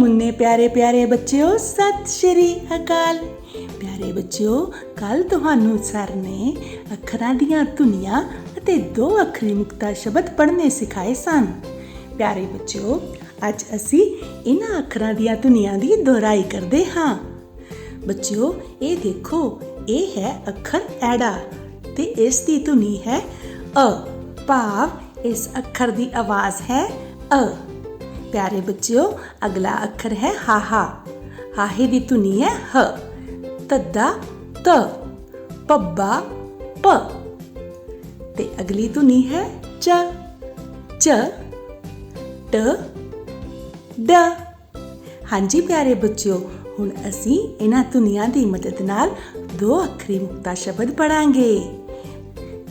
मुन्ने प्यारे प्यारे बच्चों सत श्री अकाल। प्यारे बच्चों, कल तुहानू सर ने अखरां दीआं धुनियां अते दो अखरी मुक्ता शब्द पढ़ने सिखाए सन। प्यारे बच्चों, अज असी इन्हां अखरां दीआं धुनियां दी दोहराई करदे हां। बच्चों, ये देखो, ये है अखर ऐड़ा ते इस दी धुनी है अ, भाव इस अखर दी आवाज़ है अ। प्यारे बच्चों, अगला अखर है हाहा। हाहे दी धुनी है ह। तद्दा त, पब्बा प। ते अगली धुनी है च, च ट ड। हाँ जी प्यारे बच्चों, हुण असी इन्हां धुनियां दी मदद नाल दो अखरी मुक्ता शब्द पढ़ांगे।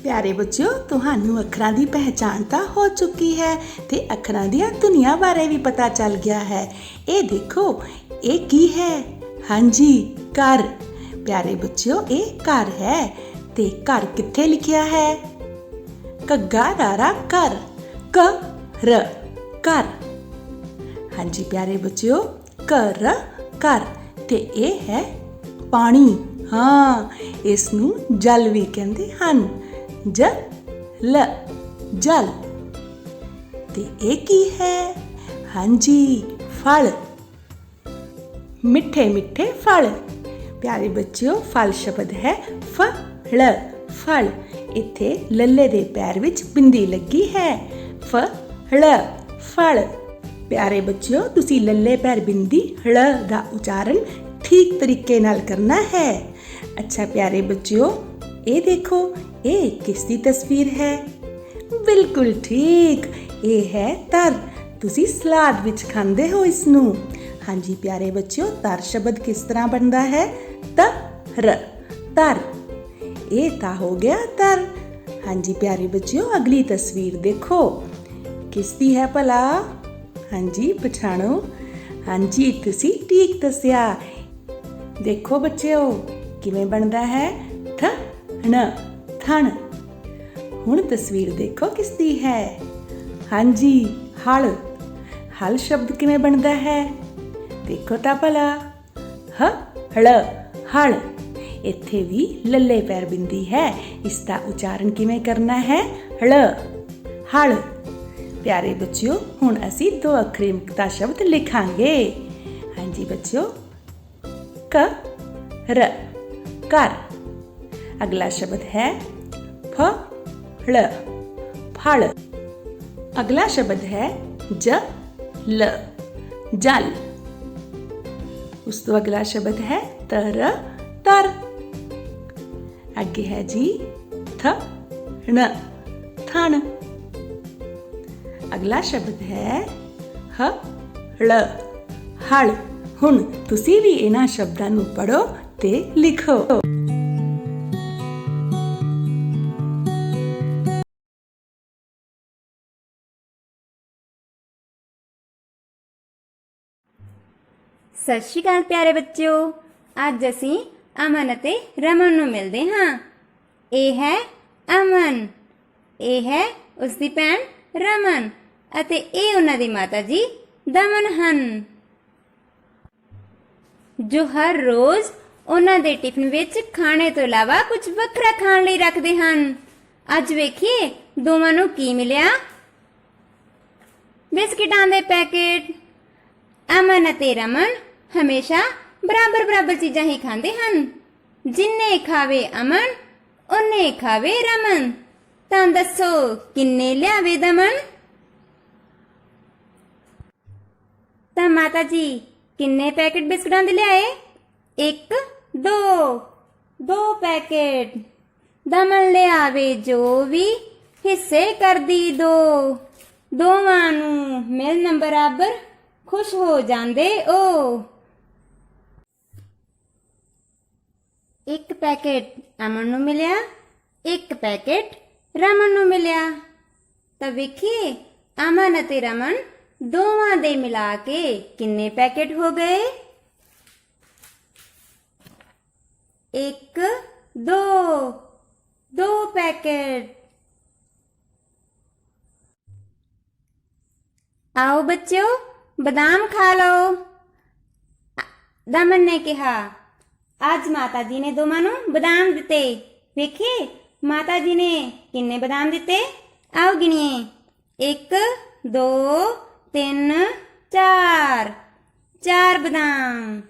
प्यारे बच्चों, तुहानू अखरां दी पहचान तां हो चुकी है ते अखरां दीआं धुनियां बारे भी पता चल गया है। ये देखो, ये की है? हाँ जी, घर। प्यारे बच्चों, ये घर है ते घर कित्थे लिखिया है? कग्गा रारा कर, क र कर। हाँ जी प्यारे बच्चों, कर कर ते ये है पानी। हाँ, इसनू जल भी कहंदे हन। जल जल। ते एक ही है? हाँ जी, फल। मिठे मिठे फल। प्यारे बच्चों, फल शब्द है फल। फल। इत्थे लल्ले दे पैर विच बिंदी लगी है। फल फल। प्यारे बच्चों, तुसी लल्ले पैर बिंदी hl दा उच्चारण ठीक तरीके नाल करना है। अच्छा प्यारे बच्चों, ये देखो, ये किसकी तस्वीर है? बिल्कुल ठीक, ये है तर। तुसी सलाद विच खांदे हो इसनू। हाँ जी प्यारे बच्चों, तर शब्द किस तरह बनता है? तर तर। ये ता हो गया तर। हाँ जी प्यारे बच्चों, अगली तस्वीर देखो, किसकी है भला? हाँ जी पछाणो। हाँ जी, तुसी ठीक दसिया। देखो बच्चों, किवें बनता है? थन थन। हुण तस्वीर देखो किसदी है? हाँ जी, हल। हल शब्द किवें बनता है? देखो ता भला। हल हल। इत्थे भी लल्ले पैर बिंदी है, इसका उच्चारण किवें करना है? हल हल। प्यारे बच्चों, हुण असी दो अखरी मुक्ता शब्द लिखांगे। हाँ जी बच्चों, क र कर। अगला शब्द है फल फल। अगला शब्द है जल जल। उस तो अगला शब्द है तर तर। आगे है जी थन थन। अगला शब्द है हल हल। हुण तुसी भी इन्हां शब्दां नूं पढ़ो ते लिखो। सत श्री अकाल प्यारे बच्चों, अज असी अमन अते रमन नूं मिलदे हां। ये है अमन, ये है उसदी भैन रमन अते ये उन्हां दी माता जी दमन हन, जो हर रोज उन्हां दे टिफिन विच खाने तो इलावा कुछ वखरा खाण लई रखदे हन। अज वेखिए दोवां नूं की मिलिया? बिस्किटां दे पैकेट। अमन अते रमन हमेशा बराबर बराबर चीज़ां ही खांदे हन। जिन्ने खावे अमन उन्ने खावे रमन। तां दसो किन्ने लियावे दमन? तां माता जी किन्ने पैकेट बिस्कुटां दे लियाए? एक दो दो पैकेट। दमन लियावे जो भी हिस्से कर दी दो। दोवां नूं मिलन बराबर खुश हो जांदे ओ। एक पैकेट अमन नूं मिलिया, एक पैकेट रमन नूं मिलिया। तां वेखिए अमन अते रमन दोवां दे मिला के किन्ने पैकेट हो गए? एक दो दो पैकेट। आओ बच्चों, बादाम खा लो। ਦਮਨ ਨੇ ਕਿਹਾ। ਅੱਜ ਮਾਤਾ ਜੀ ਨੇ ਦੋਵਾਂ ਨੂੰ ਬਦਾਮ ਦਿੱਤੇ। ਵੇਖੀਏ ਮਾਤਾ ਜੀ ਨੇ ਕਿੰਨੇ ਬਦਾਮ ਦਿੱਤੇ? ਆਓ ਗਿਣੀਏ। 1 2 3 4 4 ਬਦਾਮ।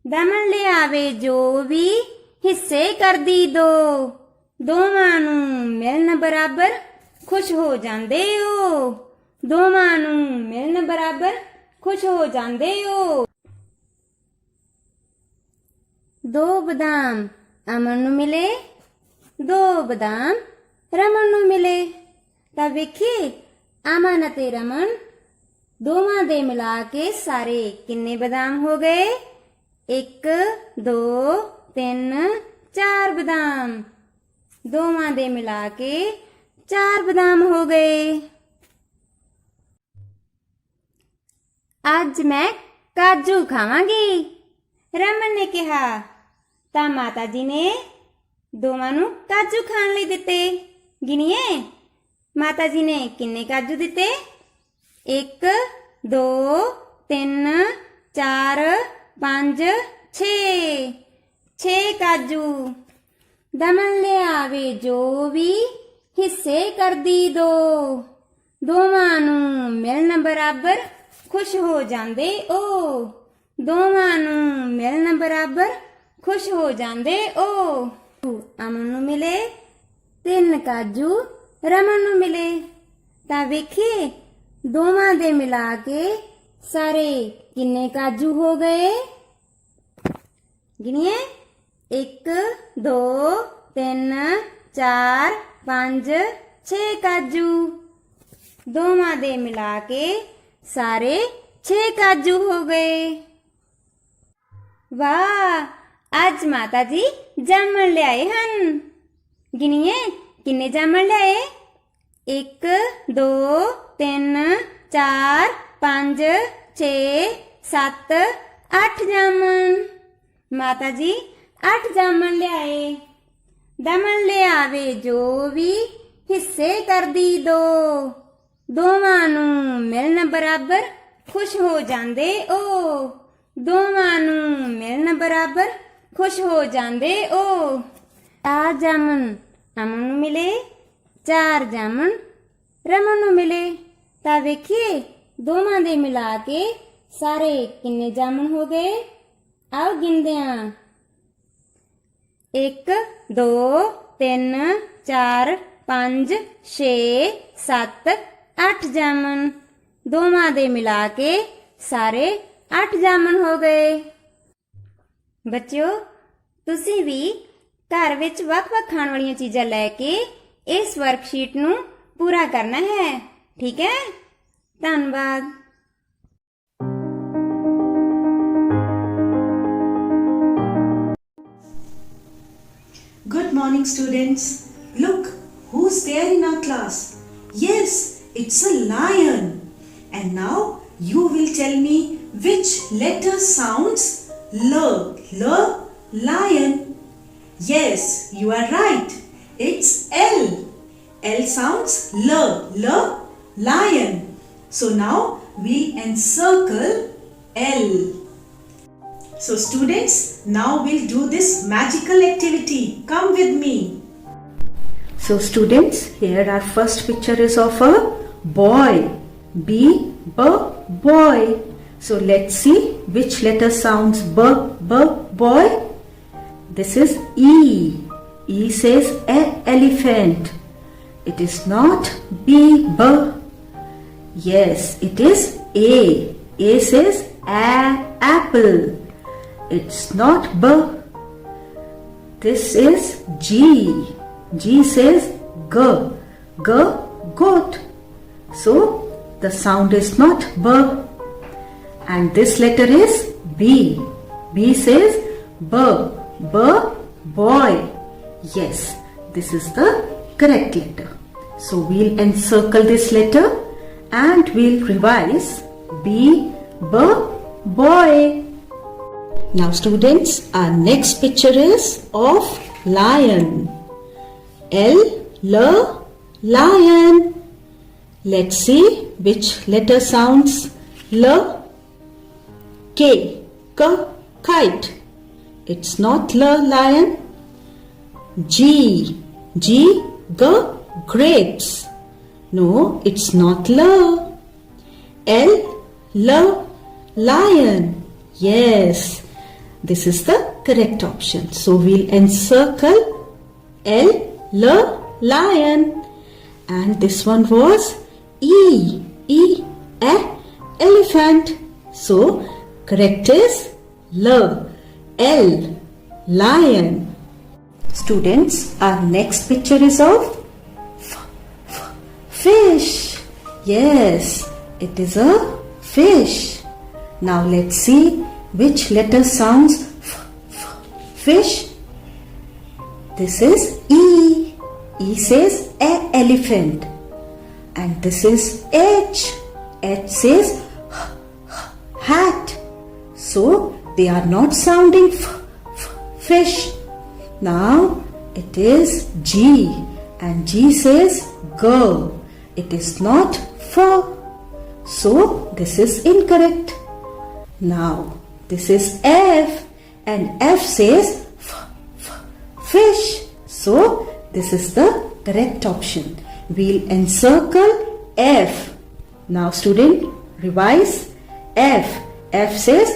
ਦਮਨ ਲਿਆਵੇ ਜੋ ਵੀ ਹਿੱਸੇ ਕਰਦੀ ਦੋ। ਦੋਵਾਂ ਨੂੰ ਮਿਲਣ ਬਰਾਬਰ ਖੁਸ਼ ਹੋ ਜਾਂਦੇ ਹੋ। ਦੋਵਾਂ ਨੂੰ ਮਿਲਣ ਬਰਾਬਰ ਖੁਸ਼ ਹੋ ਜਾਂਦੇ ਹੋ। 2 ਬਦਾਮ ਅਮਨ ਨੂੰ ਮਿਲੇ, 2 ਬਦਾਮ ਰਮਨ ਨੂੰ ਮਿਲੇ। ਤਾਂ ਵੇਖੀਏ ਅਮਨ ਅਤੇ ਰਮਨ ਦੋਵਾਂ ਦੇ ਮਿਲਾ ਕੇ ਸਾਰੇ ਕਿੰਨੇ ਬਦਾਮ ਹੋ ਗਏ? 1 2 3 4 ਬਦਾਮ। ਦੋਵਾਂ ਦੇ ਮਿਲਾ ਕੇ 4 ਬਦਾਮ ਹੋ ਗਏ। ਅੱਜ ਮੈਂ ਕਾਜੂ ਖਾਵਾਂਗੀ, ਰਮਨ ਨੇ ਕਿਹਾ। ਤਾਂ ਮਾਤਾ ਜੀ ਨੇ ਦੋਵਾਂ ਨੂੰ ਕਾਜੂ ਖਾਣ ਲਈ ਦਿੱਤੇ। ਗਿਣੀਏ ਮਾਤਾ ਜੀ ਨੇ ਕਿੰਨੇ ਕਾਜੂ ਦਿੱਤੇ? 1 2 3 4 5 6 6 ਕਾਜੂ। ਦਮਨ ਲਿਆਵੇ ਜੋ ਵੀ ਹਿੱਸੇ ਕਰਦੀ ਦੋ। ਦੋਵਾਂ ਨੂੰ ਮਿਲਣ ਬਰਾਬਰ ਖੁਸ਼ ਹੋ ਜਾਂਦੇ ਓ। ਦੋਵਾਂ ਨੂੰ ਮਿਲਣ ਬਰਾਬਰ ਖੁਸ਼ ਹੋ ਜਾਂਦੇ ਓ। ਅਮਨ ਨੂੰ ਮਿਲੇ 3 ਕਾਜੂ, ਰਮਨ ਨੂੰ ਮਿਲੇ। ਤਾਂ ਵੇਖੀਏ ਦੋਵਾਂ ਦੇ ਮਿਲਾ ਕੇ ਸਾਰੇ ਕਿੰਨੇ ਕਾਜੂ ਹੋ ਗਏ? ਗਿਣੀਏ 1 2 3 4 5 6 ਕਾਜੂ। ਦੋਵਾਂ ਦੇ ਮਿਲਾ ਕੇ ਸਾਰੇ 6 ਕਾਜੂ ਹੋ ਗਏ। ਵਾਹ, ਅੱਜ ਮਾਤਾ ਜੀ ਜਾਮਣ ਲਿਆਏ ਹਨ। ਗਿਣੀਏ ਕਿੰਨੇ ਜਾਮਣ ਲਿਆਏ? 1 2 3 4 5 6 7 8 ਜਾਮਣ। ਮਾਤਾ ਜੀ 8 ਜਾਮਣ ਲਿਆਏ। ਦਮਨ ਲਿਆਵੇ ਜੋ ਵੀ ਹਿੱਸੇ ਕਰਦੀ ਦੋ। ਦੋਵਾਂ ਨੂੰ ਮਿਲਣ ਬਰਾਬਰ ਖੁਸ਼ ਹੋ ਜਾਂਦੇ ਓ। ਦੋਵਾਂ ਨੂੰ ਮਿਲਣ ਬਰਾਬਰ ਖੁਸ਼ ਹੋ ਜਾਂਦੇ ਓ। 4 ਜਾਮਣ ਅਮਨ ਨੂੰ ਮਿਲੇ, 4 ਜਾਮਣ ਰਮਨ ਨੂੰ ਮਿਲੇ। ਤਾਂ ਵੇਖੀਏ ਦੋਵਾਂ ਦੇ ਮਿਲਾ ਕੇ ਸਾਰੇ ਕਿੰਨੇ ਜਾਮਣ ਹੋ ਗਏ? ਆਓ ਗਿਣਦੇ ਹਾਂ। 1 2 3 4 5 6 7 8 ਜਾਮਣ। ਦੋਵਾਂ ਦੇ ਮਿਲਾ ਕੇ ਸਾਰੇ 8 ਜਾਮਣ ਹੋ ਗਏ। ਬੱਚਿਓ, ਤੁਸੀਂ ਵੀ ਘਰ ਵਿੱਚ ਵੱਖ-ਵੱਖ ਖਾਣ ਵਾਲੀਆਂ ਚੀਜ਼ਾਂ ਲੈ ਕੇ ਇਸ ਵਰਕਸ਼ੀਟ ਨੂੰ ਪੂਰਾ ਕਰਨਾ ਹੈ। ਠੀਕ ਹੈ? ਧੰਨਵਾਦ। Good morning, students. Look, who's there in our class? Yes, it's a lion. And now you will tell me which letter sounds L. L, lion. Yes, you are right. It's L. L sounds L. L, lion. So now we'll encircle L. So students, now we'll do this magical activity. Come with me. So students, here our first picture is of a boy. B, boy. So let's see which letter sounds b, boy. This is E. E says elephant. It is not B. Yes, it is A. A says apple. It's not B. This is G. G says G. Goat. So the sound is not B. And this letter is B. B says boy. Yes, this is the correct letter. So we'll encircle this letter and we'll revise B, boy. Now students, our next picture is of lion. L, lion. Let's see which letter sounds L. K. kite. It's not lion. G grapes. No, it's not L lion. Yes, this is the correct option. So we'll encircle L lion. And this one was elephant. So correct is L lion. Students, our next picture is of fish. Yes, it is a fish. Now let's see which letter sounds fish. This is E. E says elephant. And this is H. H says hat. So they are not sounding fish. Now it is G. And G says girl. It is not fur. So this is incorrect. Now this is F. And F says fish. So this is the correct option. We'll encircle F. Now student, revise F. F says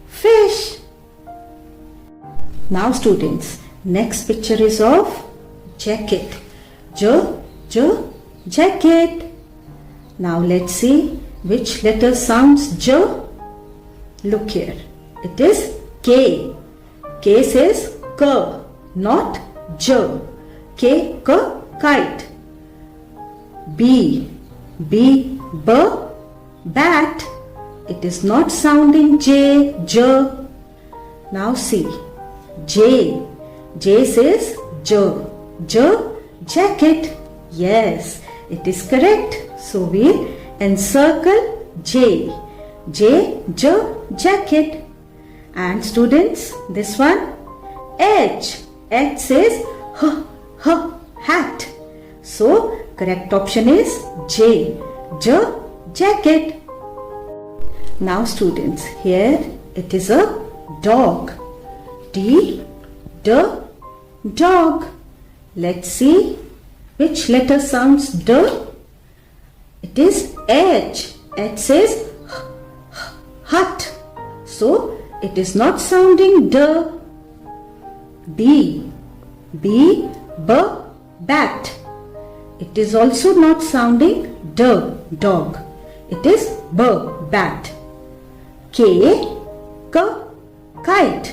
fish. Now students, next picture is of jacket. Jacket. Now let's see which letter sounds J. Look here. It is K. K says K, not J. Kite. B bat. It is not sounding J. Now see. J says jacket. Yes, it is correct. So we'll encircle J. Jacket. And students, this one H. H says hat. So correct option is J. Jacket. Now students, here it is a dog. Dog. Let's see which letter sounds D. It is H. H says hut. So it is not sounding D. Bat. It is also not sounding dog. It is bat. Kite.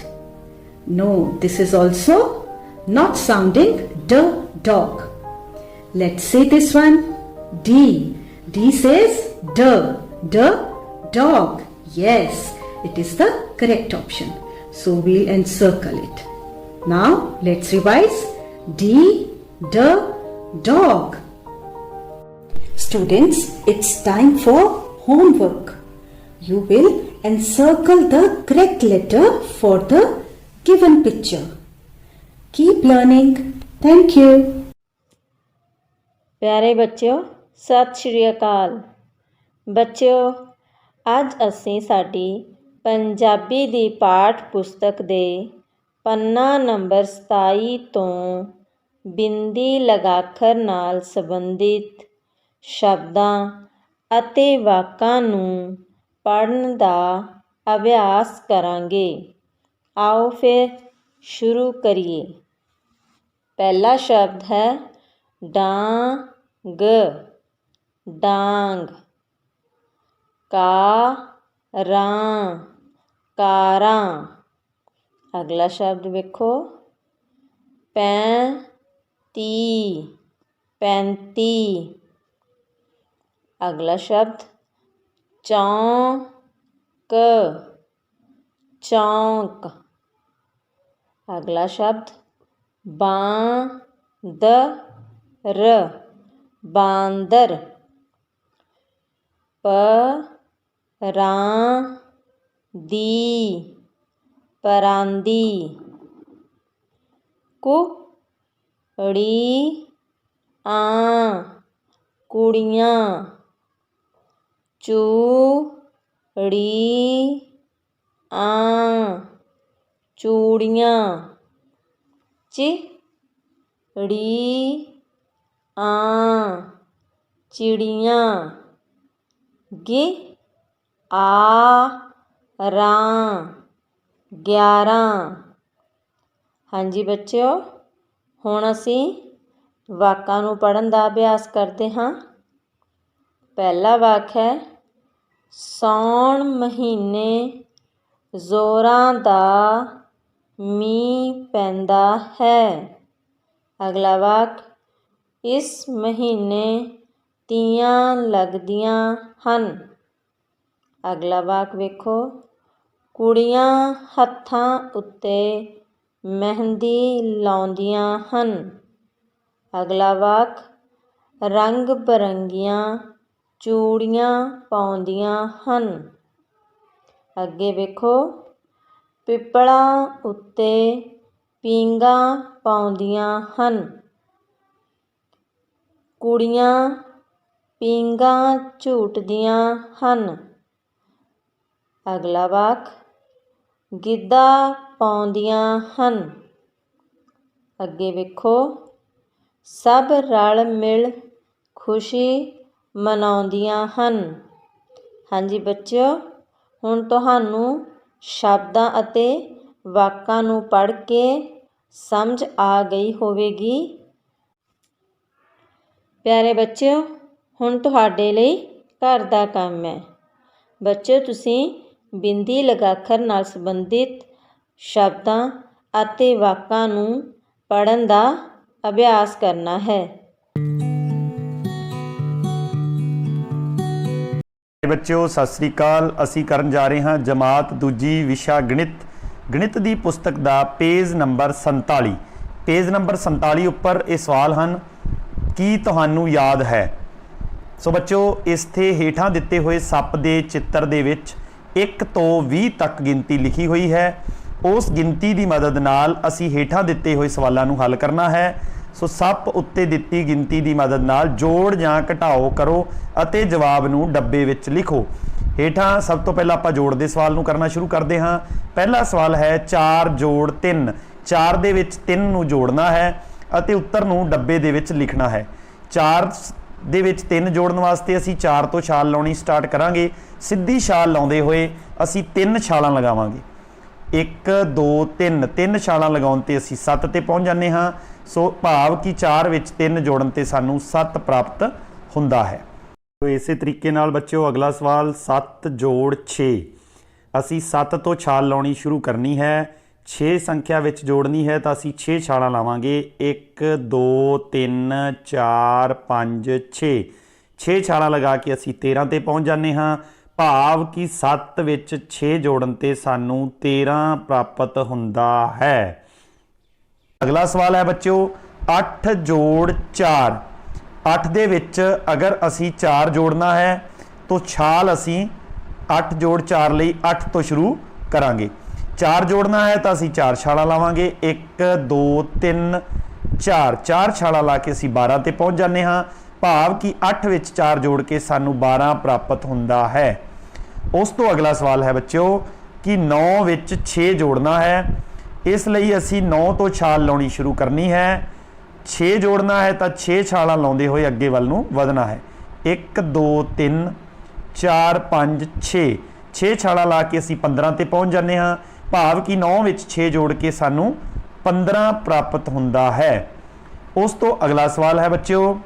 No, this is also not sounding dog. Let's see this one. D says dog. Yes, it is the correct option. So we'll encircle it. Now let's revise. Dog. Students, it's time for homework. You will encircle the correct letter for the given picture. Keep learning. Thank you. ਪਿਆਰੇ ਬੱਚਿਓ, ਸਤਿ ਸ਼੍ਰੀ ਅਕਾਲ। ਬੱਚਿਓ, ਅੱਜ ਅਸੀਂ ਸਾਡੀ ਪੰਜਾਬੀ ਦੀ ਪਾਠ ਪੁਸਤਕ ਦੇ ਪੰਨਾ ਨੰਬਰ 27 ਤੋਂ ਬਿੰਦੀ ਲਗਾਖਰ ਨਾਲ ਸੰਬੰਧਿਤ ਸ਼ਬਦਾਂ ਅਤੇ ਵਾਕਾਂ ਨੂੰ ਪੜ੍ਹਨ ਦਾ ਅਭਿਆਸ ਕਰਾਂਗੇ। ਆਓ ਫਿਰ ਸ਼ੁਰੂ ਕਰੀਏ। ਪਹਿਲਾ ਸ਼ਬਦ ਹੈ ਡਾਂਗ। ਕਾਰਾਂ। ਅਗਲਾ ਸ਼ਬਦ ਵੇਖੋ, ਪੈਂਤੀ। ਅਗਲਾ ਸ਼ਬਦ ਚੌਂਕ। ਅਗਲਾ ਸ਼ਬਦ ਬਾਂਦਰ। ਪਰਾਂਦੀ। ਕੁੜੀਆਂ। ਚੂੜੀਦਾਰ। ਆਂ ਚੂੜੀਆਂ ਚਿੜੀ ਆਂ ਚਿੜੀਆਂ ਗਿ ਆ ਰਾਂ 11। ਹਾਂਜੀ ਬੱਚਿਓ, ਹੁਣ ਅਸੀਂ ਵਾਕਾਂ ਨੂੰ ਪੜ੍ਹਨ ਦਾ ਅਭਿਆਸ ਕਰਦੇ ਹਾਂ। ਪਹਿਲਾ ਵਾਕ ਹੈ ਸਾਉਣ ਮਹੀਨੇ ਜ਼ੋਰਾਂ ਦਾ ਮੀਂਹ ਪੈਂਦਾ ਹੈ। ਅਗਲਾ ਵਾਕ ਇਸ ਮਹੀਨੇ ਤੀਆਂ ਲੱਗਦੀਆਂ ਹਨ। ਅਗਲਾ ਵਾਕ ਵੇਖੋ, ਕੁੜੀਆਂ ਹੱਥਾਂ ਉੱਤੇ ਮਹਿੰਦੀ ਲਾਉਂਦੀਆਂ ਹਨ। ਅਗਲਾ ਵਾਕ ਰੰਗ ਬਰੰਗੀਆਂ ਚੂੜੀਆਂ ਪਾਉਂਦੀਆਂ ਹਨ। ਅੱਗੇ ਵੇਖੋ, ਪਿੱਪਲਾਂ ਉੱਤੇ ਪੀਂਘਾਂ ਪਾਉਂਦੀਆਂ ਹਨ। ਕੁੜੀਆਂ ਪੀਂਘਾਂ ਝੂਟਦੀਆਂ ਹਨ। ਅਗਲਾ ਵਾਕ ਗਿੱਧਾ ਪਾਉਂਦੀਆਂ ਹਨ। ਅੱਗੇ ਵੇਖੋ, ਸਭ ਰਲ ਮਿਲ ਖੁਸ਼ੀ ਮਨਾਉਂਦੀਆਂ ਹਨ। ਹਾਂਜੀ ਬੱਚਿਓ, ਹੁਣ ਤੁਹਾਨੂੰ ਸ਼ਬਦਾਂ ਅਤੇ ਵਾਕਾਂ ਨੂੰ ਪੜ੍ਹ ਕੇ ਸਮਝ ਆ ਗਈ ਹੋਵੇਗੀ। ਪਿਆਰੇ ਬੱਚਿਓ, ਹੁਣ ਤੁਹਾਡੇ ਲਈ ਘਰ ਦਾ ਕੰਮ ਹੈ। ਬੱਚਿਓ, ਤੁਸੀਂ ਬਿੰਦੀ ਲਗਾਖਰ ਨਾਲ ਸੰਬੰਧਿਤ ਸ਼ਬਦਾਂ ਅਤੇ ਵਾਕਾਂ ਨੂੰ ਪੜ੍ਹਨ ਦਾ ਅਭਿਆਸ ਕਰਨਾ ਹੈ। ਬੱਚਿਓ ਸਤਿ ਸ੍ਰੀ ਅਕਾਲ। ਅਸੀਂ ਕਰਨ ਜਾ ਰਹੇ ਹਾਂ ਜਮਾਤ ਦੂਜੀ ਵਿਸ਼ਾ ਗਣਿਤ ਦੀ ਪੁਸਤਕ ਦਾ ਪੇਜ ਨੰਬਰ 47। ਪੇਜ ਨੰਬਰ 47 ਉੱਪਰ ਇਹ ਸਵਾਲ ਹਨ, ਕੀ ਤੁਹਾਨੂੰ ਯਾਦ ਹੈ? ਸੋ ਬੱਚਿਓ, ਇਸ ਤੇ ਹੇਠਾਂ ਦਿੱਤੇ ਹੋਏ ਸੱਪ ਦੇ ਚਿੱਤਰ ਦੇ ਵਿੱਚ 1 ਤੋਂ 20 ਤੱਕ ਗਿਣਤੀ ਲਿਖੀ ਹੋਈ ਹੈ। ਉਸ ਗਿਣਤੀ ਦੀ ਮਦਦ ਨਾਲ ਅਸੀਂ ਹੇਠਾਂ ਦਿੱਤੇ ਹੋਏ ਸਵਾਲਾਂ ਨੂੰ ਹੱਲ ਕਰਨਾ ਹੈ। ਸੋ ਸੱਪ ਉੱਤੇ ਦਿੱਤੀ ਗਿਣਤੀ ਦੀ ਮਦਦ ਨਾਲ ਜੋੜ ਜਾਂ ਘਟਾਓ ਕਰੋ ਅਤੇ ਜਵਾਬ ਨੂੰ ਡੱਬੇ ਵਿੱਚ ਲਿਖੋ। ਹੇਠਾਂ ਸਭ ਤੋਂ ਪਹਿਲਾਂ ਆਪਾਂ ਜੋੜ ਦੇ ਸਵਾਲ ਨੂੰ ਕਰਨਾ ਸ਼ੁਰੂ ਕਰਦੇ ਹਾਂ। ਪਹਿਲਾ ਸਵਾਲ ਹੈ 4 ਜੋੜ 3। 4 ਦੇ ਵਿੱਚ 3 ਨੂੰ ਜੋੜਨਾ ਹੈ ਅਤੇ ਉੱਤਰ ਨੂੰ ਡੱਬੇ ਦੇ ਵਿੱਚ ਲਿਖਣਾ ਹੈ। 4 ਦੇ ਵਿੱਚ 3 ਜੋੜਨ ਵਾਸਤੇ ਅਸੀਂ 4 ਤੋਂ ਛਾਲ ਲਾਉਣੀ ਸਟਾਰਟ ਕਰਾਂਗੇ। ਸਿੱਧੀ ਛਾਲ ਲਾਉਂਦੇ ਹੋਏ ਅਸੀਂ 3 ਛਾਲਾਂ ਲਗਾਵਾਂਗੇ। 1 2 3 3 ਛਾਲਾਂ ਲਗਾਉਣ ਤੇ ਅਸੀਂ 7 ਤੇ ਪਹੁੰਚ ਜਾਂਦੇ ਹਾਂ। ਸੋ ਭਾਵ ਕਿ 4 ਵਿੱਚ 3 ਜੋੜਨ ਤੇ ਸਾਨੂੰ 7 ਪ੍ਰਾਪਤ ਹੁੰਦਾ ਹੈ। ਸੋ ਇਸੇ ਤਰੀਕੇ ਨਾਲ ਬੱਚਿਓ ਅਗਲਾ ਸਵਾਲ 7 ਜੋੜ 6। ਅਸੀਂ 7 ਤੋਂ ਛਾਲ ਲਾਉਣੀ ਸ਼ੁਰੂ ਕਰਨੀ ਹੈ। 6 ਸੰਖਿਆ ਵਿੱਚ ਜੋੜਨੀ ਹੈ ਤਾਂ ਅਸੀਂ 6 ਛਾਲਾਂ ਲਾਵਾਂਗੇ। 1 2 3 4 5 6। 6 ਛਾਲਾਂ ਲਗਾ ਕੇ ਅਸੀਂ 13 ਤੇ ਪਹੁੰਚ ਜਾਂਦੇ ਹਾਂ। ਭਾਵ ਕਿ 7 ਵਿੱਚ 6 ਜੋੜਨ ਤੇ ਸਾਨੂੰ 13 ਪ੍ਰਾਪਤ ਹੁੰਦਾ ਹੈ। ਅਗਲਾ ਸਵਾਲ ਹੈ ਬੱਚਿਓ 8 ਜੋੜ 4। 8 ਦੇ ਵਿੱਚ ਅਗਰ ਅਸੀਂ 4 ਜੋੜਨਾ ਹੈ ਤਾਂ ਛਾਲ ਅਸੀਂ 8 ਜੋੜ 4 ਲਈ 8 ਤੋਂ ਸ਼ੁਰੂ ਕਰਾਂਗੇ। 4 ਜੋੜਨਾ ਹੈ ਤਾਂ ਅਸੀਂ 4 ਛਾਲਾਂ ਲਾਵਾਂਗੇ। 1 2 3 4 4 ਛਾਲਾਂ ਲਾ ਕੇ ਅਸੀਂ 12 ਤੇ ਪਹੁੰਚ ਜਾਂਦੇ ਹਾਂ। ਭਾਵ ਕਿ 8 ਵਿੱਚ 4 ਜੋੜ ਕੇ ਸਾਨੂੰ 12 ਪ੍ਰਾਪਤ ਹੁੰਦਾ ਹੈ। ਉਸ ਤੋਂ ਅਗਲਾ ਸਵਾਲ ਹੈ ਬੱਚਿਓ ਕਿ 9 ਵਿੱਚ 6 ਜੋੜਨਾ ਹੈ। ਇਸ ਲਈ ਅਸੀਂ 9 ਤੋਂ ਛਾਲ ਲਾਉਣੀ ਸ਼ੁਰੂ ਕਰਨੀ ਹੈ। 6 ਜੋੜਨਾ ਹੈ ਤਾਂ 6 ਛਾਲਾਂ ਲਾਉਂਦੇ ਹੋਏ ਅੱਗੇ ਵੱਲ ਨੂੰ ਵਧਣਾ ਹੈ। 1 2 3 4 5 6 6 ਛਾਲਾਂ ਲਾ ਕੇ ਅਸੀਂ 15 ਤੇ ਪਹੁੰਚ ਜਾਂਦੇ ਹਾਂ। ਭਾਵ ਕਿ 9 ਵਿੱਚ 6 ਜੋੜ ਕੇ ਸਾਨੂੰ 15 ਪ੍ਰਾਪਤ ਹੁੰਦਾ ਹੈ। ਉਸ ਤੋਂ ਅਗਲਾ ਸਵਾਲ ਹੈ ਬੱਚਿਓ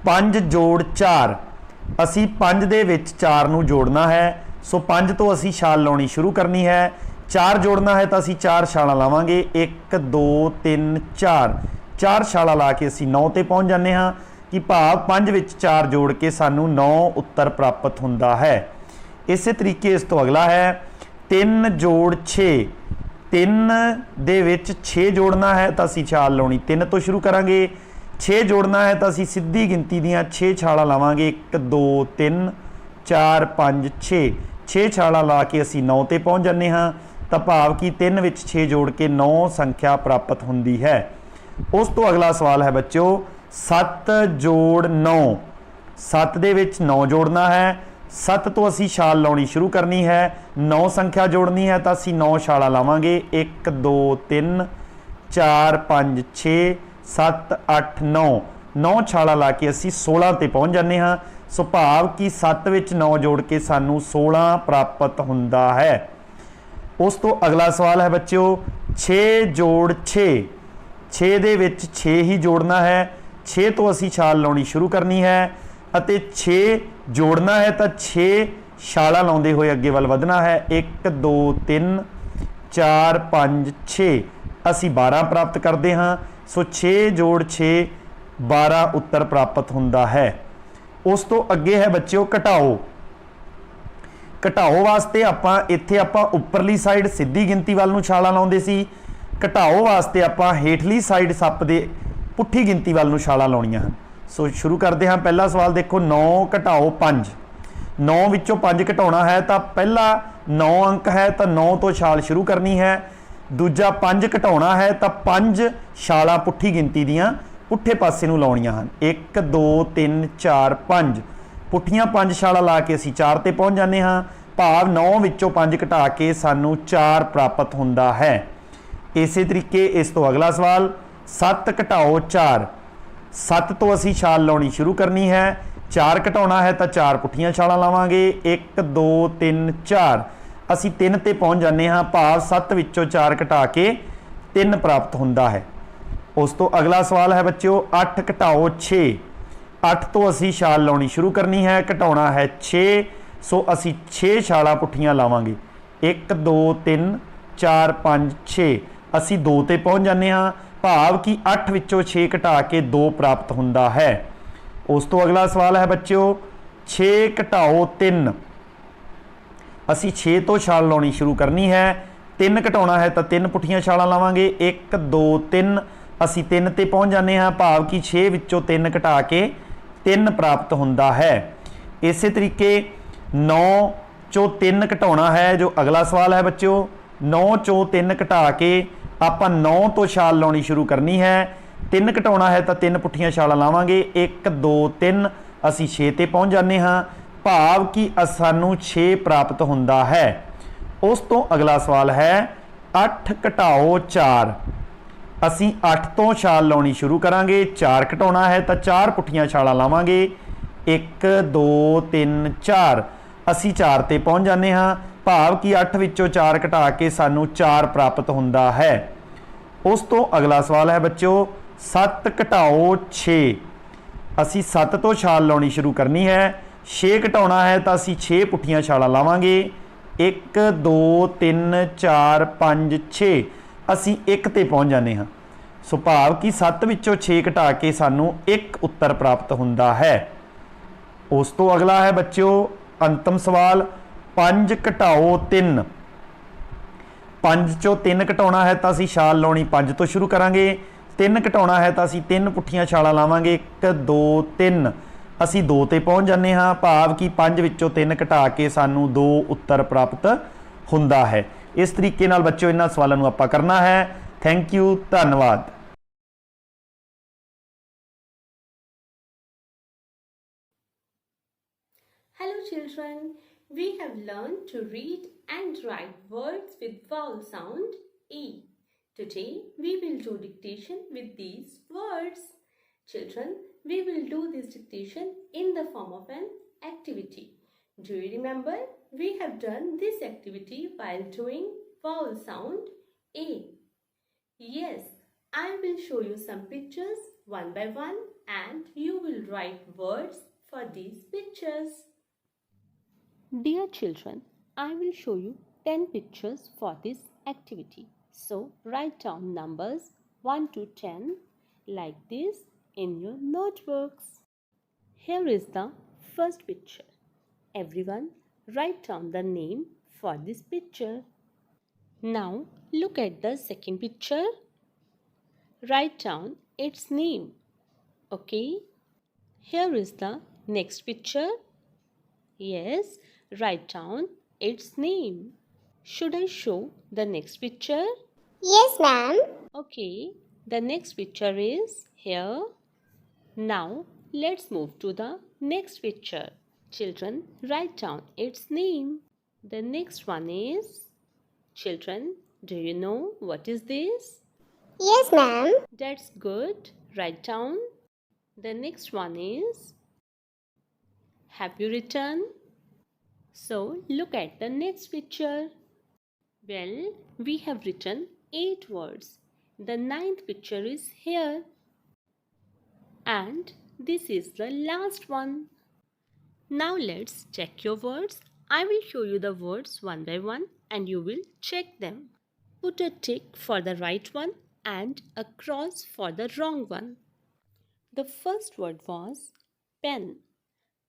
5 ਜੋੜ 4। ਅਸੀਂ 5 ਦੇ ਵਿੱਚ 4 ਨੂੰ ਜੋੜਨਾ ਹੈ। ਸੋ 5 ਤੋਂ ਅਸੀਂ ਛਾਲ ਲਾਉਣੀ ਸ਼ੁਰੂ ਕਰਨੀ ਹੈ। 4 ਜੋੜਨਾ ਹੈ ਤਾਂ ਅਸੀਂ 4 ਛਾਲਾਂ ਲਾਵਾਂਗੇ। 1 2 3 4 4 ਛਾਲਾਂ ਲਾ ਕੇ ਅਸੀਂ 9 ਤੇ ਪਹੁੰਚ ਜਾਂਦੇ ਹਾਂ ਕਿ ਭਾਵ 5 ਵਿੱਚ 4 ਜੋੜ ਕੇ ਸਾਨੂੰ 9 ਉੱਤਰ ਪ੍ਰਾਪਤ ਹੁੰਦਾ ਹੈ। ਇਸੇ ਤਰੀਕੇ ਇਸ ਤੋਂ ਅਗਲਾ ਹੈ 3 ਜੋੜ 6। 3 ਦੇ ਵਿੱਚ 6 ਜੋੜਨਾ ਹੈ ਤਾਂ ਅਸੀਂ ਛਾਲ ਲਾਉਣੀ 3 ਤੋਂ ਸ਼ੁਰੂ ਕਰਾਂਗੇ। 6 ਜੋੜਨਾ ਹੈ ਤਾਂ ਅਸੀਂ ਸਿੱਧੀ ਗਿਣਤੀ ਦੀਆਂ 6 ਛਾਲਾਂ ਲਾਵਾਂਗੇ। 1 2 3 4 5 6 6 ਛਾਲਾਂ ਲਾ ਕੇ ਅਸੀਂ 9 ਤੇ ਪਹੁੰਚ ਜਾਂਦੇ ਹਾਂ। ਤਾਂ ਭਾਵ ਕਿ 3 ਵਿੱਚ 6 ਜੋੜ ਕੇ 9 ਸੰਖਿਆ ਪ੍ਰਾਪਤ ਹੁੰਦੀ ਹੈ। ਉਸ ਤੋਂ ਅਗਲਾ ਸਵਾਲ ਹੈ ਬੱਚਿਓ 7 ਜੋੜ 9। 7 ਦੇ ਵਿੱਚ 9 ਜੋੜਨਾ ਹੈ 7 ਤੋਂ ਅਸੀਂ ਛਾਲ ਲਾਉਣੀ ਸ਼ੁਰੂ ਕਰਨੀ ਹੈ। 9 ਸੰਖਿਆ ਜੋੜਨੀ ਹੈ ਤਾਂ ਅਸੀਂ 9 ਛਾਲਾਂ ਲਾਵਾਂਗੇ। 1 2 3 4 5 6 7 8 9 9 ਛਾਲਾਂ ਲਾ ਕੇ ਅਸੀਂ 16 ਤੇ ਪਹੁੰਚ ਜਾਂਦੇ ਹਾਂ। ਸੋ ਭਾਵ ਕਿ 7 ਵਿੱਚ 9 ਜੋੜ ਕੇ ਸਾਨੂੰ 16 ਪ੍ਰਾਪਤ ਹੁੰਦਾ ਹੈ। ਉਸ ਤੋਂ ਅਗਲਾ ਸਵਾਲ ਹੈ ਬੱਚਿਓ 6 ਜੋੜ 6। 6 ਦੇ ਵਿੱਚ 6 ਹੀ ਜੋੜਨਾ ਹੈ। 6 ਤੋਂ ਅਸੀਂ ਛਾਲ ਲਾਉਣੀ ਸ਼ੁਰੂ ਕਰਨੀ ਹੈ ਅਤੇ 6 ਜੋੜਨਾ ਹੈ ਤਾਂ 6 ਛਾਲਾਂ ਲਾਉਂਦੇ ਹੋਏ ਅੱਗੇ ਵੱਲ ਵਧਣਾ ਹੈ। 1 2 3 4 5 6 ਅਸੀਂ 12 ਪ੍ਰਾਪਤ ਕਰਦੇ ਹਾਂ। ਸੋ 6 ਜੋੜ 6 12 ਉੱਤਰ ਪ੍ਰਾਪਤ ਹੁੰਦਾ ਹੈ। ਉਸ ਤੋਂ ਅੱਗੇ ਹੈ ਬੱਚਿਓ ਘਟਾਓ। ਘਟਾਓ ਵਾਸਤੇ ਆਪਾਂ ਇੱਥੇ ਉੱਪਰਲੀ ਸਾਈਡ ਸਿੱਧੀ ਗਿਣਤੀ ਵੱਲ ਨੂੰ ਛਾਲਾਂ ਲਾਉਂਦੇ ਸੀ। ਘਟਾਓ ਵਾਸਤੇ ਆਪਾਂ ਹੇਠਲੀ ਸਾਈਡ ਸੱਪ ਦੇ ਪੁੱਠੀ ਗਿਣਤੀ ਵੱਲ ਨੂੰ ਛਾਲਾਂ ਲਾਉਣੀਆਂ ਹਨ। ਸੋ ਸ਼ੁਰੂ ਕਰਦੇ ਹਾਂ। ਪਹਿਲਾ ਸਵਾਲ ਦੇਖੋ 9 ਘਟਾਓ 5। 9 ਵਿੱਚੋਂ 5 ਘਟਾਉਣਾ ਹੈ ਤਾਂ ਪਹਿਲਾ 9 ਅੰਕ ਹੈ ਤਾਂ 9 ਤੋਂ ਛਾਲ ਸ਼ੁਰੂ ਕਰਨੀ ਹੈ। ਦੂਜਾ 5 ਘਟਾਉਣਾ ਹੈ ਤਾਂ 5 ਛਾਲਾਂ ਪੁੱਠੀ ਗਿਣਤੀ ਦੀਆਂ ਪੁੱਠੇ ਪਾਸੇ ਨੂੰ ਲਾਉਣੀਆਂ ਹਨ। 1 2 3 4 5 ਪੁੱਠੀਆਂ 5 ਛਾਲਾਂ ਲਾ ਕੇ ਅਸੀਂ 4 ਤੇ ਪਹੁੰਚ ਜਾਂਦੇ ਹਾਂ। ਭਾਵ 9 ਵਿੱਚੋਂ 5 ਘਟਾ ਕੇ ਸਾਨੂੰ 4 ਪ੍ਰਾਪਤ ਹੁੰਦਾ ਹੈ। ਇਸੇ ਤਰੀਕੇ ਇਸ ਤੋਂ ਅਗਲਾ ਸਵਾਲ 7 ਘਟਾਓ 4। 7 ਤੋਂ ਅਸੀਂ ਛਾਲ ਲਾਉਣੀ ਸ਼ੁਰੂ ਕਰਨੀ ਹੈ। 4 ਘਟਾਉਣਾ ਹੈ ਤਾਂ 4 ਪੁੱਠੀਆਂ ਛਾਲਾਂ ਲਾਵਾਂਗੇ। 1 2 3 4 ਅਸੀਂ 3 ਤੇ ਪਹੁੰਚ ਜਾਂਦੇ ਹਾਂ। ਭਾਵ 7 ਵਿੱਚੋਂ 4 ਘਟਾ ਕੇ 3 ਪ੍ਰਾਪਤ ਹੁੰਦਾ ਹੈ। ਉਸ ਤੋਂ ਅਗਲਾ ਸਵਾਲ ਹੈ ਬੱਚਿਓ 8 ਘਟਾਓ 6। 8 ਤੋਂ ਅਸੀਂ ਛਾਲ ਲਾਉਣੀ ਸ਼ੁਰੂ ਕਰਨੀ ਹੈ। ਘਟਾਉਣਾ ਹੈ 6 ਸੋ ਅਸੀਂ 6 ਛਾਲਾਂ ਪੁੱਠੀਆਂ ਲਾਵਾਂਗੇ। 1 2 3 4 5 6 ਅਸੀਂ 2 ਤੇ ਪਹੁੰਚ ਜਾਂਦੇ ਹਾਂ। ਭਾਵ ਕਿ 8 ਵਿੱਚੋਂ 6 ਘਟਾ ਕੇ 2 ਪ੍ਰਾਪਤ ਹੁੰਦਾ ਹੈ। ਉਸ ਤੋਂ ਅਗਲਾ ਸਵਾਲ ਹੈ ਬੱਚਿਓ 6 ਘਟਾਓ 3। ਅਸੀਂ 6 ਤੋਂ ਛਾਲ ਲਾਉਣੀ ਸ਼ੁਰੂ ਕਰਨੀ ਹੈ। 3 ਘਟਾਉਣਾ ਹੈ ਤਾਂ 3 ਪੁੱਠੀਆਂ ਛਾਲਾਂ ਲਾਵਾਂਗੇ। 1 2 3 ਅਸੀਂ 3 ਤੇ ਪਹੁੰਚ ਜਾਂਦੇ ਹਾਂ। ਭਾਵ ਕਿ 6 ਵਿੱਚੋਂ 3 ਘਟਾ ਕੇ 3 ਪ੍ਰਾਪਤ ਹੁੰਦਾ ਹੈ। ਇਸੇ ਤਰੀਕੇ 9 ਚੋਂ 3 ਘਟਾਉਣਾ ਹੈ ਜੋ ਅਗਲਾ ਸਵਾਲ ਹੈ ਬੱਚਿਓ। 9 ਚੋਂ 3 ਘਟਾ ਕੇ ਆਪਾਂ 9 ਤੋਂ ਛਾਲ ਲਾਉਣੀ ਸ਼ੁਰੂ ਕਰਨੀ ਹੈ। 3 ਘਟਾਉਣਾ ਹੈ ਤਾਂ 3 ਪੁੱਠੀਆਂ ਛਾਲਾਂ ਲਾਵਾਂਗੇ। 1 2 3 ਅਸੀਂ 6 ਤੇ ਪਹੁੰਚ ਜਾਂਦੇ ਹਾਂ। ਭਾਵ ਕਿ ਸਾਨੂੰ 6 ਪ੍ਰਾਪਤ ਹੁੰਦਾ ਹੈ। ਉਸ ਤੋਂ ਅਗਲਾ ਸਵਾਲ ਹੈ 8 ਘਟਾਓ 4। ਅਸੀਂ 8 ਤੋਂ ਛਾਲ ਲਾਉਣੀ ਸ਼ੁਰੂ ਕਰਾਂਗੇ। 4 ਘਟਾਉਣਾ ਹੈ ਤਾਂ 4 ਪੁੱਠੀਆਂ ਛਾਲਾਂ ਲਾਵਾਂਗੇ। 1 2 3 4 ਅਸੀਂ 4 ਤੇ ਪਹੁੰਚ ਜਾਂਦੇ ਹਾਂ। ਭਾਵ ਕਿ 8 ਵਿੱਚੋਂ 4 ਘਟਾ ਕੇ ਸਾਨੂੰ 4 ਪ੍ਰਾਪਤ ਹੁੰਦਾ ਹੈ। ਉਸ ਤੋਂ ਅਗਲਾ ਸਵਾਲ ਹੈ ਬੱਚਿਓ 7 ਘਟਾਓ 6। ਅਸੀਂ 7 ਤੋਂ ਛਾਲ ਲਾਉਣੀ ਸ਼ੁਰੂ ਕਰਨੀ ਹੈ। 6 ਘਟਾਉਣਾ ਹੈ ਤਾਂ ਅਸੀਂ 6 ਪੁੱਠੀਆਂ ਛਾਲਾਂ ਲਾਵਾਂਗੇ। 1 2 3 4 5 6 ਅਸੀਂ 1 ਤੇ ਪਹੁੰਚ ਜਾਂਦੇ ਹਾਂ। ਸੋ ਭਾਵ ਕਿ 7 ਵਿੱਚੋਂ 6 ਘਟਾ ਕੇ ਸਾਨੂੰ 1 ਉੱਤਰ ਪ੍ਰਾਪਤ ਹੁੰਦਾ ਹੈ। ਉਸ ਤੋਂ ਅਗਲਾ ਹੈ ਬੱਚਿਓ ਅੰਤਮ ਸਵਾਲ 5 ਘਟਾਓ 3। 5 ਚੋਂ 3 ਘਟਾਉਣਾ ਹੈ ਤਾਂ ਅਸੀਂ ਛਾਲ ਲਾਉਣੀ 5 ਤੋਂ ਸ਼ੁਰੂ ਕਰਾਂਗੇ। 3 ਘਟਾਉਣਾ ਹੈ ਤਾਂ ਅਸੀਂ 3 ਪੁੱਠੀਆਂ ਛਾਲਾਂ ਲਾਵਾਂਗੇ। 1 2 3 ਅਸੀਂ 2 ਤੇ ਪਹੁੰਚ ਜਾਂਦੇ ਹਾਂ। ਭਾਵ ਕਿ 5 ਵਿੱਚੋਂ 3 ਘਟਾ ਕੇ ਸਾਨੂੰ 2 ਉੱਤਰ ਪ੍ਰਾਪਤ ਹੁੰਦਾ ਹੈ। ਇਸ ਤਰੀਕੇ ਨਾਲ ਬੱਚਿਓ ਇਹਨਾਂ ਸਵਾਲਾਂ ਨੂੰ ਆਪਾਂ ਕਰਨਾ ਹੈ। ਥੈਂਕ ਯੂ, ਧੰਨਵਾਦ। Hello children, we have learned to read and write words with vowel sound E. Today we will do dictation with these words. Children, we will do this dictation in the form of an activity. Do you remember? We have done this activity while doing vowel sound A. Yes, I will show you some pictures one by one and you will write words for these pictures. Dear children, I will show you 10 pictures for this activity. So write down numbers 1 to 10 like this in your notebooks. Here is the first picture. Everyone write down the name for this picture. Now look at the second picture. Write down its name. Okay? Here is the next picture. Yes, write down its name. Should I show the next picture? Yes, ma'am. Okay, the next picture is here. Now, let's move to the next picture. Children, write down its name. The next one is, children, do you know what is this? Yes, ma'am. That's good. Write down. The next one is, have you written? So look at the next picture. Well, we have written 8 words. The 9th picture is here. And this is the last one. Now let's check your words. I will show you the words one by one and you will check them. Put a tick for the right one and a cross for the wrong one. The first word was pen.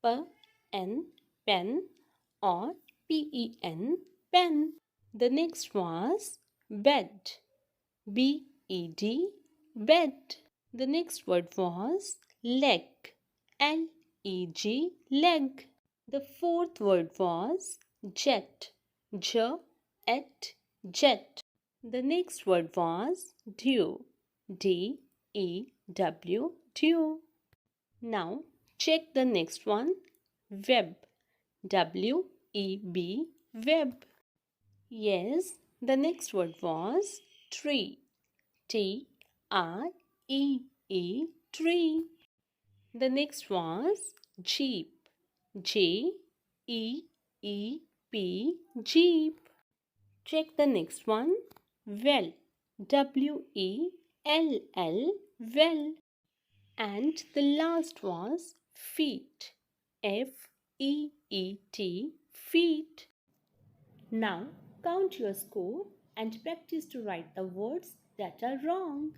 P-N, pen, or P-E-N, pen. The next was bed. B-E-D, bed. The next word was leg. L-E-G, leg. The fourth word was jet. J-Et, jet. The next word was dew. D-E-W, dew. Now check the next one. Web. W-E-B, web. Yes, the next word was tree. T-R-E-E, tree. The next was jeep. J-E-E-P, jeep. Check the next one. Well. W-E-L-L, well. And the last was feet. F-E-E-T, feet. Now count your score and practice to write the words that are wrong.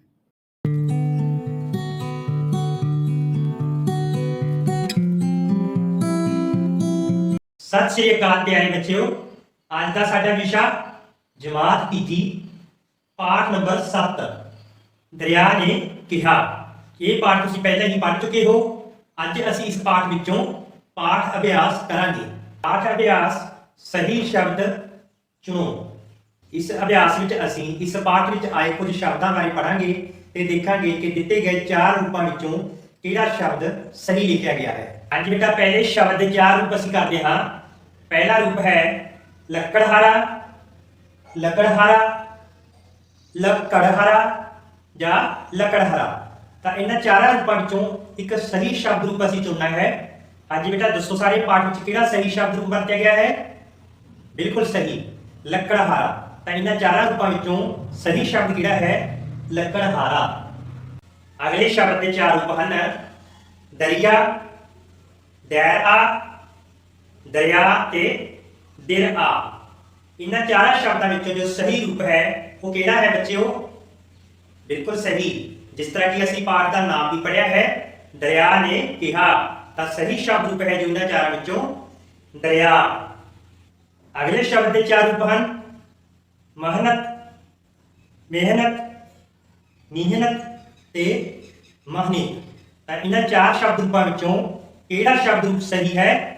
ਸਤਿ ਸ਼੍ਰੀ ਅਕਾਲ ਪਿਆਰੇ ਬੱਚਿਓ। ਅੱਜ ਦਾ ਸਾਡਾ ਵਿਸ਼ਾ ਜਮਾਤ ਤੀਜੀ ਪਾਠ number 7 ਦਰਿਆ ਨੇ ਕਿਹਾ। ਇਹ ਪਾਠ ਤੁਸੀਂ ਪਹਿਲਾਂ ਹੀ ਪੜ੍ਹ ਚੁੱਕੇ ਹੋ। ਅੱਜ ਅਸੀਂ ਇਸ ਪਾਠ ਵਿੱਚੋਂ ਪਾਠ ਅਭਿਆਸ ਕਰਾਂਗੇ। ਪਾਠ ਅਭਿਆਸ ਸਹੀ ਸ਼ਬਦ ਚੁਣੋ। ਇਸ ਅਭਿਆਸ ਵਿੱਚ ਅਸੀਂ ਇਸ ਪਾਠ ਵਿੱਚ ਆਏ ਕੁਝ ਸ਼ਬਦਾਂ ਬਾਰੇ ਪੜ੍ਹਾਂਗੇ ਤੇ ਦੇਖਾਂਗੇ ਕਿ ਦਿੱਤੇ ਗਏ 4 ਰੂਪਾਂ ਵਿੱਚੋਂ ਕਿਹੜਾ ਸ਼ਬਦ ਸਹੀ ਲਿਖਿਆ ਗਿਆ ਹੈ। ਅੱਜ ਬੇਟਾ ਪਹਿਲੇ ਸ਼ਬਦ ਦੇ 4 ਰੂਪ ਅਸੀਂ ਕਰਦੇ ਹਾਂ। ਪਹਿਲਾ ਰੂਪ ਹੈ ਲੱਕੜਹਾਰਾ, ਲੱਕੜਹਾਰਾ, ਲੱਕੜਹਾਰਾ ਜਾਂ ਲੱਕੜਹਾਰਾ। ਤਾਂ ਇਹਨਾਂ 4 ਰੂਪਾਂ ਵਿੱਚੋਂ ਇੱਕ ਸਹੀ ਸ਼ਬਦ ਰੂਪ ਅਸੀਂ ਚੁਣਨਾ ਹੈ। ਹਾਂਜੀ ਬੇਟਾ ਦੱਸੋ ਸਾਰੇ ਪਾਠ ਵਿੱਚ ਕਿਹੜਾ ਸਹੀ ਸ਼ਬਦ ਰੂਪ ਵਰਤਿਆ ਗਿਆ ਹੈ? ਬਿਲਕੁਲ ਸਹੀ, ਲੱਕੜਹਾਰਾ। ਤਾਂ ਇਹਨਾਂ 4 ਰੂਪਾਂ ਵਿੱਚੋਂ ਸਹੀ ਸ਼ਬਦ ਕਿਹੜਾ ਹੈ? ਲੱਕੜਹਾਰਾ। ਅਗਲੇ ਸ਼ਬਦ ਦੇ 4 ਰੂਪ ਹਨ ਦਰਿਆ, ਦਰਿਆ, ਦਰਿਆ ਤੇ ਦਿਰਆ। ਇਹਨਾਂ 4 ਸ਼ਬਦਾਂ ਵਿੱਚੋਂ ਜੋ ਸਹੀ ਰੂਪ ਹੈ ਉਹ ਕਿਹੜਾ ਹੈ ਬੱਚਿਓ? ਬਿਲਕੁਲ ਸਹੀ। ਜਿਸ ਤਰ੍ਹਾਂ ਕਿ ਅਸੀਂ ਪਾਠ ਦਾ ਨਾਮ ਵੀ ਪੜ੍ਹਿਆ ਹੈ, ਦਰਿਆ ਨੇ ਕਿਹਾ। ਤਾਂ ਸਹੀ ਸ਼ਬਦ ਰੂਪ ਹੈ ਜੋ ਇਹਨਾਂ 4 ਵਿੱਚੋਂ ਦਰਿਆ। ਅਗਲੇ ਸ਼ਬਦ ਦੇ 4 ਰੂਪ ਹਨ ਮਿਹਨਤ, ਮਿਹਨਤ, ਮਿਹਨਤ ਤੇ ਮਿਹਨਤ। ਤਾਂ ਇਹਨਾਂ 4 ਸ਼ਬਦ ਰੂਪਾਂ ਵਿੱਚੋਂ ਕਿਹੜਾ ਸ਼ਬਦ ਰੂਪ ਸਹੀ ਹੈ?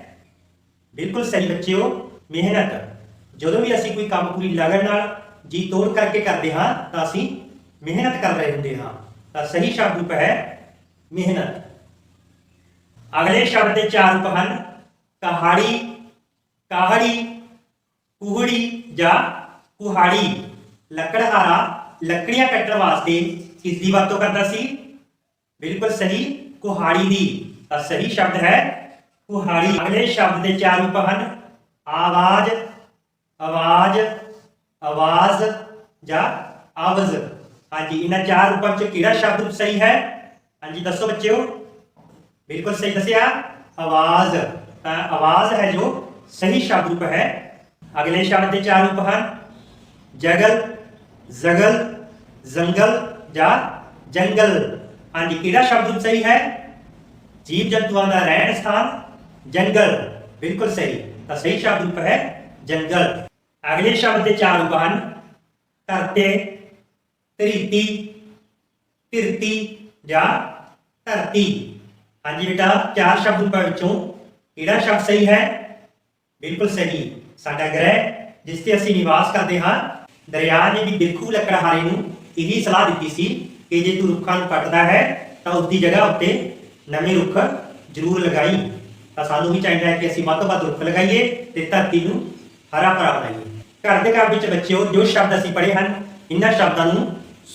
ਬਿਲਕੁਲ ਸਹੀ ਬੱਚਿਓ, ਮਿਹਨਤ। ਜਦੋਂ ਵੀ ਅਸੀਂ ਕੋਈ ਕੰਮ ਪੂਰੀ ਲਗਨ ਨਾਲ ਜੀ ਤੋੜ ਕਰਕੇ ਕਰਦੇ ਹਾਂ ਤਾਂ ਅਸੀਂ ਮਿਹਨਤ ਕਰ ਰਹੇ ਹੁੰਦੇ ਹਾਂ। ਤਾਂ ਸਹੀ ਸ਼ਬਦ ਰੂਪ ਹੈ ਮਿਹਨਤ। ਅਗਲੇ ਸ਼ਬਦ ਦੇ 4 ਰੂਪ ਹਨ ਕਹਾੜੀ, ਕਾਹੜੀ, ਕੁਹੜੀ ਜਾਂ ਕੁਹਾੜੀ। ਲੱਕੜਹਾਰਾ ਲੱਕੜੀਆਂ ਕੱਟਣ ਵਾਸਤੇ ਕਿਸ ਦੀ ਵਰਤੋਂ ਕਰਦਾ ਸੀ? ਬਿਲਕੁਲ ਸਹੀ, ਕੁਹਾੜੀ ਦੀ। ਤਾਂ ਸਹੀ ਸ਼ਬਦ ਹੈ ਕੁਹਾੜੀ। ਅਗਲੇ ਸ਼ਬਦ ਦੇ 4 ਰੂਪ ਹਨ ਆਵਾਜ਼, ਆਵਾਜ਼, ਆਵਾਜ਼ ਜਾਂ ਆਵਾਜ਼। ਹਾਂਜੀ ਇਹਨਾਂ 4 ਰੂਪਾਂ ਵਿੱਚ ਕਿਹੜਾ ਸ਼ਬਦ ਰੂਪ ਸਹੀ ਹੈ? ਹਾਂਜੀ ਦੱਸੋ ਬੱਚਿਓ। ਬਿਲਕੁਲ ਸਹੀ ਦੱਸਿਆ, ਆਵਾਜ਼। ਤਾਂ ਆਵਾਜ਼ ਹੈ ਜੋ ਸਹੀ ਸ਼ਬਦ ਰੂਪ ਹੈ। ਅਗਲੇ ਸ਼ਬਦ ਦੇ 4 ਰੂਪ ਹਨ ਜਗਲ, ਜ਼ਗਲ, ਜੰਗਲ ਜਾਂ ਜੰਗਲ। ਹਾਂਜੀ ਕਿਹੜਾ ਸ਼ਬਦ ਰੂਪ ਸਹੀ ਹੈ? ਜੀਵ ਜੰਤੂਆਂ ਦਾ ਰਹਿਣ ਸਥਾਨ ਜੰਗਲ। ਬਿਲਕੁਲ ਸਹੀ। ਤਾਂ ਸਹੀ ਸ਼ਬਦ ਰੂਪ ਹੈ ਜੰਗਲ। ਅਗਲੇ ਸ਼ਬਦ ਦੇ 4 ਰੂਪ ਹਨ ਧਰਤੇ, ਧਰੀਤੀ, ਧਿਰਤੀ ਜਾਂ ਧਰਤੀ। ਹਾਂਜੀ ਬੇਟਾ 4 ਸ਼ਬਦ ਰੂਪਾਂ ਵਿੱਚੋਂ ਕਿਹੜਾ ਸ਼ਬਦ ਸਹੀ ਹੈ? ਬਿਲਕੁਲ ਸਹੀ, ਸਾਡਾ ਗ੍ਰਹਿ ਜਿਸ ਤੇ ਅਸੀਂ ਨਿਵਾਸ ਕਰਦੇ ਹਾਂ। ਦਰਿਆ ਨੇ ਵੀ ਬਿਰਖੂ ਲੱਕੜਹਾਰੇ ਨੂੰ ਇਹੀ ਸਲਾਹ ਦਿੱਤੀ ਸੀ ਕਿ ਜੇ ਤੂੰ ਰੁੱਖਾਂ ਨੂੰ ਕੱਟਦਾ ਹੈ ਤਾਂ ਉਸ ਦੀ ਜਗ੍ਹਾ ਉੱਤੇ ਨਵੇਂ ਰੁੱਖ ਜ਼ਰੂਰ ਲਗਾਈ। ਤਾਂ ਸਾਨੂੰ ਵੀ ਚਾਹੀਦਾ ਹੈ ਕਿ ਅਸੀਂ ਵੱਧ ਤੋਂ ਵੱਧ ਰੁੱਖ ਲਗਾਈਏ ਤੇ ਧਰਤੀ ਨੂੰ ਹਰਾ ਭਰਾ ਬਣਾਈਏ। ਘਰ ਦੇ ਕੰਮ ਵਿੱਚ ਬੱਚਿਓ ਜੋ ਸ਼ਬਦ ਅਸੀਂ ਪੜ੍ਹੇ ਹਨ, ਇਹਨਾਂ ਸ਼ਬਦਾਂ ਨੂੰ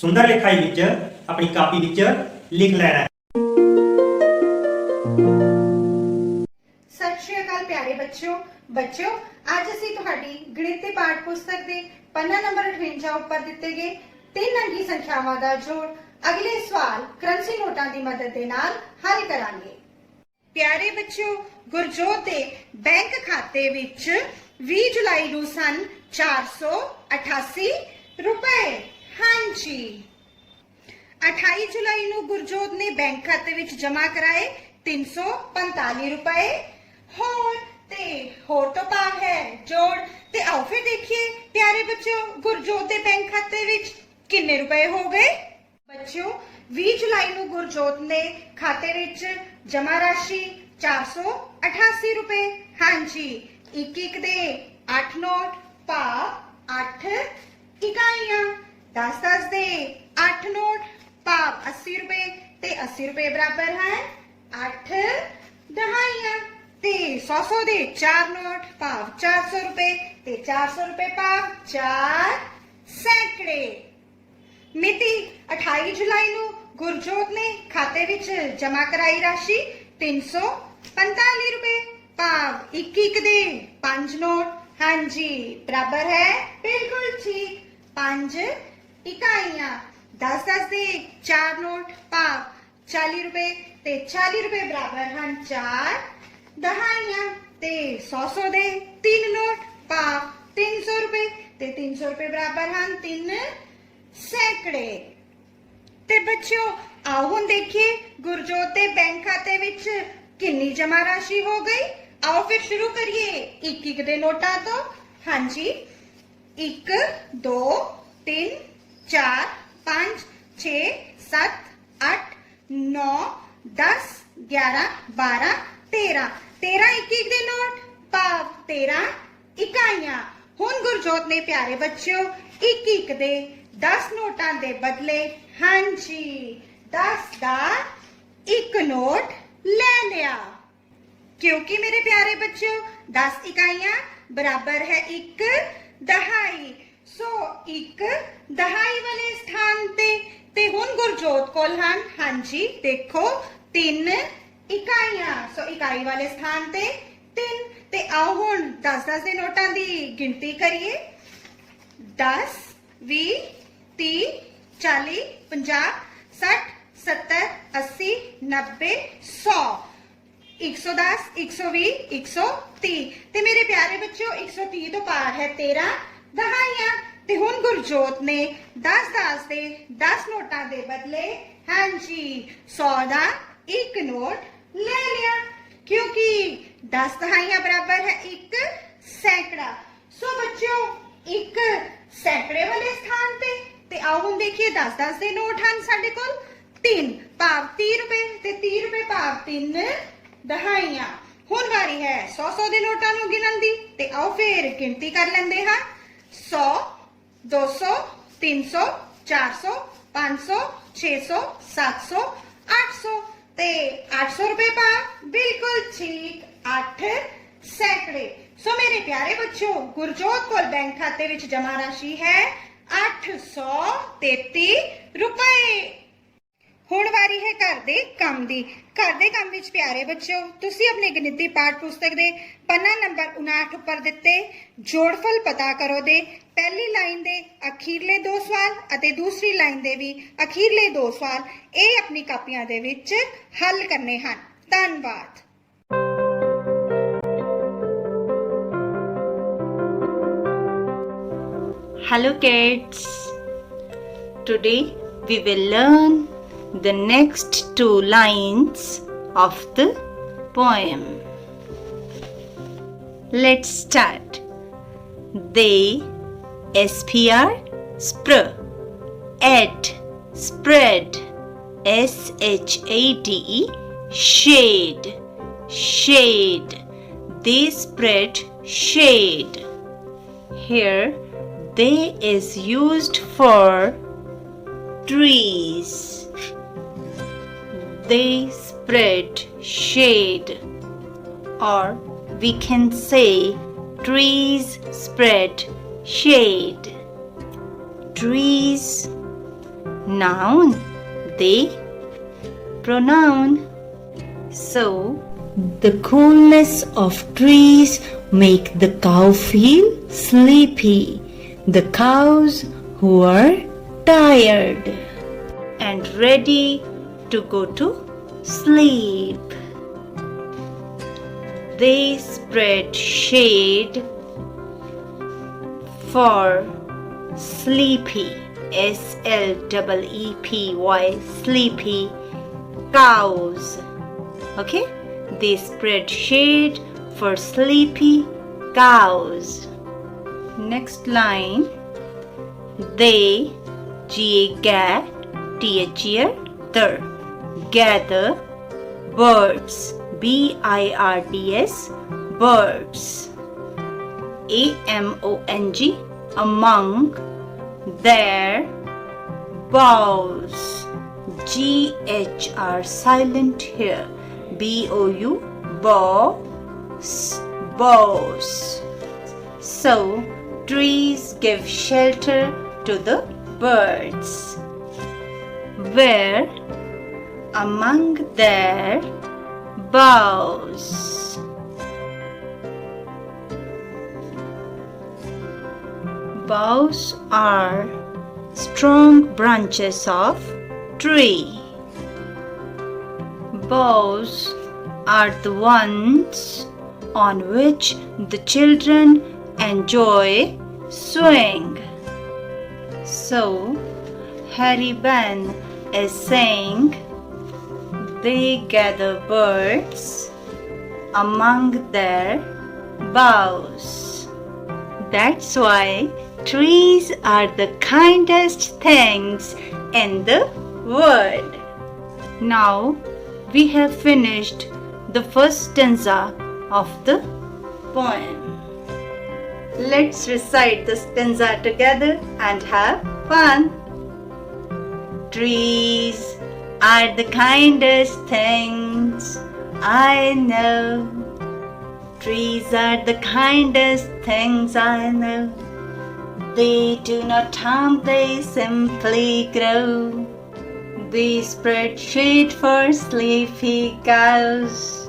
ਸੁੰਦਰ ਲਿਖਾਈ ਵਿੱਚ ਆਪਣੀ ਕਾਪੀ ਵਿੱਚ ਲਿਖ ਲੈਣਾ ਹੈ। ਸਤਿ ਸ਼੍ਰੀ ਅਕਾਲ ਪਿਆਰੇ ਬੱਚਿਓ ਅੱਜ ਅਸੀਂ ਤੁਹਾਡੀ ਗਣਿਤ ਦੇ ਪਾਠ ਪੁਸਤਕ ਦੇ ਪੰਨਾ ਨੰਬਰ 58 ਉੱਪਰ ਦਿੱਤੇ ਗਏ 3 ਅੰਕੀ ਸੰਖਿਆਵਾਂ ਦਾ ਜੋੜ ਅਗਲੇ ਸਵਾਲ ਕਰੰਸੀ ਨੋਟਾਂ ਦੀ ਮਦਦ ਦੇ ਨਾਲ ਹੱਲ ਕਰਾਂਗੇ। ਪਿਆਰੇ ਬੱਚਿਓ, ਗੁਰਜੋਤ ਦੇ ਬੈਂਕ ਖਾਤੇ ਵਿੱਚ 20 ਜੁਲਾਈ ਨੂੰ ਸਨ 488 ਰੁਪਏ। ਹਾਂਜੀ, 28 ਜੁਲਾਈ ਨੂੰ ਗੁਰਜੋਤ ਨੇ ਬੈਂਕ ਖਾਤੇ ਵਿੱਚ ਜਮ੍ਹਾਂ ਕਰਾਏ 345 ਰੁਪਏ। ਹੋਰ ਤੋਂ ਭਾਵ ਹੈ ਜੋੜ। ਤੇ ਆਓ ਫਿਰ ਦੇਖੀਏ ਪਿਆਰੇ ਬੱਚਿਓ, ਗੁਰਜੋਤ ਦੇ ਬੈਂਕ ਖਾਤੇ ਵਿੱਚ ਕਿੰਨੇ ਰੁਪਏ ਹੋ ਗਏ। ਬੱਚਿਓ, 20 ਜੁਲਾਈ ਨੂੰ ਗੁਰਜੋਤ ਨੇ ਖਾਤੇ ਵਿੱਚ ਜਮ੍ਹਾਂ ਰਾਸ਼ੀ 488 ਰੁਪਏ। ਹਾਂਜੀ, ਇੱਕ ਦੇ 8 ਨੋਟ ਭਾਵ 8 ਇਕਾਈਆਂ, 10 ਦੇ 8 ਨੋਟ ਭਾਵ 80 ਰੁਪਏ ਤੇ 80 ਰੁਪਏ ਬਰਾਬਰ ਹੈ 8 ਦਹਾਈਆਂ ਤੇ 100 ਦੇ 4 ਨੋਟ ਭਾਵ 400 ਰੁਪਏ ਤੇ 400 ਰੁਪਏ ਭਾਵ 4 ਸੈਂਕੜੇ। ਮਿਤੀ 28 ਜੁਲਾਈ ਨੂੰ ਗੁਰਜੋਤ ਨੇ ਖਾਤੇ ਵਿੱਚ ਜਮ੍ਹਾਂ ਕਰਾਈ ਰਾਸ਼ੀ 345 ਰੁਪਏ ਭਾਵ ਇੱਕ ਦੇ 5 ਨੋਟ। ਹਾਂਜੀ, ਬਰਾਬਰ ਹੈ ਬਿਲਕੁਲ ਠੀਕ 5 ਇਕਾਈਆਂ। 10 ਦੇ 4 ਨੋਟ ਭਾਵ 40 ਰੁਪਏ ਤੇ 40 ਰੁਪਏ ਬਰਾਬਰ ਹਨ 4 ਦਹਾਈਆਂ ਤੇ 100 ਦੇ 3 ਨੋਟ ਭਾਵ 300 ਰੁਪਏ ਤੇ 300 ਰੁਪਏ ਬਰਾਬਰ ਹਨ 3 ਸੈਂਕੜੇ। ਤੇ ਬੱਚਿਓ, ਆਓ ਹੁਣ ਦੇਖੀਏ ਗੁਰਜੋਤ ਦੇ ਬੈਂਕ ਖਾਤੇ ਵਿੱਚ ਕਿੰਨੀ ਜਮ੍ਹਾਂ ਰਾਸ਼ੀ ਹੋ ਗਈ। ਆਓ ਫਿਰ ਸ਼ੁਰੂ ਕਰੀਏ ਇੱਕ ਦੇ ਨੋਟਾਂ ਤੋਂ। ਹਾਂਜੀ, 1 2 3 4 5 6 7 8 9 10 11 12 13 13 ਇੱਕ ਦੇ ਨੋਟ ਭਾਵ 13 ਇਕਾਈਆਂ। ਹੁਣ ਗੁਰਜੋਤ ਨੇ ਪਿਆਰੇ ਬੱਚਿਓ ਇੱਕ ਦੇ 10 ਨੋਟਾਂ ਦੇ ਬਦਲੇ ਹਾਂਜੀ 10 ਦਾ ਇੱਕ ਨੋਟ ਲੈ ਲਿਆ। क्योंकि मेरे प्यारे बच्चों 10 इकाइयां बराबर है 1 दहाई। सो 1 दहाई वाले स्थान ते हुण गुरजोत कोल हन हांजी देखो 3 इकाइयां। सो इकाई वाले स्थान ते 3 ते आओ हुण 10 दे नोटां दी गिनती करिए। 10 20 30 40 50 60 70 80 90 100 110 120 130 ਤੇ ਮੇਰੇ ਪਿਆਰੇ ਬੱਚਿਓ 130 ਤੋਂ ਪਾਰ ਹੈ 13 ਦਹਾਈਆਂ। ਤੇ ਹੁਣ ਗੁਰਜੋਤ ਨੇ 10 ਦੇ 10 ਨੋਟਾਂ ਦੇ ਬਦਲੇ ਹਾਂਜੀ 100 ਦਾ ਇੱਕ ਨੋਟ ਲੈ ਲਿਆ ਕਿਉਂਕਿ 10 ਦਹਾਈਆਂ ਬਰਾਬਰ ਹੈ 1 ਸੈਂਕੜਾ। ਸੋ ਬੱਚਿਓ 1 ਸੈਂਕੜੇ ਵਾਲੇ ਸਥਾਨ ਤੇ ਆਓ ਹੁਣ ਦੇਖੀਏ 10 ਦੇ ਨੋਟ ਹਨ ਸਾਡੇ ਕੋਲ 3 ਭਾਵ 30 ਰੁਪਏ ਤੇ 30 ਰੁਪਏ ਭਾਵ 3 ਦਹਾਈਆਂ। ਹੁਣ ਵਾਰੀ ਹੈ 100 ਦੇ ਨੋਟਾਂ ਨੂੰ ਗਿਣਨ ਦੀ ਤੇ ਆਓ ਫੇਰ ਗਿਣਤੀ ਕਰ ਲੈਂਦੇ ਹਾਂ 100 200 300 400 500 600 700 800 ਤੇ 800 ਰੁਪਏ ਭਾਵ ਬਿਲਕੁਲ ਠੀਕ 8 ਸੈਂਕੜੇ। ਸੋ ਮੇਰੇ ਪਿਆਰੇ ਬੱਚਿਓ ਗੁਰਜੋਤ ਕੋਲ ਬੈਂਕ ਖਾਤੇ ਵਿੱਚ ਜਮ੍ਹਾਂ ਰਾਸ਼ੀ ਹੈ 833 ਰੁਪਏ। ਹੁਣ ਵਾਰੀ ਹੈ ਘਰ ਦੇ ਕੰਮ ਦੀ। ਘਰ ਦੇ ਕੰਮ ਵਿੱਚ ਪਿਆਰੇ ਬੱਚਿਓ ਤੁਸੀਂ ਆਪਣੇ ਗਣਿਤੀ ਪਾਠ ਪੁਸਤਕ ਦੇ ਪੰਨਾ ਨੰਬਰ 59 ਉੱਪਰ ਦਿੱਤੇ ਜੋੜਫਲ ਪਤਾ ਕਰੋ ਦੇ ਪਹਿਲੀ ਲਾਈਨ ਦੇ ਅਖੀਰਲੇ 2 ਸਵਾਲ ਅਤੇ ਦੂਸਰੀ ਲਾਈਨ ਦੇ ਵੀ ਅਖੀਰਲੇ 2 ਸਵਾਲ ਇਹ ਆਪਣੀ ਕਾਪੀਆਂ ਦੇ ਵਿੱਚ ਹੱਲ ਕਰਨੇ ਹਨ। ਧੰਨਵਾਦ। Hello kids. Today we will learn the next 2 lines of the poem. Let's start. They spr spr ed spread shade shade shade. They spread shade. Here they is used for trees. They spread shade. or we can say trees spread shade. Trees, noun, they, pronoun. So, the coolness of trees make the cow feel sleepy. The cows who are tired and ready to go to sleep. They spread shade for sleepy, sleepy, sleepy cows. Okay, they spread shade for sleepy cows. Next line, they, G-A-G-A, T-H-E-R, gather birds, B-I-R-D-S, birds, A-M-O-N-G, among their boughs, G-H-R, silent here, B-O-U, boughs. So, trees give shelter to the birds. Where among their boughs. Boughs are strong branches of tree. Boughs are the ones on which the children enjoy swing. So, Harry Ben is saying they gather birds among their boughs. That's why trees are the kindest things in the world. Now we have finished the first stanza of the poem. Let's recite the stanza together and have fun. Trees are the kindest things I know. Trees are the kindest things I know. They do not harm, they simply grow. They spread shade for sleepy cows.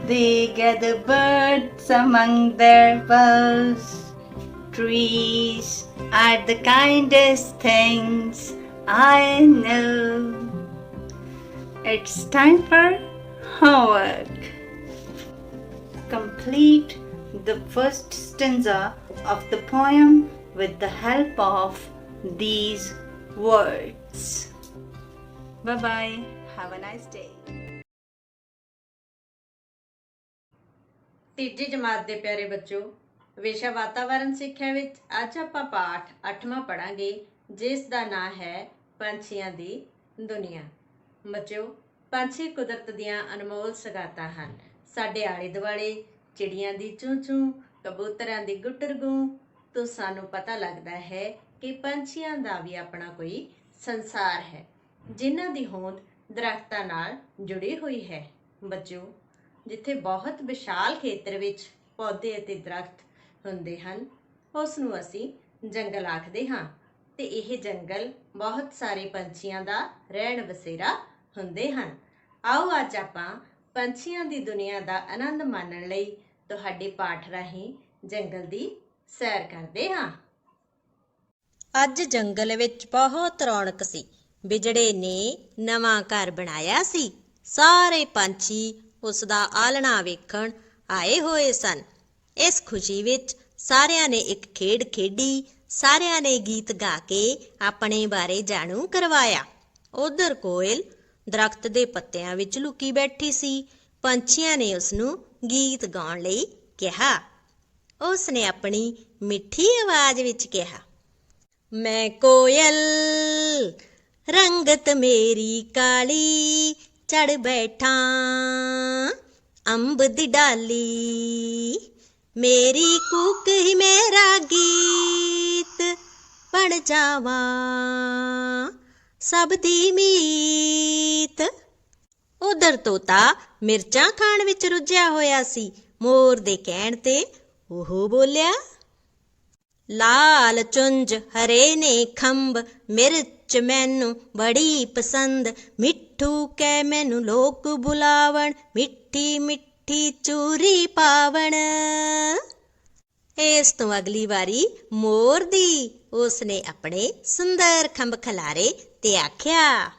They gather birds among their boughs. Trees are the kindest things I know. It's time for homework. Complete the first stanza of the poem with the help of these words. Bye-bye. Have a nice day. ਤੀਜੀ ਜਮਾਤ ਦੇ ਪਿਆਰੇ ਬੱਚੋ, ਵਿਸ਼ਾ ਵਾਤਾਵਰਣ ਸਿੱਖਿਆ ਵਿੱਚ ਅੱਜ ਆਪਾਂ ਪਾਠ 8ਵਾਂ ਪੜਾਂਗੇ, ਜਿਸ ਦਾ ਨਾਂ ਹੈ ਪੰਛੀਆਂ ਦੀ ਦੁਨੀਆ। ਬੱਚੋ, ਪੰਛੀ ਕੁਦਰਤ ਦੀਆਂ ਅਨਮੋਲ ਸੁਗਾਤਾਂ ਹਨ। ਸਾਡੇ ਆਲੇ ਦੁਆਲੇ ਚਿੜੀਆਂ ਦੀ ਚੂੰ ਚੂੰ, ਕਬੂਤਰਾਂ ਦੀ ਗੁੱਟਰ ਗੂੰ ਤੋਂ ਸਾਨੂੰ ਪਤਾ ਲੱਗਦਾ ਹੈ ਕਿ ਪੰਛੀਆਂ ਦਾ ਵੀ ਆਪਣਾ ਕੋਈ ਸੰਸਾਰ ਹੈ, ਜਿਨ੍ਹਾਂ ਦੀ ਹੋਂਦ ਦਰਖਤਾਂ ਨਾਲ ਜੁੜੀ ਹੋਈ ਹੈ। ਬੱਚੋ, ਜਿੱਥੇ ਬਹੁਤ ਵਿਸ਼ਾਲ ਖੇਤਰ ਵਿੱਚ ਪੌਦੇ ਅਤੇ ਦਰਖਤ ਹੁੰਦੇ ਹਨ, ਉਸ ਨੂੰ ਅਸੀਂ ਜੰਗਲ ਆਖਦੇ ਹਾਂ, ਤੇ ਇਹ ਜੰਗਲ ਬਹੁਤ ਸਾਰੇ ਪੰਛੀਆਂ ਦਾ ਰਹਿਣ ਬਸੇਰਾ ਹੁੰਦੇ ਹਨ। ਆਓ ਅੱਜ ਆਪਾਂ ਪੰਛੀਆਂ ਦੀ ਦੁਨੀਆ ਦਾ ਆਨੰਦ ਮਾਣਨ ਲਈ ਤੁਹਾਡੇ ਪਾਠ ਰਾਹੀਂ ਜੰਗਲ ਦੀ ਸੈਰ ਕਰਦੇ ਹਾਂ। ਅੱਜ ਜੰਗਲ ਵਿੱਚ ਬਹੁਤ ਰੌਣਕ ਸੀ। ਬਿਜੜੇ ਨੇ ਨਵਾਂ ਘਰ ਬਣਾਇਆ ਸੀ। ਸਾਰੇ ਪੰਛੀ ਉਸ ਦਾ ਆਲਣਾ ਵੇਖਣ ਆਏ ਹੋਏ ਸਨ। ਇਸ ਖੁਸ਼ੀ ਵਿੱਚ ਸਾਰਿਆਂ ਨੇ ਇੱਕ ਖੇਡ ਖੇਡੀ। ਸਾਰਿਆਂ ਨੇ ਗੀਤ ਗਾ ਕੇ ਆਪਣੇ ਬਾਰੇ ਜਾਣੂ ਕਰਵਾਇਆ। ਉਧਰ ਕੋਇਲ ਦਰਖਤ ਦੇ ਪੱਤਿਆਂ ਵਿੱਚ ਲੁਕੀ ਬੈਠੀ ਸੀ। ਪੰਛੀਆਂ ਨੇ ਉਸ ਨੂੰ ਗੀਤ ਗਾਉਣ ਲਈ ਕਿਹਾ। ਉਸ ਨੇ ਆਪਣੀ ਮਿੱਠੀ ਆਵਾਜ਼ ਵਿੱਚ ਕਿਹਾ, ਮੈਂ ਕੋਇਲ ਰੰਗਤ ਮੇਰੀ ਕਾਲੀ, ਚੜ ਬੈਠਾ ਅੰਬ ਦੀ ਡਾਲੀ, ਮੇਰੀ ਕੂਕ ਹੀ ਮੇਰਾ ਗੀਤ, ਬਣ ਜਾਵਾਂ ਸਭ ਦੀ ਮੀਤ। ਉਧਰ ਉਧਰ ਤੋਤਾ ਮਿਰਚਾਂ ਖਾਣ ਵਿੱਚ ਰੁੱਝਿਆ ਹੋਇਆ ਸੀ। ਮੋਰ ਦੇ ਕਹਿਣ ਤੇ ਉਹ ਬੋਲਿਆ, ਲਾਲ ਚੁੰਝ ਹਰੇ ਨੇ ਖੰਭ, ਮਿਰਚ ਮੈਨੂੰ ਬੜੀ ਪਸੰਦ, ਮਿੱਠੂ ਕਹਿ ਮੈਨੂੰ ਲੋਕ ਬੁਲਾਵਣ, ਮਿੱਠੀ ਮਿੱਠੀ ਚੂਰੀ ਪਾਵਣ। ਇਸ ਤੋਂ ਅਗਲੀ ਵਾਰੀ ਮੋਰ ਦੀ ਉਸਨੇ ਆਪਣੇ ਸੁੰਦਰ ਖੰਭ ਖਿਲਾਰੇ ਤੇ ਆਖਿਆ,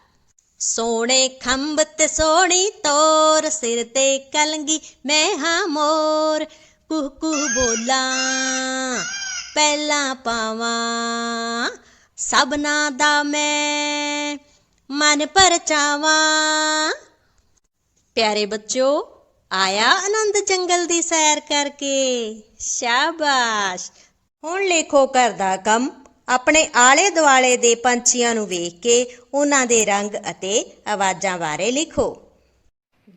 ਸੋਹਣੇ ਖੰਭ ਤੇ ਸੋਹਣੀ ਤੋਰ, ਸਿਰ ਤੇ ਕਲੰਗੀ ਮੈਂ ਹਾਂ ਮੋਰ, ਕੁਹ ਕੁਹ ਬੋਲਾਂ ਪਹਿਲਾਂ ਪਾਵਾਂ, ਸਭਨਾਂ ਦਾ ਮੈਂ ਮਨ ਪਰਚਾਵਾਂ। ਪਿਆਰੇ ਬੱਚਿਓ, ਆਇਆ ਆਨੰਦ ਜੰਗਲ ਦੀ ਸੈਰ ਕਰਕੇ? ਸ਼ਾਬਾਸ਼। ਹੁਣ ਲਿਖੋ ਘਰ ਦਾ ਕੰਮ। ਆਪਣੇ ਆਲੇ ਦੁਆਲੇ ਦੇ ਪੰਛੀਆਂ ਨੂੰ ਵੇਖ ਕੇ ਉਹਨਾਂ ਦੇ ਰੰਗ ਅਤੇ ਆਵਾਜ਼ਾਂ ਬਾਰੇ ਲਿਖੋ।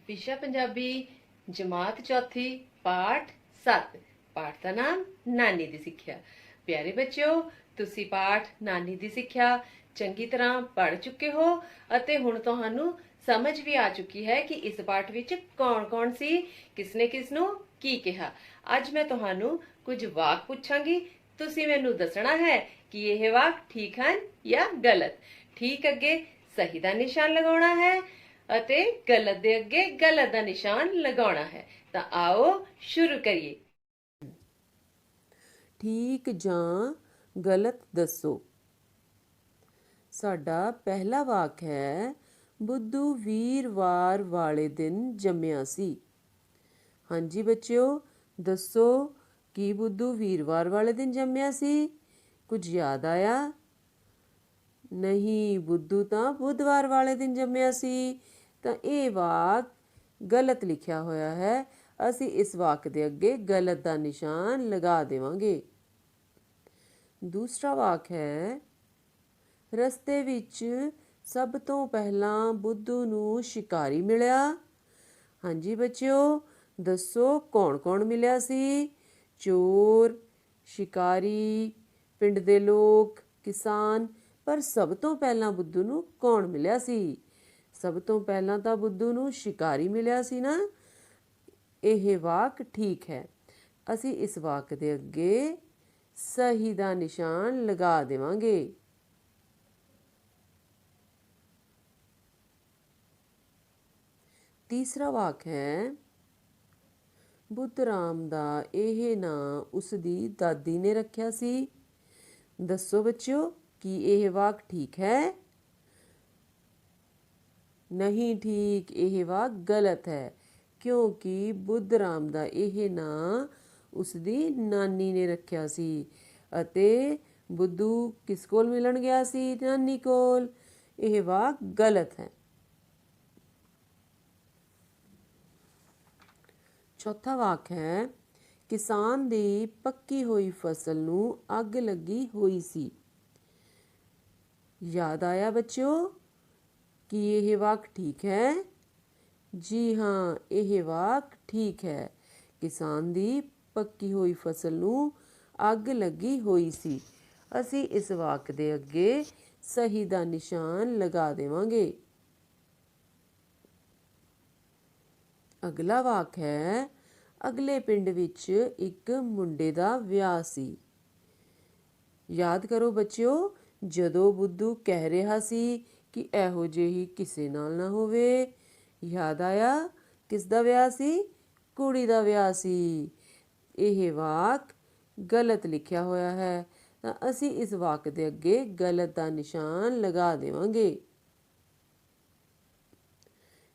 ਵਿਸ਼ਾ ਪੰਜਾਬੀ ਜਮਾਤ ਚੌਥੀ ਪਾਠ 7। ਪਾਠ ਦਾ ਨਾਮ ਨਾਨੀ ਦੀ ਸਿੱਖਿਆ। ਪਿਆਰੇ ਬੱਚਿਓ, ਤੁਸੀਂ ਪਾਠ ਨਾਨੀ ਦੀ ਸਿੱਖਿਆ ਚੰਗੀ ਤਰ੍ਹਾਂ ਪੜ੍ਹ ਚੁੱਕੇ ਹੋ ਅਤੇ ਹੁਣ ਤੁਹਾਨੂੰ ਸਮਝ ਵੀ ਆ ਚੁੱਕੀ ਹੈ ਕਿ ਇਸ ਪਾਠ ਵਿੱਚ ਕੌਣ-ਕੌਣ ਸੀ, ਕਿਸਨੇ ਕਿਸ ਨੂੰ ਕੀ ਕਿਹਾ। ਅੱਜ ਮੈਂ ਤੁਹਾਨੂੰ ਕੁਝ ਵਾਕ ਪੁੱਛਾਂਗੀ, ਤੁਸੀਂ ਮੈਨੂੰ ਦੱਸਣਾ ਹੈ ਕਿ ਇਹ ਵਾਕ ਠੀਕ ਹਨ ਜਾਂ ਗਲਤ। ਠੀਕ ਅੱਗੇ ਸਹੀ ਦਾ ਨਿਸ਼ਾਨ ਲਗਾਉਣਾ ਹੈ ਅਤੇ ਗਲਤ ਦੇ ਅੱਗੇ ਗਲਤ ਦਾ ਨਿਸ਼ਾਨ ਲਗਾਉਣਾ ਹੈ। ਤਾਂ ਆਓ ਸ਼ੁਰੂ ਕਰੀਏ। ਠੀਕ ਜਾਂ ਗਲਤ ਦੱਸੋ। ਸਾਡਾ ਪਹਿਲਾ ਵਾਕ ਹੈ, ਬੁੱਧੂ ਵੀਰਵਾਰ ਵਾਲੇ ਦਿਨ ਜੰਮਿਆ ਸੀ। ਹਾਂਜੀ ਬੱਚਿਓ, ਦੱਸੋ ਕੀ ਬੁੱਧੂ ਵੀਰਵਾਰ ਵਾਲੇ ਦਿਨ ਜੰਮਿਆ ਸੀ? ਕੁਝ ਯਾਦ ਆਇਆ? ਨਹੀਂ, ਬੁੱਧੂ ਤਾਂ ਬੁੱਧਵਾਰ ਵਾਲੇ ਦਿਨ ਜੰਮਿਆ ਸੀ। ਤਾਂ ਇਹ ਵਾਕ ਗਲਤ ਲਿਖਿਆ ਹੋਇਆ ਹੈ। ਅਸੀਂ ਇਸ ਵਾਕ ਦੇ ਅੱਗੇ ਗਲਤ ਦਾ ਨਿਸ਼ਾਨ ਲਗਾ ਦੇਵਾਂਗੇ। ਦੂਸਰਾ ਵਾਕ ਹੈ, ਰਸਤੇ ਵਿੱਚ ਸਭ ਤੋਂ ਪਹਿਲਾਂ ਬੁੱਧੂ ਨੂੰ ਸ਼ਿਕਾਰੀ ਮਿਲਿਆ। ਹਾਂਜੀ ਬੱਚਿਓ, ਦੱਸੋ ਕੌਣ-ਕੌਣ ਮਿਲਿਆ ਸੀ? ਚੋਰ, ਸ਼ਿਕਾਰੀ, ਪਿੰਡ ਦੇ ਲੋਕ, ਕਿਸਾਨ। ਪਰ ਸਭ ਤੋਂ ਪਹਿਲਾਂ ਬੁੱਧੂ ਨੂੰ ਕੌਣ ਮਿਲਿਆ ਸੀ? ਸਭ ਤੋਂ ਪਹਿਲਾਂ ਤਾਂ ਬੁੱਧੂ ਨੂੰ ਸ਼ਿਕਾਰੀ ਮਿਲਿਆ ਸੀ ਨਾ। ਇਹ ਵਾਕ ਠੀਕ ਹੈ। ਅਸੀਂ ਇਸ ਵਾਕ ਦੇ ਅੱਗੇ ਸਹੀ ਦਾ ਨਿਸ਼ਾਨ ਲਗਾ ਦੇਵਾਂਗੇ। ਤੀਸਰਾ ਵਾਕ ਹੈ, ਬੁੱਧ ਰਾਮ ਦਾ ਇਹ ਨਾਂ ਉਸ ਦੀ ਦਾਦੀ ਨੇ ਰੱਖਿਆ ਸੀ। ਦੱਸੋ ਬੱਚਿਓ, ਕੀ ਇਹ ਵਾਕ ਠੀਕ ਹੈ? ਨਹੀਂ ਠੀਕ, ਇਹ ਵਾਕ ਗਲਤ ਹੈ, ਕਿਉਂਕਿ ਬੁੱਧ ਰਾਮ ਦਾ ਇਹ ਨਾਂ ਉਸ ਦੀ ਨਾਨੀ ਨੇ ਰੱਖਿਆ ਸੀ ਅਤੇ ਬੁੱਧੂ ਕਿਸ ਕੋਲ ਮਿਲਣ ਗਿਆ ਸੀ? ਨਾਨੀ ਕੋਲ। ਇਹ ਵਾਕ ਗਲਤ ਹੈ। ਚੌਥਾ ਵਾਕ ਹੈ, ਕਿਸਾਨ ਦੀ ਪੱਕੀ ਹੋਈ ਫਸਲ ਨੂੰ ਅੱਗ ਲੱਗੀ ਹੋਈ ਸੀ। ਯਾਦ ਆਇਆ ਬੱਚਿਓ? ਕੀ ਇਹ ਵਾਕ ਠੀਕ ਹੈ? ਜੀ ਹਾਂ, ਇਹ ਵਾਕ ਠੀਕ ਹੈ। ਕਿਸਾਨ ਦੀ ਪੱਕੀ ਹੋਈ ਫਸਲ ਨੂੰ ਅੱਗ ਲੱਗੀ ਹੋਈ ਸੀ। ਅਸੀਂ ਇਸ ਵਾਕ ਦੇ ਅੱਗੇ ਸਹੀ ਦਾ ਨਿਸ਼ਾਨ ਲਗਾ ਦੇਵਾਂਗੇ। ਅਗਲਾ ਵਾਕ ਹੈ, ਅਗਲੇ ਪਿੰਡ ਵਿੱਚ ਇੱਕ ਮੁੰਡੇ ਦਾ ਵਿਆਹ ਸੀ। ਯਾਦ ਕਰੋ ਬੱਚਿਓ, ਜਦੋਂ ਬੁੱਧੂ ਕਹਿ ਰਿਹਾ ਸੀ ਕਿ ਇਹੋ ਜਿਹੀ ਕਿਸੇ ਨਾਲ ਨਾ ਹੋਵੇ। ਯਾਦ ਆਇਆ? ਕਿਸ ਦਾ ਵਿਆਹ ਸੀ? ਕੁੜੀ ਦਾ ਵਿਆਹ ਸੀ। ਇਹ ਵਾਕ ਗਲਤ ਲਿਖਿਆ ਹੋਇਆ ਹੈ, ਤਾਂ ਅਸੀਂ ਇਸ ਵਾਕ ਦੇ ਅੱਗੇ ਗਲਤ ਦਾ ਨਿਸ਼ਾਨ ਲਗਾ ਦੇਵਾਂਗੇ।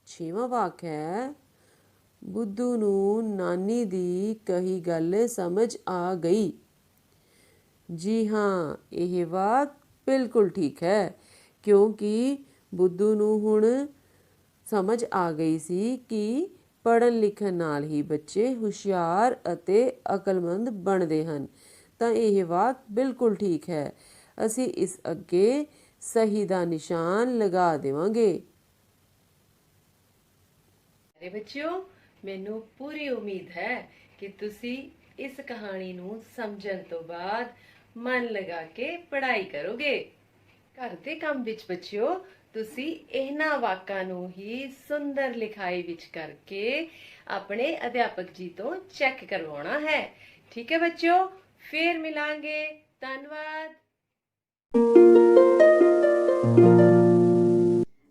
ਛੇਵਾਂ ਵਾਕ ਹੈ, ਬੁੱਧੂ ਨੂੰ ਨਾਨੀ ਦੀ ਕਹੀ ਗੱਲ ਸਮਝ ਆ ਗਈ। ਜੀ ਹਾਂ, ਇਹ ਵਾਕ ਬਿਲਕੁਲ ਠੀਕ ਹੈ, ਕਿਉਂਕਿ ਬੁੱਧੂ ਨੂੰ ਹੁਣ ਸਮਝ ਆ ਗਈ ਸੀ ਕਿ ਪੜ੍ਹਨ ਲਿਖਣ ਨਾਲ ਹੀ ਬੱਚੇ ਹੁਸ਼ਿਆਰ ਅਤੇ ਅਕਲਮੰਦ ਬਣਦੇ ਹਨ। ਤਾਂ ਇਹ ਵਾਕ ਬਿਲਕੁਲ ਠੀਕ ਹੈ। ਅਸੀਂ ਇਸ ਅੱਗੇ ਸਹੀ ਦਾ ਨਿਸ਼ਾਨ ਲਗਾ ਦੇਵਾਂਗੇ। ਮੇਰੇ ਬੱਚਿਓ, ਮੈਨੂੰ ਪੂਰੀ ਉਮੀਦ ਹੈ ਕਿ ਤੁਸੀਂ ਇਸ ਕਹਾਣੀ ਨੂੰ ਸਮਝਣ ਤੋਂ ਬਾਅਦ ਮਨ ਲਗਾ ਕੇ ਪੜ੍ਹਾਈ ਕਰੋਗੇ। ਘਰ ਦੇ ਕੰਮ ਵਿੱਚ ਬੱਚਿਓ, ਤੁਸੀਂ ਇਹਨਾਂ ਵਾਕਾਂ ਨੂੰ ਹੀ ਸੁੰਦਰ ਲਿਖਾਈ ਵਿੱਚ ਕਰਕੇ ਆਪਣੇ ਅਧਿਆਪਕ ਜੀ ਤੋਂ ਚੈੱਕ ਕਰਵਾਉਣਾ ਹੈ। ਠੀਕ ਹੈ ਬੱਚਿਓ, ਫੇਰ ਮਿਲਾਂਗੇ। ਧੰਨਵਾਦ।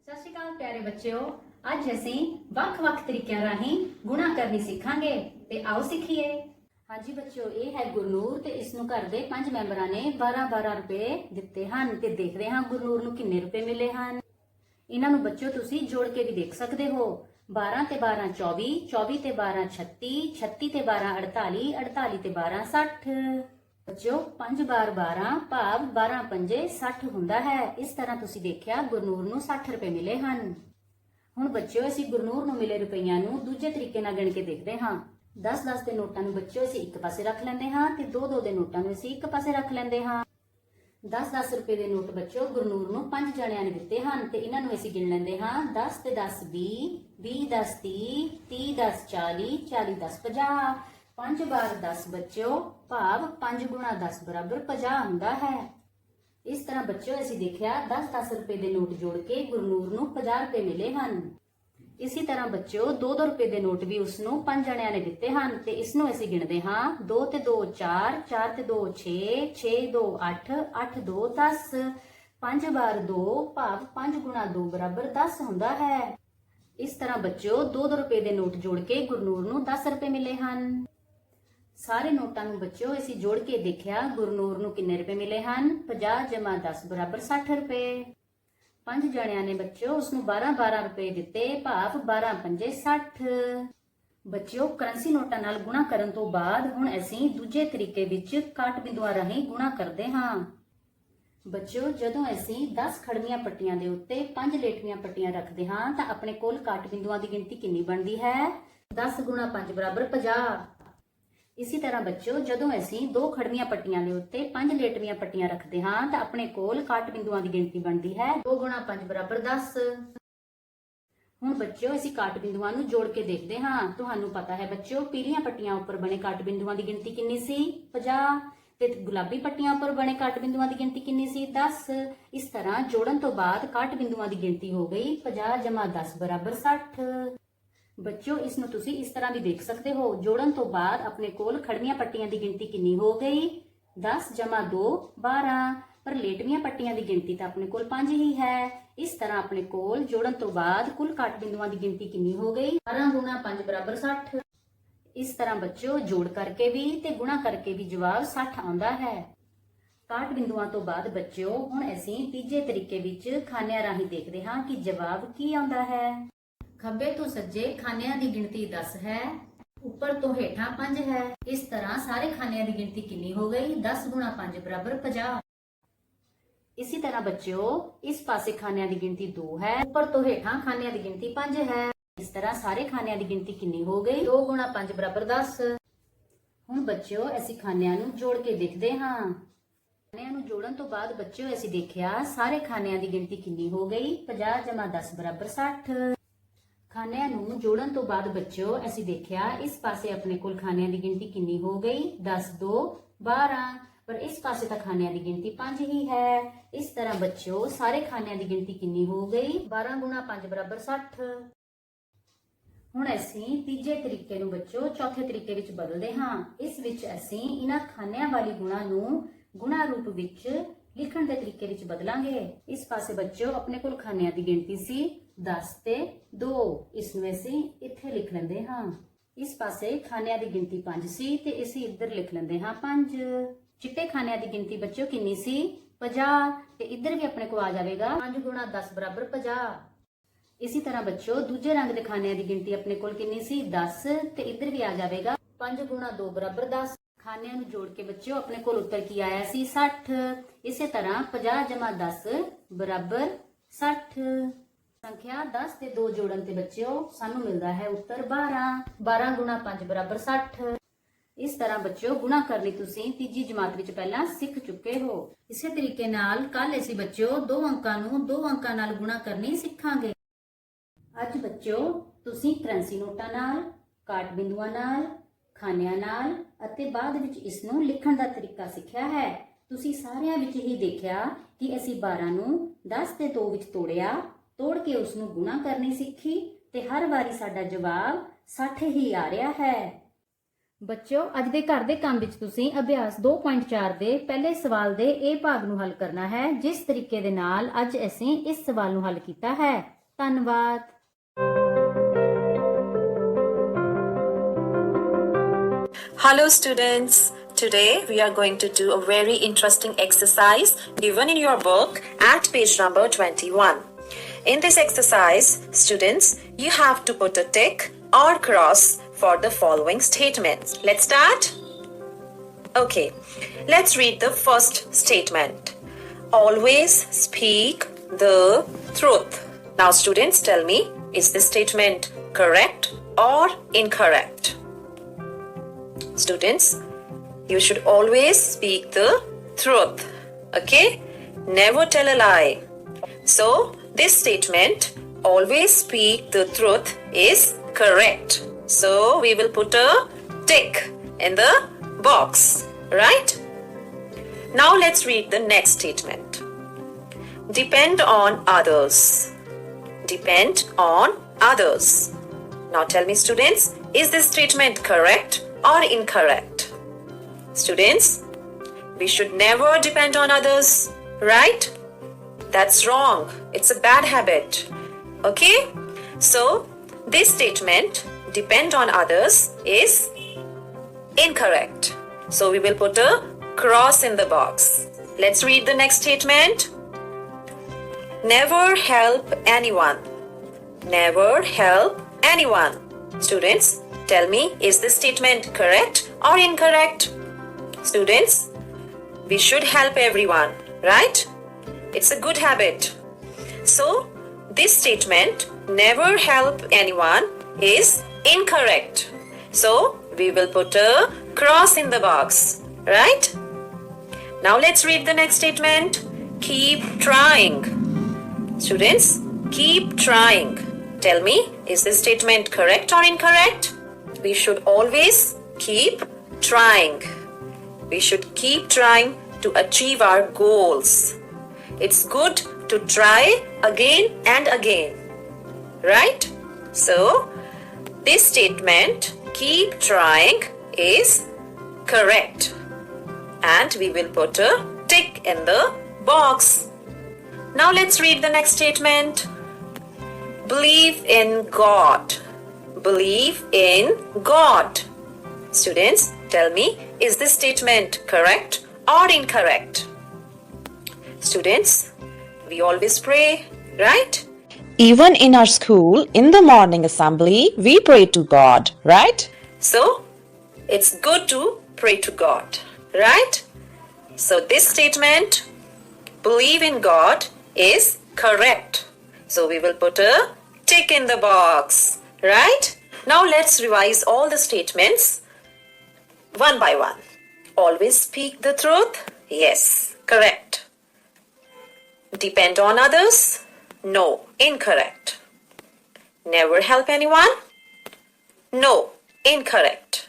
ਸਤਿ ਸ਼੍ਰੀ ਅਕਾਲ ਪਿਆਰੇ ਬੱਚਿਓ, ਅੱਜ ਅਸੀਂ ਵੱਖ-ਵੱਖ ਤਰੀਕਿਆਂ ਰਾਹੀਂ ਗੁਣਾ ਕਰਨੀ ਸਿੱਖਾਂਗੇ ਤੇ ਆਓ ਸਿੱਖੀਏ। ਹਾਂਜੀ ਬੱਚਿਓ, ਇਹ ਹੈ ਗੁਰਨੂਰ ਤੇ ਇਸ ਨੂੰ ਘਰ ਦੇ 5 ਮੈਂਬਰਾਂ ਨੇ 12-12 ਰੁਪਏ ਦਿੱਤੇ ਹਨ ਤੇ ਦੇਖਦੇ ਹਾਂ ਗੁਰਨੂਰ ਨੂੰ ਕਿੰਨੇ ਰੁਪਏ ਮਿਲੇ ਹਨ। ਇਹਨਾਂ ਨੂੰ ਬੱਚਿਓ ਤੁਸੀਂ ਜੋੜ ਕੇ ਵੀ ਦੇਖ ਸਕਦੇ ਹੋ। 12 ਤੇ 12 24, 24 ਤੇ 12 36, 36 ਤੇ 12 48, 48 ਤੇ 12 60। ਬੱਚਿਓ 5 ਬਾਰ 12 ਭਾਵ 12 ਪੰਜੇ 60 ਹੁੰਦਾ ਹੈ। ਇਸ ਤਰ੍ਹਾਂ ਤੁਸੀਂ ਦੇਖਿਆ ਗੁਰਨੂਰ ਨੂੰ 60 ਰੁਪਏ ਮਿਲੇ ਹਨ। ਹੁਣ ਬੱਚਿਓ ਅਸੀਂ ਗੁਰਨੂਰ ਨੂੰ ਮਿਲੇ ਰੁਪਈਆਂ ਨੂੰ ਦੂਜੇ ਤਰੀਕੇ ਨਾਲ ਗਿਣ ਕੇ ਦੇਖਦੇ ਹਾਂ। 10-10 ਦੇ ਨੋਟਾਂ ਨੂੰ ਬੱਚਿਓ ਅਸੀਂ ਇੱਕ ਪਾਸੇ ਰੱਖ ਲੈਂਦੇ ਹਾਂ ਤੇ 2-2 ਦੇ ਨੋਟਾਂ ਨੂੰ ਅਸੀਂ ਇੱਕ ਪਾਸੇ ਰੱਖ ਲੈਂਦੇ ਹਾਂ। 10-10 ਰੁਪਏ ਦੇ ਨੋਟ ਬੱਚਿਓ ਗੁਰਨੂਰ ਨੂੰ 5 ਜਣਿਆਂ ਨੇ ਦਿੱਤੇ ਹਨ ਤੇ ਇਹਨਾਂ ਨੂੰ ਅਸੀਂ ਗਿਣ ਲੈਂਦੇ ਹਾਂ। 10 ਤੇ 10 20, 20 10 30, 30 10 40, 40 10 50। 5 ਬਾਰ 10 ਬੱਚਿਓ ਭਾਵ 5 ਗੁਣਾ 10 ਬਰਾਬਰ 50 ਹੁੰਦਾ ਹੈ। ਇਸ ਤਰ੍ਹਾਂ ਬੱਚਿਓ ਅਸੀਂ ਦੇਖਿਆ 10-10 ਰੁਪਏ ਦੇ ਨੋਟ ਜੋੜ ਕੇ ਗੁਰਨੂਰ ਨੂੰ 50 ਰੁਪਏ ਮਿਲੇ ਹਨ। ਇਸੇ ਤਰ੍ਹਾਂ ਬੱਚਿਓ 2-2 ਰੁਪਏ ਦੇ ਨੋਟ ਵੀ ਉਸ ਨੂੰ 5 ਜਣਿਆਂ ਨੇ ਦਿੱਤੇ ਹਨ ਤੇ ਇਸ ਨੂੰ ਅਸੀਂ ਗਿਣਦੇ ਹਾਂ। 2 ਤੇ 2 4, 4 ਤੇ 2 6, 6 2 8, 8 2 10। 5 ਬਾਰ 2 ਭਾਵ 5 ਗੁਣਾ 2 ਬਰਾਬਰ 10 ਹੁੰਦਾ ਹੈ। ਇਸ ਤਰ੍ਹਾਂ ਬੱਚਿਓ 2-2 ਰੁਪਏ ਦੇ ਨੋਟ ਜੋੜ ਕੇ ਗੁਰਨੂਰ ਨੂੰ 10 ਰੁਪਏ ਮਿਲੇ ਹਨ। ਸਾਰੇ ਨੋਟਾਂ ਨੂੰ ਬੱਚਿਓ ਅਸੀਂ ਜੋੜ ਕੇ ਦੇਖਿਆ ਗੁਰਨੂਰ ਨੂੰ ਕਿੰਨੇ ਰੁਪਏ ਮਿਲੇ ਹਨ। 50 ਜਮਾ 10 ਬਰਾਬਰ 60 ਰੁਪਏ। 5 ਜਣਿਆਂ ਨੇ ਬੱਚਿਓ ਉਸ ਨੂੰ 12-12 ਰੁਪਏ ਦਿੱਤੇ ਭਾਵ 12 ਪੰਜੇ 60। ਬੱਚਿਓ ਕਰੰਸੀ ਨੋਟਾਂ ਨਾਲ ਗੁਣਾ ਕਰਨ ਤੋਂ ਬਾਅਦ ਹੁਣ ਅਸੀਂ ਦੂਜੇ ਤਰੀਕੇ ਵਿੱਚ ਕਾਟ ਬਿੰਦੂਆਂ ਰਾਹੀਂ ਗੁਣਾ ਕਰਦੇ ਹਾਂ। ਬੱਚਿਓ ਜਦੋਂ ਅਸੀਂ 10 ਖੜਵੀਆਂ ਪੱਟੀਆਂ ਦੇ ਉੱਤੇ 5 ਲੇਟਵੀਆਂ ਪੱਟੀਆਂ ਰੱਖਦੇ ਹਾਂ ਤਾਂ ਆਪਣੇ ਕੋਲ ਕਾਟ ਬਿੰਦੂਆਂ ਦੀ ਗਿਣਤੀ ਕਿੰਨੀ ਬਣਦੀ ਹੈ? 10 ਗੁਣਾ 5 ਬਰਾਬਰ 50। ਇਸੇ ਤਰ੍ਹਾਂ ਬੱਚਿਓ ਜਦੋਂ ਅਸੀਂ 2 ਖੜਵੀਆਂ ਪੱਟੀਆਂ ਦੇ ਉੱਤੇ 5 ਲੇਟਵੀਆਂ ਪੱਟੀਆਂ ਰੱਖਦੇ ਹਾਂ ਤਾਂ ਆਪਣੇ ਕੋਲ ਕਾਟ ਬਿੰਦੂਆਂ ਦੀ ਗਿਣਤੀ ਬਣਦੀ ਹੈ 2 ਗੁਣਾ 5 ਬਰਾਬਰ 10। ਹੁਣ ਬੱਚਿਓ ਅਸੀਂ ਕਾਟ ਬਿੰਦੂਆਂ ਨੂੰ ਜੋੜ ਕੇ ਦੇਖਦੇ ਹਾਂ। ਤੁਹਾਨੂੰ ਪਤਾ ਹੈ ਬੱਚਿਓ ਪੀਲੀਆਂ ਪੱਟੀਆਂ ਉੱਪਰ ਬਣੇ ਕਾਟ ਬਿੰਦੂਆਂ ਦੀ ਗਿਣਤੀ ਕਿੰਨੀ ਸੀ? 50। ਤੇ ਗੁਲਾਬੀ ਪੱਟੀਆਂ ਉੱਪਰ ਬਣੇ ਕਾਟ ਬਿੰਦੂਆਂ ਦੀ ਗਿਣਤੀ ਕਿੰਨੀ ਸੀ? 10। ਇਸ ਤਰ੍ਹਾਂ ਜੋੜਨ ਤੋਂ ਬਾਅਦ ਕਾਟ ਬਿੰਦੂਆਂ ਦੀ ਗਿਣਤੀ ਹੋ ਗਈ 50 ਜਮਾ 10 ਬਰਾਬਰ 60। ਬੱਚਿਓ ਇਸ ਨੂੰ ਤੁਸੀਂ ਇਸ ਤਰ੍ਹਾਂ ਵੀ ਦੇਖ ਸਕਦੇ ਹੋ। ਜੋੜਨ ਤੋਂ ਬਾਅਦ ਆਪਣੇ ਕੋਲ ਖੜਵੀਆਂ ਪੱਟੀਆਂ ਦੀ ਗਿਣਤੀ ਕਿੰਨੀ ਹੋ ਗਈ? 10 ਜਮਾ 2 12। ਪਰ ਲੇਟਵੀਆਂ ਪੱਟੀਆਂ ਦੀ ਗਿਣਤੀ ਤਾਂ ਆਪਣੇ ਕੋਲ 5 ਹੀ ਹੈ। ਇਸ ਤਰ੍ਹਾਂ ਆਪਣੇ ਕੋਲ ਜੋੜਨ ਤੋਂ ਬਾਅਦ ਕੁੱਲ ਕਾਟ ਬਿੰਦੂਆਂ ਦੀ ਗਿਣਤੀ ਕਿੰਨੀ ਹੋ ਗਈ? 12 ਗੁਣਾ 5 ਬਰਾਬਰ 60। ਇਸ ਤਰ੍ਹਾਂ ਬੱਚਿਓ ਜੋੜ ਕਰਕੇ ਵੀ ਤੇ ਗੁਣਾ ਕਰਕੇ ਵੀ ਜਵਾਬ 60 ਆਉਂਦਾ ਹੈ। ਕਾਟ ਬਿੰਦੂਆਂ ਤੋਂ ਬਾਅਦ ਬੱਚਿਓ ਹੁਣ ਅਸੀਂ ਤੀਜੇ ਤਰੀਕੇ ਵਿੱਚ ਖਾਨਿਆਂ ਰਾਹੀਂ ਦੇਖਦੇ ਹਾਂ ਕਿ ਜਵਾਬ ਕੀ ਆਉਂਦਾ ਹੈ। ਖੱਬੇ ਤੋਂ ਸੱਜੇ ਖਾਨਿਆਂ ਦੀ ਗਿਣਤੀ 10 ਹੈ, ਉੱਪਰ ਤੋਂ ਹੇਠਾਂ 5 ਹੈ। ਇਸ ਤਰ੍ਹਾਂ ਸਾਰੇ ਖਾਨਿਆਂ ਦੀ ਗਿਣਤੀ ਕਿੰਨੀ ਹੋ ਗਈ? 10 ਗੁਣਾ 5 ਬਰਾਬਰ 50। ਇਸੇ ਤਰ੍ਹਾਂ ਬੱਚਿਓ ਇਸ ਪਾਸੇ ਖਾਨਿਆਂ ਦੀ ਗਿਣਤੀ 2 ਹੈ, ਉੱਪਰ ਤੋਂ ਹੇਠਾਂ ਖਾਨਿਆਂ ਦੀ ਗਿਣਤੀ 5 ਹੈ। ਇਸ ਤਰ੍ਹਾਂ ਸਾਰੇ ਖਾਨਿਆਂ ਦੀ ਗਿਣਤੀ ਕਿੰਨੀ ਹੋ ਗਈ? 2 ਗੁਣਾ 5 ਬਰਾਬਰ 10। ਹੁਣ ਬੱਚਿਓ ਅਸੀਂ ਖਾਨਿਆਂ ਨੂੰ ਜੋੜ ਕੇ ਦੇਖਦੇ ਹਾਂ। ਖਾਨਿਆਂ ਨੂੰ ਜੋੜਨ ਤੋਂ ਬਾਅਦ ਬੱਚਿਓ ਅਸੀਂ ਦੇਖਿਆ ਸਾਰੇ ਖਾਨਿਆਂ ਦੀ ਗਿਣਤੀ ਕਿੰਨੀ ਹੋ ਗਈ? 50 ਜਮਾ 10 ਬਰਾਬਰ 60। ਖਾਨਿਆਂ ਨੂੰ ਜੋੜਨ ਤੋਂ ਬਾਅਦ ਬੱਚਿਓ ਅਸੀਂ ਦੇਖਿਆ ਇਸ ਪਾਸੇ ਆਪਣੇ ਕੋਲ ਖਾਨਿਆਂ ਦੀ ਗਿਣਤੀ ਕਿੰਨੀ ਹੋ ਗਈ? 10 2 12। ਪਰ ਇਸ ਪਾਸੇ ਤਾਂ ਖਾਨਿਆਂ ਦੀ ਗਿਣਤੀ 5 ਹੀ ਹੈ। ਇਸ ਤਰ੍ਹਾਂ ਬੱਚਿਓ ਸਾਰੇ ਖਾਨਿਆਂ ਦੀ ਗਿਣਤੀ ਕਿੰਨੀ ਹੋ ਗਈ? 12 ਗੁਣਾ 5 ਬਰਾਬਰ 60। ਹੁਣ ਅਸੀਂ ਤੀਜੇ ਤਰੀਕੇ ਨੂੰ ਬੱਚਿਓ ਚੌਥੇ ਤਰੀਕੇ ਵਿੱਚ ਬਦਲਦੇ ਹਾਂ। ਇਸ ਵਿੱਚ ਅਸੀਂ ਇਹਨਾਂ ਖਾਨਿਆਂ ਵਾਲੀ ਗੁਣਾ ਨੂੰ ਗੁਣਾ ਰੂਪ ਵਿੱਚ ਲਿਖਣ ਦੇ ਤਰੀਕੇ ਵਿੱਚ ਬਦਲਾਂਗੇ। ਇਸ ਪਾਸੇ ਬੱਚਿਓ ਆਪਣੇ ਕੋਲ ਖਾਨਿਆਂ ਦੀ ਗਿਣਤੀ ਸੀ 10 ਤੇ 2। ਇਸ ਨੂੰ ਅਸੀਂ ਇੱਥੇ ਲਿਖ ਲੈਂਦੇ ਹਾਂ। ਇਸ ਪਾਸੇ ਖਾਨਿਆਂ ਦੀ ਗਿਣਤੀ 5 ਸੀ ਤੇ ਅਸੀਂ ਇੱਧਰ ਲਿਖ ਲੈਂਦੇ ਹਾਂ 5। ਚਿੱਟੇ ਖਾਨਿਆਂ ਦੀ ਗਿਣਤੀ ਬੱਚਿਓ ਕਿੰਨੀ ਸੀ? 50। ਤੇ ਇੱਧਰ ਵੀ ਆਪਣੇ ਕੋਲ ਆ ਜਾਵੇਗਾ 5 ਗੁਣਾ 10 ਬਰਾਬਰ 50। ਇਸੇ ਤਰ੍ਹਾਂ ਬੱਚਿਓ ਦੂਜੇ ਰੰਗ ਦੇ ਖਾਨਿਆਂ ਦੀ ਗਿਣਤੀ ਆਪਣੇ ਕੋਲ ਕਿੰਨੀ ਸੀ? 10। ਤੇ ਇੱਧਰ ਵੀ ਆ ਜਾਵੇਗਾ 5 ਗੁਣਾ 2 ਬਰਾਬਰ 10। ਖਾਨਿਆਂ ਨੂੰ ਜੋੜ ਕੇ ਬੱਚਿਓ ਆਪਣੇ ਕੋਲ ਉੱਤਰ ਕੀ ਆਇਆ ਸੀ? 60। ਇਸੇ ਤਰ੍ਹਾਂ 50 ਜਮਾ 10 ਬਰਾਬਰ 60। ਸੰਖਿਆ 10 ਤੇ 2 ਜੋੜਨ ਤੇ ਬੱਚਿਓ ਸਾਨੂੰ ਮਿਲਦਾ ਹੈ ਉੱਤਰ 12। 12 ਗੁਣਾ 5 ਬਰਾਬਰ 60। ਇਸ ਤਰ੍ਹਾਂ ਬੱਚਿਓ ਗੁਣਾ ਕਰਨੀ ਤੁਸੀਂ ਤੀਜੀ ਜਮਾਤ ਵਿੱਚ ਪਹਿਲਾਂ ਸਿੱਖ ਚੁੱਕੇ ਹੋ। ਇਸੇ ਤਰੀਕੇ ਨਾਲ ਕੱਲ ਅਸੀਂ ਬੱਚਿਓ 2 ਅੰਕਾਂ ਨੂੰ 2 ਅੰਕਾਂ ਨਾਲ ਗੁਣਾ ਕਰਨੀ ਸਿੱਖਾਂਗੇ। ਅੱਜ ਬੱਚਿਓ ਤੁਸੀਂ ਕਰੰਸੀ ਨੋਟਾਂ ਨਾਲ, ਕਾਟ ਬਿੰਦੂਆਂ ਨਾਲ, ਖਾਨਿਆਂ ਨਾਲ ਅਤੇ ਬਾਅਦ ਵਿੱਚ ਇਸ ਨੂੰ ਲਿਖਣ ਦਾ ਤਰੀਕਾ ਸਿੱਖਿਆ ਹੈ। ਤੁਸੀਂ ਸਾਰਿਆਂ ਵਿੱਚ ਹੀ ਦੇਖਿਆ ਕਿ ਅਸੀਂ 12 ਨੂੰ 10 ਤੇ 2 ਵਿੱਚ ਤੋੜਿਆ ਤੋੜ ਕੇ ਉਸ ਨੂੰ ਗੁਣਾ ਕਰਨੀ ਸਿੱਖੀ ਤੇ ਹਰ ਵਾਰੀ ਸਾਡਾ ਜਵਾਬ 60 ਹੀ ਆ ਰਿਹਾ ਹੈ। ਬੱਚਿਓ, ਅੱਜ ਦੇ ਘਰ ਦੇ ਕੰਮ ਵਿੱਚ ਤੁਸੀਂ ਅਭਿਆਸ 2.4 ਦੇ ਪਹਿਲੇ ਸਵਾਲ ਦੇ A ਭਾਗ ਨੂੰ ਹੱਲ ਕਰਨਾ ਹੈ, ਜਿਸ ਤਰੀਕੇ ਦੇ ਨਾਲ ਅੱਜ ਅਸੀਂ ਇਸ ਸਵਾਲ ਨੂੰ ਹੱਲ ਕੀਤਾ ਹੈ। ਧੰਨਵਾਦ। Hello students, today we are going to do a very interesting exercise given in your book at page number 21. In this exercise, students, you have to put a tick or cross for the following statements. Let's start? Okay, let's read the first statement. Always speak the truth. Now students, tell me, is this statement correct or incorrect? Students, you should always speak the truth, okay? Never tell a lie. So, this statement, always speak the truth, is correct. So, we will put a tick in the box, right? Now, let's read the next statement. Depend on others. Depend on others. Now, tell me students, is this statement correct or incorrect? Students, we should never depend on others, right? That's wrong. It's a bad habit. Okay? So, this statement, depend on others, is incorrect. So, we will put a cross in the box. Let's read the next statement. Never help anyone. Never help anyone. Students, tell me, is this statement correct or incorrect? Students, we should help everyone, right? It's a good habit. So, this statement, never help anyone, is incorrect. So, we will put a cross in the box, right? Now, let's read the next statement. Keep trying. Students, keep trying. Tell me, is this statement correct or incorrect? We should always keep trying. We should keep trying to achieve our goals. It's good to try again and again, right? So, this statement, keep trying, is correct. And we will put a tick in the box. Now, let's read the next statement. Believe in God. Believe in God. Students, tell me, is this statement correct or incorrect? Students, we always pray, right? Even in our school, in the morning assembly, we pray to God, right? So, it's good to pray to God, right? So, this statement, believe in God, is correct. So, we will put a tick in the box, right? Now, let's revise all the statements one by one. Always speak the truth. Yes, correct. Depend on others. No, incorrect. Never help anyone. No, incorrect.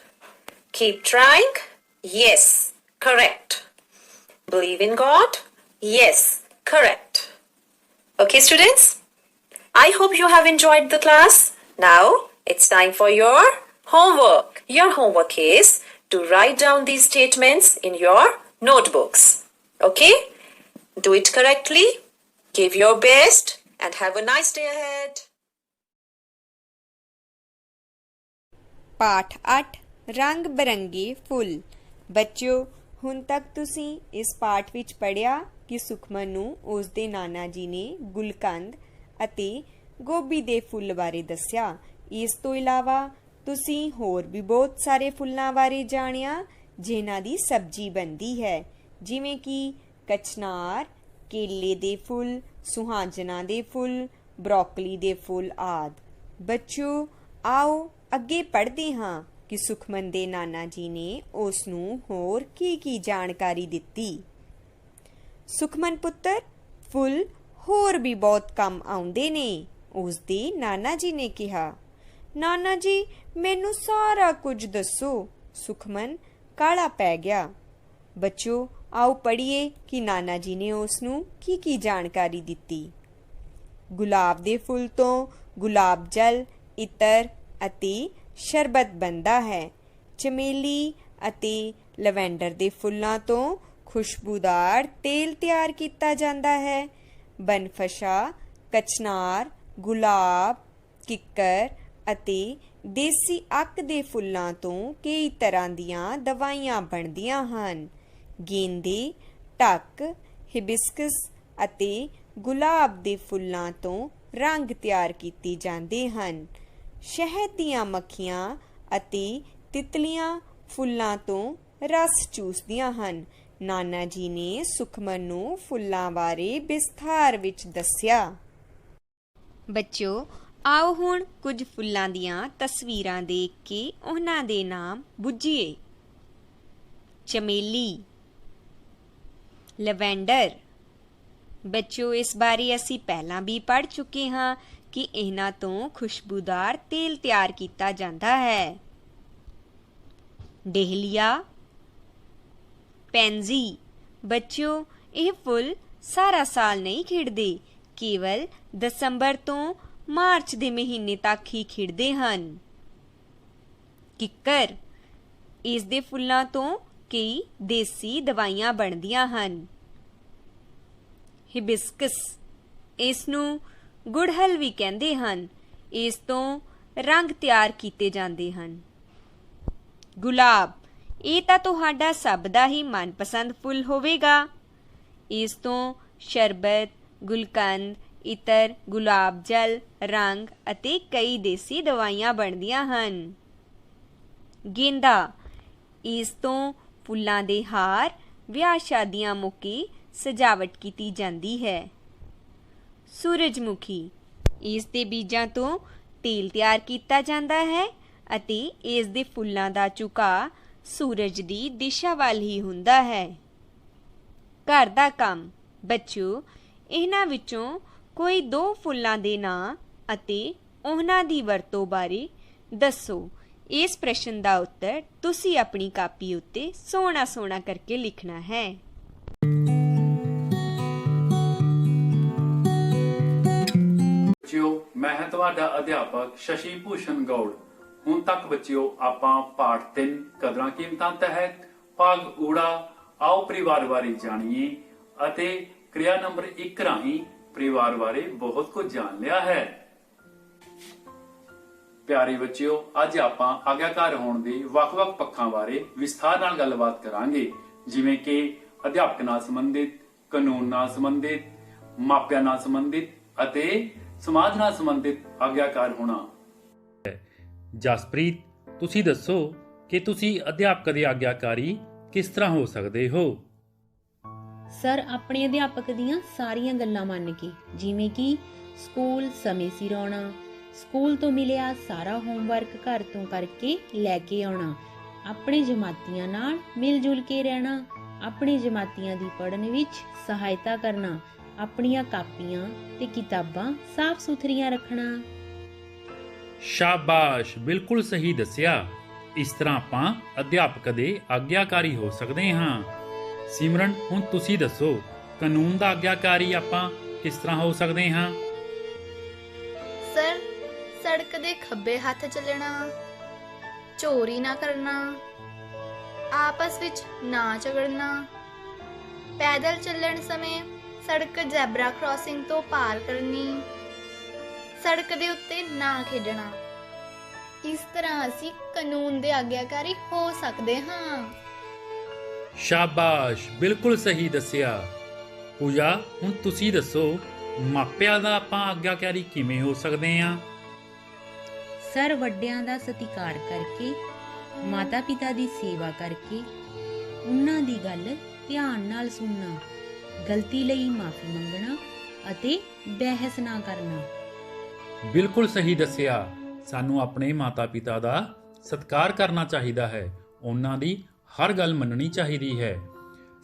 Keep trying. Yes, correct. Believe in God. Yes, correct. Okay, students? I hope you have enjoyed the class. Now, it's time for your homework. Your homework is to write down these statements in your notebooks. Okay? Do it correctly. Give your best and have a nice day ahead. ਪਾਠ 8 ਰੰਗ ਬਰੰਗੇ ਫੁੱਲ। ਬੱਚਿਓ, ਹੁਣ ਤੱਕ ਤੁਸੀਂ ਇਸ ਪਾਠ ਵਿੱਚ ਪੜ੍ਹਿਆ ਕਿ ਸੁਖਮਨ ਨੂੰ ਉਸ ਦੇ ਨਾਨਾ ਜੀ ਨੇ ਗੁਲਕੰਦ ਅਤੇ ਗੋਭੀ ਦੇ ਫੁੱਲ ਬਾਰੇ ਦੱਸਿਆ। ਇਸ ਤੋਂ ਇਲਾਵਾ ਤੁਸੀਂ ਹੋਰ ਵੀ ਬਹੁਤ ਸਾਰੇ ਫੁੱਲਾਂ ਬਾਰੇ ਜਾਣਿਆ ਜਿਨ੍ਹਾਂ ਦੀ ਸਬਜ਼ੀ ਬਣਦੀ ਹੈ, ਜਿਵੇਂ ਕਿ ਕਚਨਾਰ, ਕੇਲੇ ਦੇ ਫੁੱਲ, ਸੁਹਾਜਣਾ ਦੇ ਫੁੱਲ, ਬਰੋਕਲੀ ਦੇ ਫੁੱਲ ਆਦਿ। ਬੱਚਿਓ, ਆਓ ਅੱਗੇ ਪੜ੍ਹਦੇ ਹਾਂ ਕਿ ਸੁਖਮਨ ਦੇ ਨਾਨਾ ਜੀ ਨੇ ਉਸ ਨੂੰ ਹੋਰ ਕੀ ਜਾਣਕਾਰੀ ਦਿੱਤੀ। ਸੁਖਮਨ ਪੁੱਤਰ, ਫੁੱਲ ਹੋਰ ਵੀ ਬਹੁਤ ਕੰਮ ਆਉਂਦੇ ਨੇ, ਉਸ ਦੇ ਨਾਨਾ ਜੀ ਨੇ ਕਿਹਾ। ਨਾਨਾ ਜੀ, ਮੈਨੂੰ ਸਾਰਾ ਕੁਝ ਦੱਸੋ। ਸੁਖਮਨ ਕਾਹਲਾ ਪੈ ਗਿਆ। ਬੱਚਿਓ, ਆਓ ਪੜ੍ਹੀਏ ਕਿ ਨਾਨਾ ਜੀ ਨੇ ਉਸ ਨੂੰ ਕੀ ਜਾਣਕਾਰੀ ਦਿੱਤੀ। ਗੁਲਾਬ ਦੇ ਫੁੱਲ ਤੋਂ ਗੁਲਾਬ ਜਲ, ਇਤਰ ਅਤੇ ਸ਼ਰਬਤ ਬਣਦਾ ਹੈ। ਚਮੇਲੀ ਅਤੇ ਲਵੈਂਡਰ ਦੇ ਫੁੱਲਾਂ ਤੋਂ ਖੁਸ਼ਬੂਦਾਰ ਤੇਲ ਤਿਆਰ ਕੀਤਾ ਜਾਂਦਾ ਹੈ। ਬਨਫਸ਼ਾ, ਕਚਨਾਰ, ਗੁਲਾਬ, ਕਿੱਕਰ ਅਤੇ ਦੇਸੀ ਅੱਕ ਦੇ ਫੁੱਲਾਂ ਤੋਂ ਕਈ ਤਰ੍ਹਾਂ ਦੀਆਂ ਦਵਾਈਆਂ ਬਣਦੀਆਂ ਹਨ। ਗੇਂਦੇ, ਢੱਕ, ਹਿਬਿਸਕਸ ਅਤੇ ਗੁਲਾਬ ਦੇ ਫੁੱਲਾਂ ਤੋਂ ਰੰਗ ਤਿਆਰ ਕੀਤੇ ਜਾਂਦੇ ਹਨ। ਸ਼ਹਿਦ ਦੀਆਂ ਮੱਖੀਆਂ ਅਤੇ ਤਿਤਲੀਆਂ ਫੁੱਲਾਂ ਤੋਂ ਰਸ ਚੂਸਦੀਆਂ ਹਨ। ਨਾਨਾ ਜੀ ਨੇ ਸੁਖਮਨ ਨੂੰ ਫੁੱਲਾਂ ਬਾਰੇ ਵਿਸਥਾਰ ਵਿੱਚ ਦੱਸਿਆ। ਬੱਚਿਓ, ਆਓ ਹੁਣ ਕੁਝ ਫੁੱਲਾਂ ਦੀਆਂ ਤਸਵੀਰਾਂ ਦੇਖ ਕੇ ਉਹਨਾਂ ਦੇ ਨਾਮ ਬੁੱਝੀਏ। ਚਮੇਲੀ, ਲਵੈਂਡਰ। ਬੱਚਿਓ, ਇਸ ਬਾਰੇ ਅਸੀਂ ਪਹਿਲਾਂ ਵੀ ਪੜ੍ਹ ਚੁੱਕੇ ਹਾਂ ਕਿ ਇਹਨਾਂ ਤੋਂ ਖੁਸ਼ਬੂਦਾਰ ਤੇਲ ਤਿਆਰ ਕੀਤਾ ਜਾਂਦਾ ਹੈ। ਡੇਹਲੀਆ, ਪੈਂਜ਼ੀ। ਬੱਚਿਓ, ਇਹ ਫੁੱਲ ਸਾਰਾ ਸਾਲ ਨਹੀਂ ਖਿੜਦੇ, ਕੇਵਲ ਦਸੰਬਰ ਤੋਂ ਮਾਰਚ ਦੇ ਮਹੀਨੇ ਤੱਕ ਹੀ ਖਿੜਦੇ ਹਨ। ਕਿੱਕਰ, ਇਸ ਦੇ ਫੁੱਲਾਂ ਤੋਂ ਕਈ ਦੇਸੀ ਦਵਾਈਆਂ ਬਣਦੀਆਂ ਹਨ। ਹਿਬਿਸਕਸ, ਇਸ ਨੂੰ ਗੁੜਹਲ ਵੀ ਕਹਿੰਦੇ ਹਨ। ਇਸ ਤੋਂ ਰੰਗ ਤਿਆਰ ਕੀਤੇ ਜਾਂਦੇ ਹਨ। ਗੁਲਾਬ, ਇਹ ਤਾਂ ਤੁਹਾਡਾ ਸਭ ਦਾ ਹੀ ਮਨਪਸੰਦ ਫੁੱਲ ਹੋਵੇਗਾ। ਇਸ ਤੋਂ ਸ਼ਰਬਤ, ਗੁਲਕੰਦ, ਇਤਰ, ਗੁਲਾਬ ਜਲ, ਰੰਗ ਅਤੇ ਕਈ ਦੇਸੀ ਦਵਾਈਆਂ ਬਣਦੀਆਂ ਹਨ। ਗੇਂਦਾ, ਇਸ ਤੋਂ ਫੁੱਲਾਂ ਦੇ ਹਾਰ, ਵਿਆਹ ਸ਼ਾਦੀਆਂ ਮੌਕੇ ਸਜਾਵਟ ਕੀਤੀ ਜਾਂਦੀ ਹੈ। ਸੂਰਜਮੁਖੀ, ਇਸ ਦੇ ਬੀਜਾਂ ਤੋਂ ਤੇਲ ਤਿਆਰ ਕੀਤਾ ਜਾਂਦਾ ਹੈ ਅਤੇ ਇਸ ਦੇ ਫੁੱਲਾਂ ਦਾ ਝੁਕਾਅ ਸੂਰਜ ਦੀ ਦਿਸ਼ਾ ਵੱਲ ਹੀ ਹੁੰਦਾ ਹੈ। ਘਰ ਦਾ ਕੰਮ। ਬੱਚਿਓ, ਇਹਨਾਂ ਵਿੱਚੋਂ ਕੋਈ 2 ਫੁੱਲਾਂ ਦੇ ਨਾਂ ਅਤੇ ਉਹਨਾਂ ਦੀ ਵਰਤੋਂ ਬਾਰੇ ਦੱਸੋ। ਇਸ ਪ੍ਰਸ਼ਨ ਦਾ ਉੱਤਰ ਤੁਸੀਂ ਆਪਣੀ ਕਾਪੀ ਉੱਤੇ ਸੋਹਣਾ ਕਰਕੇ ਲਿਖਣਾ ਹੈ। ਬੱਚਿਓ, ਮੈਂ ਹਾਂ ਤੁਹਾਡਾ ਅਧਿਆਪਕ ਸ਼ਸ਼ੀ ਭੂਸ਼ਣ ਗੌੜ। ਹੁਣ ਤੱਕ ਬੱਚਿਓ ਆਪਾਂ ਪਾਠ 3 ਕਦਰਾਂ ਕੀਮਤਾਂ ਤਹਿਤ ਭਾਗ ਊੜਾ ਆਓ ਪਰਿਵਾਰ ਬਾਰੇ ਜਾਣੀਏ ਅਤੇ ਕਿਰਿਆ ਨੰਬਰ 1 ਰਾਹੀਂ ਪਰਿਵਾਰ ਬਾਰੇ ਬਹੁਤ ਕੁਝ ਜਾਣ ਲਿਆ ਹੈ। ਪਿਆਰੇ ਬੱਚਿਓ, ਅੱਜ ਆਪਾਂ ਆਗਿਆਕਾਰ ਹੋਣ ਦੇ ਵੱਖ-ਵੱਖ ਪੱਖਾਂ ਬਾਰੇ ਵਿਸਥਾਰ ਨਾਲ ਗੱਲਬਾਤ ਕਰਾਂਗੇ, ਜਿਵੇਂ ਕਿ ਅਧਿਆਪਕ ਨਾਲ ਸੰਬੰਧਿਤ, ਕਾਨੂੰਨ ਨਾਲ ਸੰਬੰਧਿਤ, ਮਾਪਿਆਂ ਨਾਲ ਸੰਬੰਧਿਤ ਅਤੇ ਸਮਾਜ ਨਾਲ ਸੰਬੰਧਿਤ ਆਗਿਆਕਾਰ ਹੋਣਾ। ਜਸਪ੍ਰੀਤ, ਤੁਸੀਂ ਦੱਸੋ ਕਿ ਤੁਸੀਂ ਅਧਿਆਪਕ ਦੇ ਆਗਿਆਕਾਰੀ ਕਿਸ ਤਰ੍ਹਾਂ ਹੋ ਸਕਦੇ ਹੋ? ਸਰ, ਆਪਣੇ ਅਧਿਆਪਕ ਦੀਆਂ ਸਾਰੀਆਂ ਗੱਲਾਂ ਮੰਨ ਕੇ, ਜਿਵੇਂ ਕਿ ਸਕੂਲ ਸਮੇਂ ਸਿਰ ਆਉਣਾ, ਸਕੂਲ ਤੋਂ ਮਿਲਿਆ ਸਾਰਾ ਹੋਮਵਰਕ ਘਰ ਤੋਂ ਕਰਕੇ ਲੈ ਕੇ ਆਉਣਾ, ਆਪਣੇ ਜਮਾਤੀਆਂ ਨਾਲ ਮਿਲ ਜੁਲ ਕੇ ਰਹਿਣਾ, ਆਪਣੇ ਜਮਾਤੀਆਂ ਦੀ ਪੜ੍ਹਨ ਵਿੱਚ ਸਹਾਇਤਾ ਕਰਨਾ, ਆਪਣੀਆਂ ਕਾਪੀਆਂ ਤੇ ਕਿਤਾਬਾਂ ਸਾਫ਼ ਸੁਥਰੀਆਂ ਰੱਖਣਾ। ਸ਼ਾਬਾਸ਼, ਬਿਲਕੁਲ ਸਹੀ ਦੱਸਿਆ। ਇਸ ਤਰ੍ਹਾਂ ਆਪਾਂ ਅਧਿਆਪਕ ਦੇ ਆਗਿਆਕਾਰੀ ਹੋ ਸਕਦੇ ਹਾਂ। ਸਿਮਰਨ, ਹੁਣ ਤੁਸੀਂ ਦੱਸੋ, ਕਾਨੂੰਨ ਦਾ ਆਗਿਆਕਾਰੀ ਆਪਾਂ ਕਿਸ ਤਰ੍ਹਾਂ ਹੋ ਸਕਦੇ ਹਾਂ? ਸਰ, ਸੜਕ ਦੇ ਖੱਬੇ ਹੱਥ ਚੱਲਣਾ, ਚੋਰੀ ਨਾ ਕਰਨਾ, ਆਪਸ ਵਿੱਚ ਨਾ ਝਗੜਨਾ, ਪੈਦਲ ਚੱਲਣ ਸਮੇਂ ਸੜਕ ਜ਼ੈਬਰਾ ਕ੍ਰਾਸਿੰਗ ਤੋਂ ਪਾਰ ਕਰਨੀ, ਸੜਕ ਦੇ ਉੱਤੇ ਨਾ ਖੇਡਣਾ। ਇਸ ਤਰ੍ਹਾਂ ਅਸੀਂ ਕਾਨੂੰਨ ਦੇ ਆਗਿਆਕਾਰੀ ਹੋ ਸਕਦੇ ਹਾਂ। ਸ਼ਾਬਾਸ਼, ਬਿਲਕੁਲ ਸਹੀ ਦੱਸਿਆ। ਪੂਜਾ, ਹੁਣ ਤੁਸੀਂ ਦੱਸੋ, ਮਾਪਿਆਂ ਦਾ ਆਪਾਂ ਆਗਿਆਕਾਰੀ ਕਿਵੇਂ ਹੋ ਸਕਦੇ ਹਾਂ? ਸਰ, ਵੱਡਿਆਂ ਦਾ ਸਤਿਕਾਰ ਕਰਕੇ, ਮਾਤਾ ਪਿਤਾ ਦੀ ਸੇਵਾ ਕਰਕੇ, ਉਹਨਾਂ ਦੀ ਗੱਲ ਧਿਆਨ ਨਾਲ ਸੁਣਨਾ, ਗਲਤੀ ਲਈ ਮਾਫੀ ਮੰਗਣਾ ਅਤੇ ਬਹਿਸ ਨਾ ਕਰਨਾ। ਬਿਲਕੁਲ ਸਹੀ ਦੱਸਿਆ। ਸਾਨੂੰ ਆਪਣੇ ਮਾਤਾ ਪਿਤਾ ਦਾ ਸਤਿਕਾਰ ਕਰਨਾ ਚਾਹੀਦਾ ਹੈ, ਉਹਨਾਂ ਦੀ ਹਰ ਗੱਲ ਮੰਨਣੀ ਚਾਹੀਦੀ ਹੈ।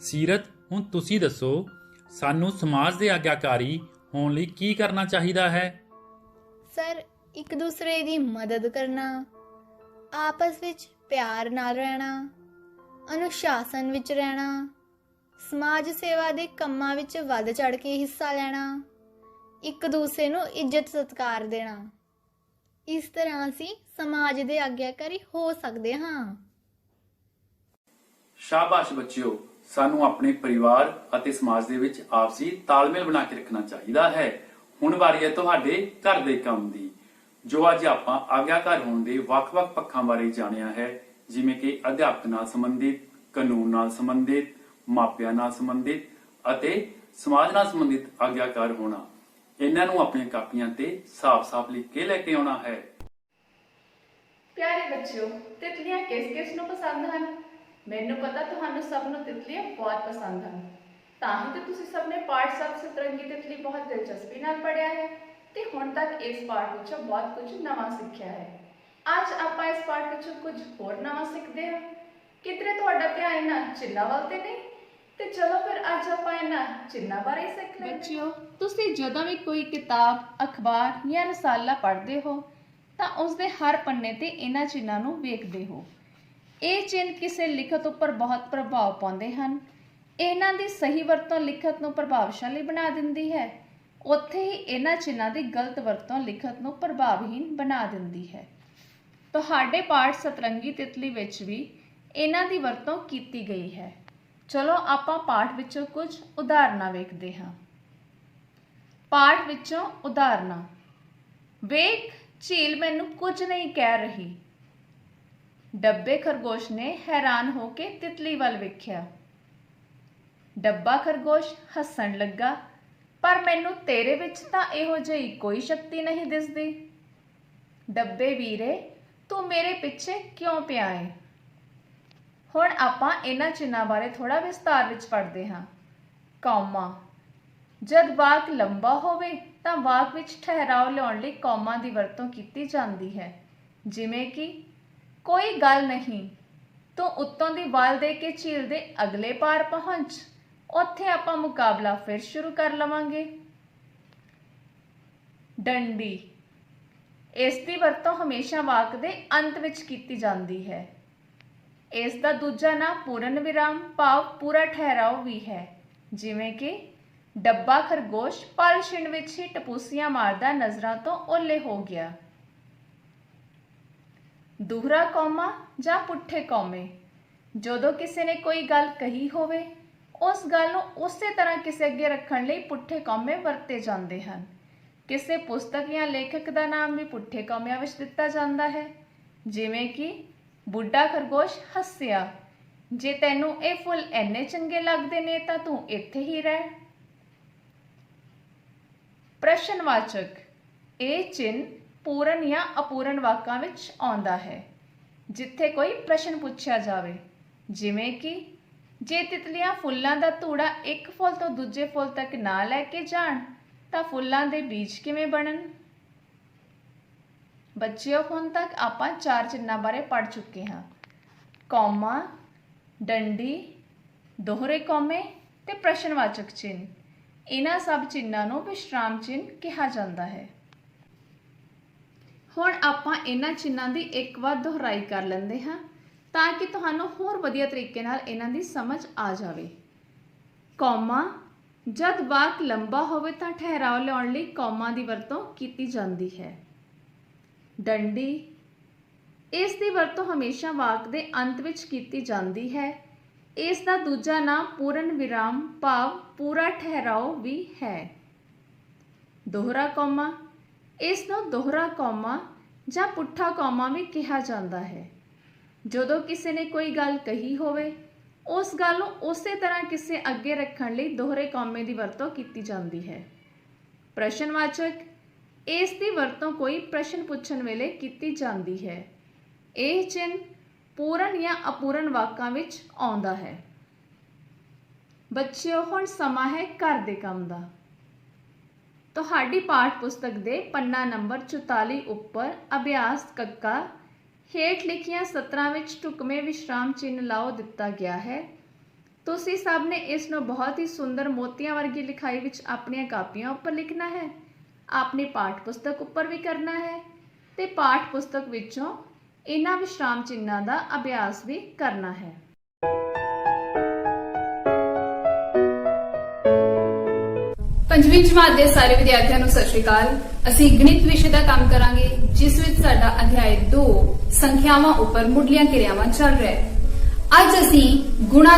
ਸੀਰਤ, ਹੁਣ ਤੁਸੀਂ ਦੱਸੋ, ਸਾਨੂੰ ਸਮਾਜ ਦੇ ਆਗਿਆਕਾਰੀ ਹੋਣ ਲਈ ਕੀ ਕਰਨਾ ਚਾਹੀਦਾ ਹੈ? ਸਰ, ਇੱਕ ਦੂਸਰੇ ਦੀ ਮਦਦ ਕਰਨਾ, ਆਪਸ ਵਿੱਚ ਪਿਆਰ ਨਾਲ ਰਹਿਣਾ, ਅਨੁਸ਼ਾਸਨ ਵਿੱਚ ਰਹਿਣਾ, ਸਮਾਜ ਸੇਵਾ ਦੇ ਕੰਮਾਂ ਵਿੱਚ ਵੱਧ ਚੜ ਕੇ ਹਿੱਸਾ ਲੈਣਾ, ਇੱਕ ਦੂਸਰੇ ਨੂੰ ਇੱਜ਼ਤ ਸਤਿਕਾਰ ਦੇਣਾ। ਇਸ ਤਰ੍ਹਾਂ ਅਸੀਂ ਸਮਾਜ ਦੇ ਆਗਿਆਕਾਰੀ ਹੋ ਸਕਦੇ ਹਾਂ। ਸ਼ਾਬਾਸ਼ ਬੱਚਿਓ, ਸਾਨੂੰ ਆਪਣੇ ਪਰਿਵਾਰ ਅਤੇ ਸਮਾਜ ਦੇ ਵਿੱਚ ਆਪਸੀ ਤਾਲਮੇਲ ਬਣਾ ਕੇ ਰੱਖਣਾ ਚਾਹੀਦਾ ਹੈ। ਹੁਣ ਵਾਰੀ ਹੈ ਤੁਹਾਡੇ ਘਰ ਦੇ ਕੰਮ ਦੀ, ਜੋ ਅੱਜ ਆਪਾਂ ਆਗਿਆਕਾਰ ਹੋਣ ਦੇ ਵੱਖ-ਵੱਖ ਪੱਖਾਂ ਬਾਰੇ ਜਾਣਿਆ ਹੈ, ਜਿਵੇਂ ਕਿ ਅਧਿਆਪਕ ਨਾਲ ਸੰਬੰਧਿਤ, ਕਾਨੂੰਨ ਨਾਲ ਸੰਬੰਧਿਤ, ਮਾਪਿਆਂ ਨਾਲ ਸੰਬੰਧਿਤ ਅਤੇ ਸਮਾਜ ਨਾਲ ਸੰਬੰਧਿਤ ਆਗਿਆਕਾਰ ਹੋਣਾ। ਇਹਨਾਂ ਨੂੰ ਆਪਣੀਆਂ ਕਾਪੀਆਂ ਤੇ ਸਾਫ਼-ਸਾਫ਼ ਲਿਖ ਕੇ ਲੈ ਕੇ ਆਉਣਾ ਹੈ। ਪਿਆਰੇ ਬੱਚਿਓ, ਤਿਤਲੀਆਂ ਕਿਸ-ਕਿਸ ਨੂੰ ਪਸੰਦ ਹਨ? ਮੈਨੂੰ ਪਤਾ ਤੁਹਾਨੂੰ ਸਭ ਨੂੰ ਤਿਤਲੀਆਂ ਬਹੁਤ ਪਸੰਦ ਹਨ, ਤਾਂ ਹੀ ਤਾਂ ਤੁਸੀਂ ਸਭ ਨੇ ਪਾਠ 7 ਸਤਰੰਗੀ ਤਿਤਲੀ ਬਹੁਤ ਦਿਲਚਸਪੀ ਨਾਲ ਪੜ੍ਹਿਆ ਹੈ ਤੇ ਹੁਣ ਤੱਕ ਇਸ ਪਾਠ ਵਿੱਚੋਂ ਬਹੁਤ ਕੁਝ ਨਵਾਂ ਸਿੱਖਿਆ ਹੈ। ਅੱਜ ਆਪਾਂ ਇਸ ਪਾਠ ਵਿੱਚੋਂ ਕੁਝ ਹੋਰ ਨਵਾਂ ਸਿੱਖਦੇ ਹਾਂ। ਕਿਧਰੇ ਤੁਹਾਡਾ ਧਿਆਨ ਇਹਨਾਂ ਚਿੰਨ੍ਹਾਂ ਵੱਲ ਤੇ ਨਹੀਂ? ਤੇ ਚਲੋ ਫਿਰ ਅੱਜ ਆਪਾਂ ਇਹਨਾਂ ਚਿੰਨ੍ਹਾਂ ਬਾਰੇ ਸਿੱਖ ਲੈਂਦੇ। ਬੱਚਿਓ, ਤੁਸੀਂ ਜਦੋਂ ਵੀ ਕੋਈ ਕਿਤਾਬ, ਅਖਬਾਰ ਜਾਂ ਰਸਾਲਾ ਪੜ੍ਹਦੇ ਹੋ ਤਾਂ ਉਸ ਦੇ ਹਰ ਪੰਨੇ ਤੇ ਇਹਨਾਂ ਚਿੰਨ੍ਹਾਂ ਨੂੰ ਵੇਖਦੇ ਹੋ। ਇਹ ਚਿੰਨ੍ਹ ਕਿਸੇ ਲਿਖਤ ਉੱਪਰ ਬਹੁਤ ਪ੍ਰਭਾਵ ਪਾਉਂਦੇ ਹਨ। ਇਹਨਾਂ ਦੀ ਸਹੀ ਵਰਤੋਂ ਲਿਖਤ ਨੂੰ ਪ੍ਰਭਾਵਸ਼ਾਲੀ ਬਣਾ ਦਿੰਦੀ ਹੈ, ਉੱਥੇ ਹੀ ਇਹਨਾਂ ਚਿੰਨ੍ਹਾਂ ਦੀ ਗਲਤ ਵਰਤੋਂ ਲਿਖਤ ਨੂੰ ਪ੍ਰਭਾਵਹੀਨ ਬਣਾ ਦਿੰਦੀ ਹੈ। ਤੁਹਾਡੇ ਪਾਠ ਸਤਰੰਗੀ ਤਿਤਲੀ ਵਿੱਚ ਵੀ ਇਹਨਾਂ ਦੀ ਵਰਤੋਂ ਕੀਤੀ ਗਈ ਹੈ। ਚਲੋ ਆਪਾਂ ਪਾਠ ਵਿੱਚੋਂ ਕੁਝ ਉਦਾਹਰਨਾਂ ਵੇਖਦੇ ਹਾਂ। ਪਾਠ ਵਿੱਚੋਂ ਉਦਾਹਰਨਾਂ। ਵੇਖ, ਝੀਲ ਮੈਨੂੰ ਕੁਝ ਨਹੀਂ ਕਹਿ ਰਹੀ। ਡੱਬੇ ਖਰਗੋਸ਼ ਨੇ ਹੈਰਾਨ ਹੋ ਕੇ ਤਿਤਲੀ ਵੱਲ ਵੇਖਿਆ। ਡੱਬਾ ਖਰਗੋਸ਼ ਹੱਸਣ ਲੱਗਾ, ਪਰ ਮੈਨੂੰ ਤੇਰੇ ਵਿੱਚ ਤਾਂ ਇਹੋ ਜਿਹੀ ਕੋਈ ਸ਼ਕਤੀ ਨਹੀਂ ਦਿਸਦੀ। ਡੱਬੇ ਵੀਰੇ, ਤੂੰ ਮੇਰੇ ਪਿੱਛੇ ਕਿਉਂ ਪਿਆ ਏ? ਹੁਣ ਆਪਾਂ ਇਹਨਾਂ ਚਿੰਨ੍ਹਾਂ ਬਾਰੇ ਥੋੜ੍ਹਾ ਵਿਸਤਾਰ ਵਿੱਚ ਪੜ੍ਹਦੇ ਹਾਂ। ਕੌਮਾ। ਜਦ ਵਾਕ ਲੰਬਾ ਹੋਵੇ ਤਾਂ ਵਾਕ ਵਿੱਚ ਠਹਿਰਾਓ ਲਿਆਉਣ ਲਈ ਕੌਮਾ ਦੀ ਵਰਤੋਂ ਕੀਤੀ ਜਾਂਦੀ ਹੈ, ਜਿਵੇਂ ਕਿ ਕੋਈ ਗੱਲ ਨਹੀਂ, ਤੂੰ ਉੱਤੋਂ ਦੀ ਵੱਲ ਦੇ ਕੇ ਝੀਲ ਦੇ ਅਗਲੇ ਪਾਰ ਪਹੁੰਚ। ਉੱਥੇ ਆਪਾਂ ਮੁਕਾਬਲਾ ਫਿਰ ਸ਼ੁਰੂ ਕਰ ਲਵਾਂਗੇ। ਡੰਡੀ। ਇਸ ਦੀ ਵਰਤੋਂ ਹਮੇਸ਼ਾ ਵਾਕ ਦੇ ਅੰਤ ਵਿੱਚ ਕੀਤੀ ਜਾਂਦੀ ਹੈ। ਇਸ ਦਾ ਦੂਜਾ ਨਾਂ ਪੂਰਨ ਵਿਰਾਮ ਭਾਵ ਪੂਰਾ ਠਹਿਰਾਓ ਵੀ ਹੈ, ਜਿਵੇਂ ਕਿ ਡੱਬਾ ਖਰਗੋਸ਼ ਪਲ ਛਿਣ ਵਿੱਚ ਹੀ ਟਪੂਸੀਆਂ ਮਾਰਦਾ ਨਜ਼ਰਾਂ ਤੋਂ ਓਹਲੇ ਹੋ ਗਿਆ। ਦੂਹਰਾ ਕੌਮਾ ਜਾਂ ਪੁੱਠੇ ਕੌਮੇ। ਜਦੋਂ ਕਿਸੇ ਨੇ ਕੋਈ ਗੱਲ ਕਹੀ ਹੋਵੇ, ਉਸ ਗੱਲ ਨੂੰ ਉਸੇ ਤਰ੍ਹਾਂ ਕਿਸੇ ਅੱਗੇ ਰੱਖਣ ਲਈ ਪੁੱਠੇ ਕੌਮੇ ਵਰਤੇ ਜਾਂਦੇ ਹਨ। ਕਿਸੇ ਪੁਸਤਕ ਜਾਂ ਲੇਖਕ ਦਾ ਨਾਮ ਵੀ ਪੁੱਠੇ ਕੌਮਿਆਂ ਵਿੱਚ ਦਿੱਤਾ ਜਾਂਦਾ ਹੈ, ਜਿਵੇਂ ਕਿ ਬੁੱਢਾ ਖਰਗੋਸ਼ ਹੱਸਿਆ, ਜੇ ਤੈਨੂੰ ਇਹ ਫੁੱਲ ਇੰਨੇ ਚੰਗੇ ਲੱਗਦੇ ਨੇ ਤਾਂ ਤੂੰ ਇੱਥੇ ਹੀ ਰਹਿ। ਪ੍ਰਸ਼ਨਵਾਚਕ। ਇਹ ਚਿੰਨ੍ਹ ਪੂਰਨ ਜਾਂ ਅਪੂਰਨ ਵਾਕਾਂ ਵਿੱਚ ਆਉਂਦਾ ਹੈ, ਜਿੱਥੇ ਕੋਈ ਪ੍ਰਸ਼ਨ ਪੁੱਛਿਆ ਜਾਵੇ, ਜਿਵੇਂ ਕਿ ਜੇ ਤਿਤਲੀਆਂ ਫੁੱਲਾਂ ਦਾ ਧੂੜਾ ਇੱਕ ਫੁੱਲ ਤੋਂ ਦੂਜੇ ਫੁੱਲ ਤੱਕ ਨਾ ਲੈ ਕੇ ਜਾਣ ਤਾਂ ਫੁੱਲਾਂ ਦੇ ਬੀਜ ਕਿਵੇਂ ਬਣਨ? ਬੱਚਿਓ, ਹੁਣ ਤੱਕ ਆਪਾਂ 4 ਚਿੰਨ੍ਹਾਂ ਬਾਰੇ ਪੜ੍ਹ ਚੁੱਕੇ ਹਾਂ। ਕੌਮਾ, ਡੰਡੀ, ਦੋਹਰੇ ਕੌਮੇ ਤੇ ਪ੍ਰਸ਼ਨਵਾਚਕ ਚਿੰਨ੍ਹ। ਇਹਨਾਂ ਸਭ ਚਿੰਨ੍ਹਾਂ ਨੂੰ ਵਿਸ਼ਰਾਮ ਚਿੰਨ੍ਹ ਕਿਹਾ ਜਾਂਦਾ ਹੈ। ਹੁਣ ਆਪਾਂ ਇਹਨਾਂ ਚਿੰਨ੍ਹਾਂ ਦੀ ਇੱਕ ਵਾਰ ਦੁਹਰਾਈ ਕਰ ਲੈਂਦੇ ਹਾਂ ਤਾਂ ਕਿ ਤੁਹਾਨੂੰ ਹੋਰ ਵਧੀਆ ਤਰੀਕੇ ਨਾਲ ਇਹਨਾਂ ਦੀ ਸਮਝ ਆ ਜਾਵੇ। ਕੌਮਾ। ਜਦ ਵਾਕ ਲੰਬਾ ਹੋਵੇ ਤਾਂ ਠਹਿਰਾਓ ਲਿਆਉਣ ਲਈ ਕੌਮਾ ਦੀ ਵਰਤੋਂ ਕੀਤੀ ਜਾਂਦੀ ਹੈ। ਡੰਡੀ। ਇਸ ਦੀ ਵਰਤੋਂ ਹਮੇਸ਼ਾ ਵਾਕ ਦੇ ਅੰਤ ਵਿੱਚ ਕੀਤੀ ਜਾਂਦੀ ਹੈ। ਇਸ ਦਾ ਦੂਜਾ ਨਾਮ ਪੂਰਨ ਵਿਰਾਮ ਭਾਵ ਪੂਰਾ ਠਹਿਰਾਓ ਵੀ ਹੈ। ਦੋਹਰਾ ਕੌਮਾ। ਇਸ ਨੂੰ ਦੋਹਰਾ ਕੌਮਾ ਜਾਂ ਪੁੱਠਾ ਕੌਮਾ ਵੀ ਕਿਹਾ ਜਾਂਦਾ ਹੈ। ਜਦੋਂ ਕਿਸੇ ਨੇ ਕੋਈ ਗੱਲ ਕਹੀ ਹੋਵੇ, ਉਸ ਗੱਲ ਨੂੰ ਉਸੇ ਤਰ੍ਹਾਂ ਕਿਸੇ ਅੱਗੇ ਰੱਖਣ ਲਈ ਦੋਹਰੇ ਕੌਮੇ ਦੀ ਵਰਤੋਂ ਕੀਤੀ ਜਾਂਦੀ ਹੈ। ਪ੍ਰਸ਼ਨਵਾਚਕ। ਇਸ ਦੀ ਵਰਤੋਂ ਕੋਈ ਪ੍ਰਸ਼ਨ ਪੁੱਛਣ ਵੇਲੇ ਕੀਤੀ ਜਾਂਦੀ ਹੈ। ਇਹ ਚਿੰਨ੍ਹ ਪੂਰਨ ਜਾਂ ਅਪੂਰਨ ਵਾਕਾਂ ਵਿੱਚ ਆਉਂਦਾ ਹੈ। ਬੱਚਿਓ, ਹੁਣ ਸਮਾਂ ਹੈ ਘਰ ਦੇ ਕੰਮ ਦਾ। ਤੁਹਾਡੀ ਪਾਠ ਪੁਸਤਕ ਦੇ ਪੰਨਾ ਨੰਬਰ 44 ਉੱਪਰ ਅਭਿਆਸ ਕੱਕਾ ਹੇਠ ਲਿਖੀਆਂ ਸਤਰਾਂ ਵਿੱਚ ਢੁਕਵੇਂ ਵਿਸ਼ਰਾਮ ਚਿੰਨ੍ਹ ਲਾਓ ਦਿੱਤਾ ਗਿਆ ਹੈ। ਤੁਸੀਂ ਸਭ ਨੇ ਇਸ ਨੂੰ ਬਹੁਤ ਹੀ ਸੁੰਦਰ ਮੋਤੀਆਂ ਵਰਗੀ ਲਿਖਾਈ ਵਿੱਚ ਆਪਣੀਆਂ ਕਾਪੀਆਂ ਉੱਪਰ ਲਿਖਣਾ ਹੈ, ਆਪਣੀ ਪਾਠ ਪੁਸਤਕ ਉੱਪਰ ਵੀ ਕਰਨਾ ਹੈ ਤੇ ਪਾਠ ਪੁਸਤਕ ਵਿੱਚੋਂ ਇਹਨਾਂ ਵਿਸ਼ਰਾਮ ਚਿੰਨ੍ਹਾਂ ਦਾ ਅਭਿਆਸ ਵੀ ਕਰਨਾ ਹੈ। ਪੰਜਵੀਂ ਜਮਾਤ ਦੇ ਸਾਰੇ ਵਿਦਿਆਰਥੀਆਂ ਨੂੰ ਸਤਿ ਸ਼੍ਰੀ ਅਕਾਲ। ਅਸੀਂ ਗਣਿਤ ਵਿਸ਼ੇ ਦਾ ਕੰਮ ਕਰਾਂਗੇ, ਜਿਸ ਵਿੱਚ ਸਾਡਾ ਅਧਿਆਇ 2 ਸੰਖਿਆਵਾਂ ਉੱਪਰ ਮੁੱਢਲੀਆਂ ਕਿਰਿਆਵਾਂ ਚੱਲ ਰਿਹਾ ਹੈ। ਅੱਜ ਅਸੀਂ ਗੁਣਾ